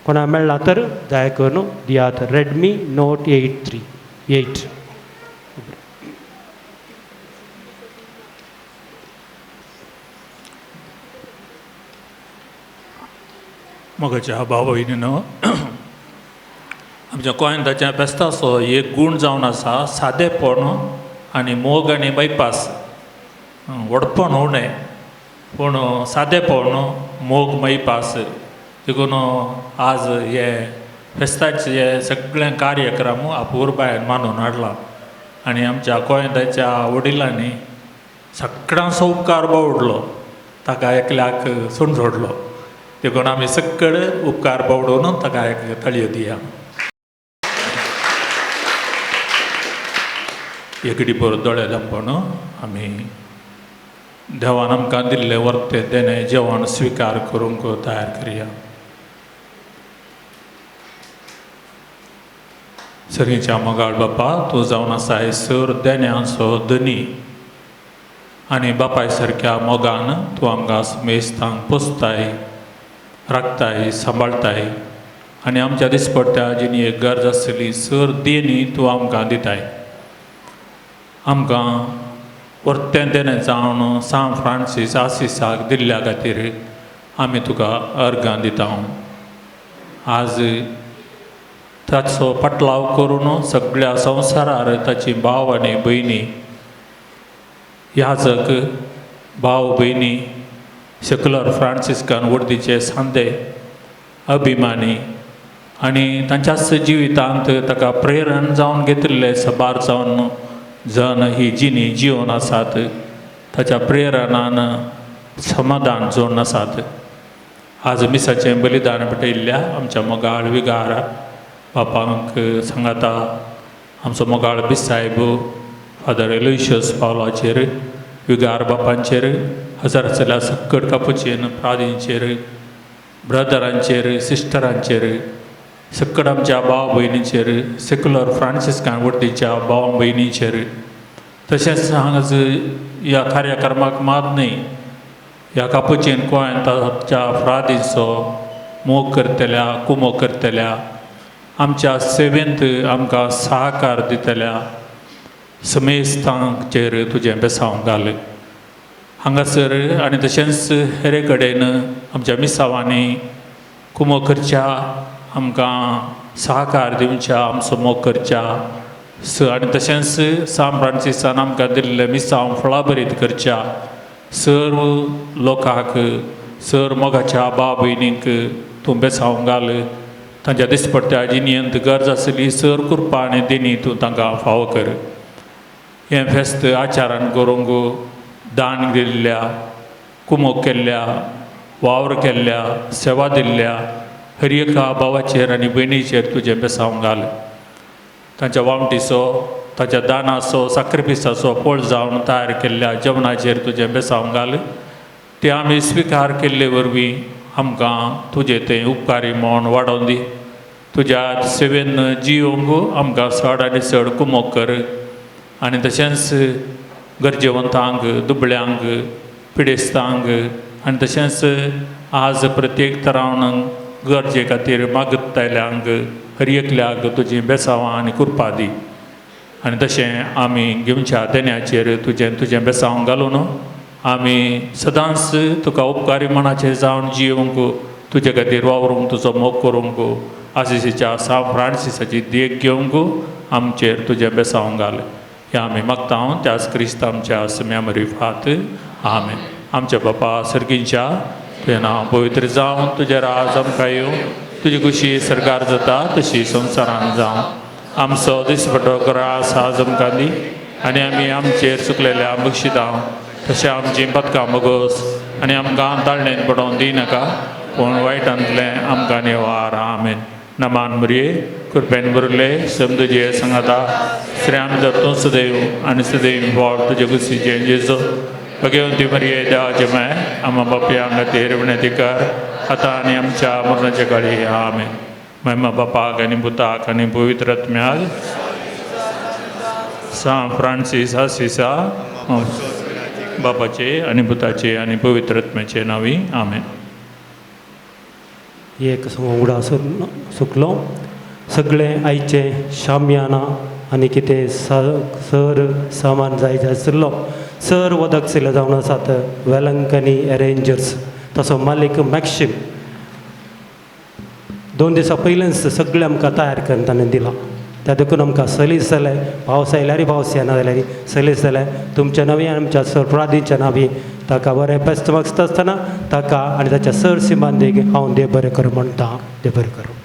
कोणा मेळ्ळा तर दया करून दियात. Redmi note 8. मोगाच्या भाव भयणीनो, आमच्या गोंयांताच्या बेस्ताचो एक गूण जावन आसा सादेपण आनी मोग आनी बायपास. व्हडपण उणें पूण सादेपण मोग बायपास देखून आज हे फेस्ताचे हे सगळे कार्यक्रम अपुरबायेन मानून हाडला. आनी आमच्या गोंयांताच्या वडिलांनी सगळ्यांचो उपकार बावडलो, ताका एकल्याक सूण सोडलो. देखून आमी सकड उपकार बावडून ताका एक तळयो दिया. एकडी पर दोळे धांपण आमी देवान आमकां दिल्लें वर्तें देणें जेवण स्विकार करूंक तयार करया. सर्गेच्या मोगाळ बापा, तूं जावन आसा सर देण्यांचो धनी आनी बापाय सारक्या मोगान तूं आमकां मेस्तांक पोसताय, राखताय, सांबाळताय आनी आमच्या दिसपट्ट्या जिनी एक गरज आसली सर देणी तूं आमकां दिताय. आमकां वर्तें देणें जावन सान फ्रांसीस आसिसाक दिल्ल्या खातीर आमी तुका अर्गां दिता. आज ताचो पटलाव करून सगळ्या संवसारार ताची भाव आनी भयणी, याजक भाव भयणी, सेक्युलर फ्रांसिस्कान वर्दीचे सांदे, अभिमानी आनी तांच्याच जिवितांत ताका प्रेरण जावन घेतिल्ले सबार जावन जन ही जिनी जिवन आसात, ताच्या प्रेरणान समाधान जोडून आसात. आज मिसाचें बलिदान पेटयल्ल्या आमच्या मोगाळ विगार बापांक सांगाता, आमचो मोगाळ बिसायब फादर एलोयशियस पावलाचेर, विगार बापांचेर, हजराचल्या सक्कड कापुचीन प्रादींचेर, ब्रदरांचेर, सिस्टरांचेर, सकड आमच्या भाव भयणीचेर, सेक्युलर फ्रांसिस्कान वर्दीच्या भाव भयणीचेर, तशेंच हांगाच ह्या कार्यक्रमाक मात न्ही ह्या कापुचीन गोंयांताच्या फ्रादींचो मोग करतल्या, कुमो करतल्या, आमच्या सेवेंत आमकां सहकार दितल्या समेस्तांचेर तुजें बेसांव घाल. हांगासर आनी तशेंच हेरे कडेन आमच्या मिसांवांनी कुमो करच्या, आमकां सहकार दिवच्या, आमचो मोग करच्या आनी तशेंच सान फ्रांसिसान आमकां दिल्ले मिसांव फळाभरीत करच्या. सर्व लोकांक, सर मोगाच्या भाव भयणींक तूं बेसांव घाल. तांच्या दिसपट्ट्या जिणेंत गरज आसली सर कृपा आनी देणी तूं तांकां फावो कर. हें फेस्त आचारान करूंक दान दिल्ल्या, कुमो केल्ल्या, वावर केल्ल्या, सेवा दिल्ल्या हर एका भावाचेर आनी भयणीचेर तुजें बेसांव घाल. तांच्या वावटीचो, ताच्या दानाचो, साक्रिफिसाचो फळ जावन तयार केल्ल्या जेवणाचेर तुजें बेसांव घाल. ते आमी स्विकार केल्ले वरवीं आमकां तुजें तें उपकारी मोन वाडोवन दी. तुज्या सेवेन जियोंक आमकां चड आनी चड कुमो कर. आनी तशेंच गरजेवंतांक, दुबळ्यांक, पिडेस्तांक आनी तशेंच आज प्रत्येक तरावन गरजे खातीर मागतल्यांक हर एकल्याक तुजी बेसांवां आनी कृपा दी. आनी तशें आमी घेवच्या देण्याचेर तुजें बेसांव घालून आमी सदांच तुका उपकारी मनाचेर जावन जियोंक, तुजे खातीर वावरूंक, तुजो मोग करूंक, आशिशेच्या सान फ्रांसिसाची देख घेवंक आमचेर तुजें बेसांव घाल. हें आमी मागता त्याच क्रिस्त आमच्या सम्या मरिफात. आमेन. आमच्या बापा सर्गींच्या तुजें नांव पवित्र जावं, तुजें राज आमकां येवं, तुजी खुशी सरकार जाता तशी संवसारांत जावं. आमचो दिसपटो रास आज आमकां दी आनी आमी आमचेर चुकलेल्या बक्षितां तशें आमची पदकां मोगोस आनी आमकां ताळणेन पडोवन दिनाका पूण वायटांतलें आमकां निवार आमेन. नमान मरिये कृपेन भरले समजुजे सांगाता श्री आमी जर सदैव आनी सदैव बोड तुजे कुशीचे जेजो भगवंती मरिये देवाचे माय आम्हा बापया खातीर विनंती कर आतां आनी आमच्या मरणाच्या काळी आमेन. महिमा बापाक आनी पुताक आनी पवित्र आत्म्याक सान फ्रांसीस आसिसा बापाचे आनी पुताचे आनी पवित्र आत्म्याचे नांवी आमेन. एक वांगडा सुकलो सगळें आयचे शामियाना आनी कितें सर सामान जाय आशिल्लो सर वदकशिल्ले जावन आसात वेलंकनी अरेंजर्स तसो मालीक मॅक्सिम 2 दिसां पयलींच सगळें आमकां तयार करून ताणें दिलां. त्या देखून आमकां सलीस जालें पावस आयल्यार पावस येना जाल्यार सलीस जालें तुमच्या नांवी आनी आमच्या सरप्रादीच्या नांवी ताका बरें बेस्ट मागता आसतना ताका आनी ताच्या सर सिमांदेक हांव देव बरें करूं म्हणटा. देव बरें करूं.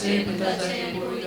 ताचे पुताचे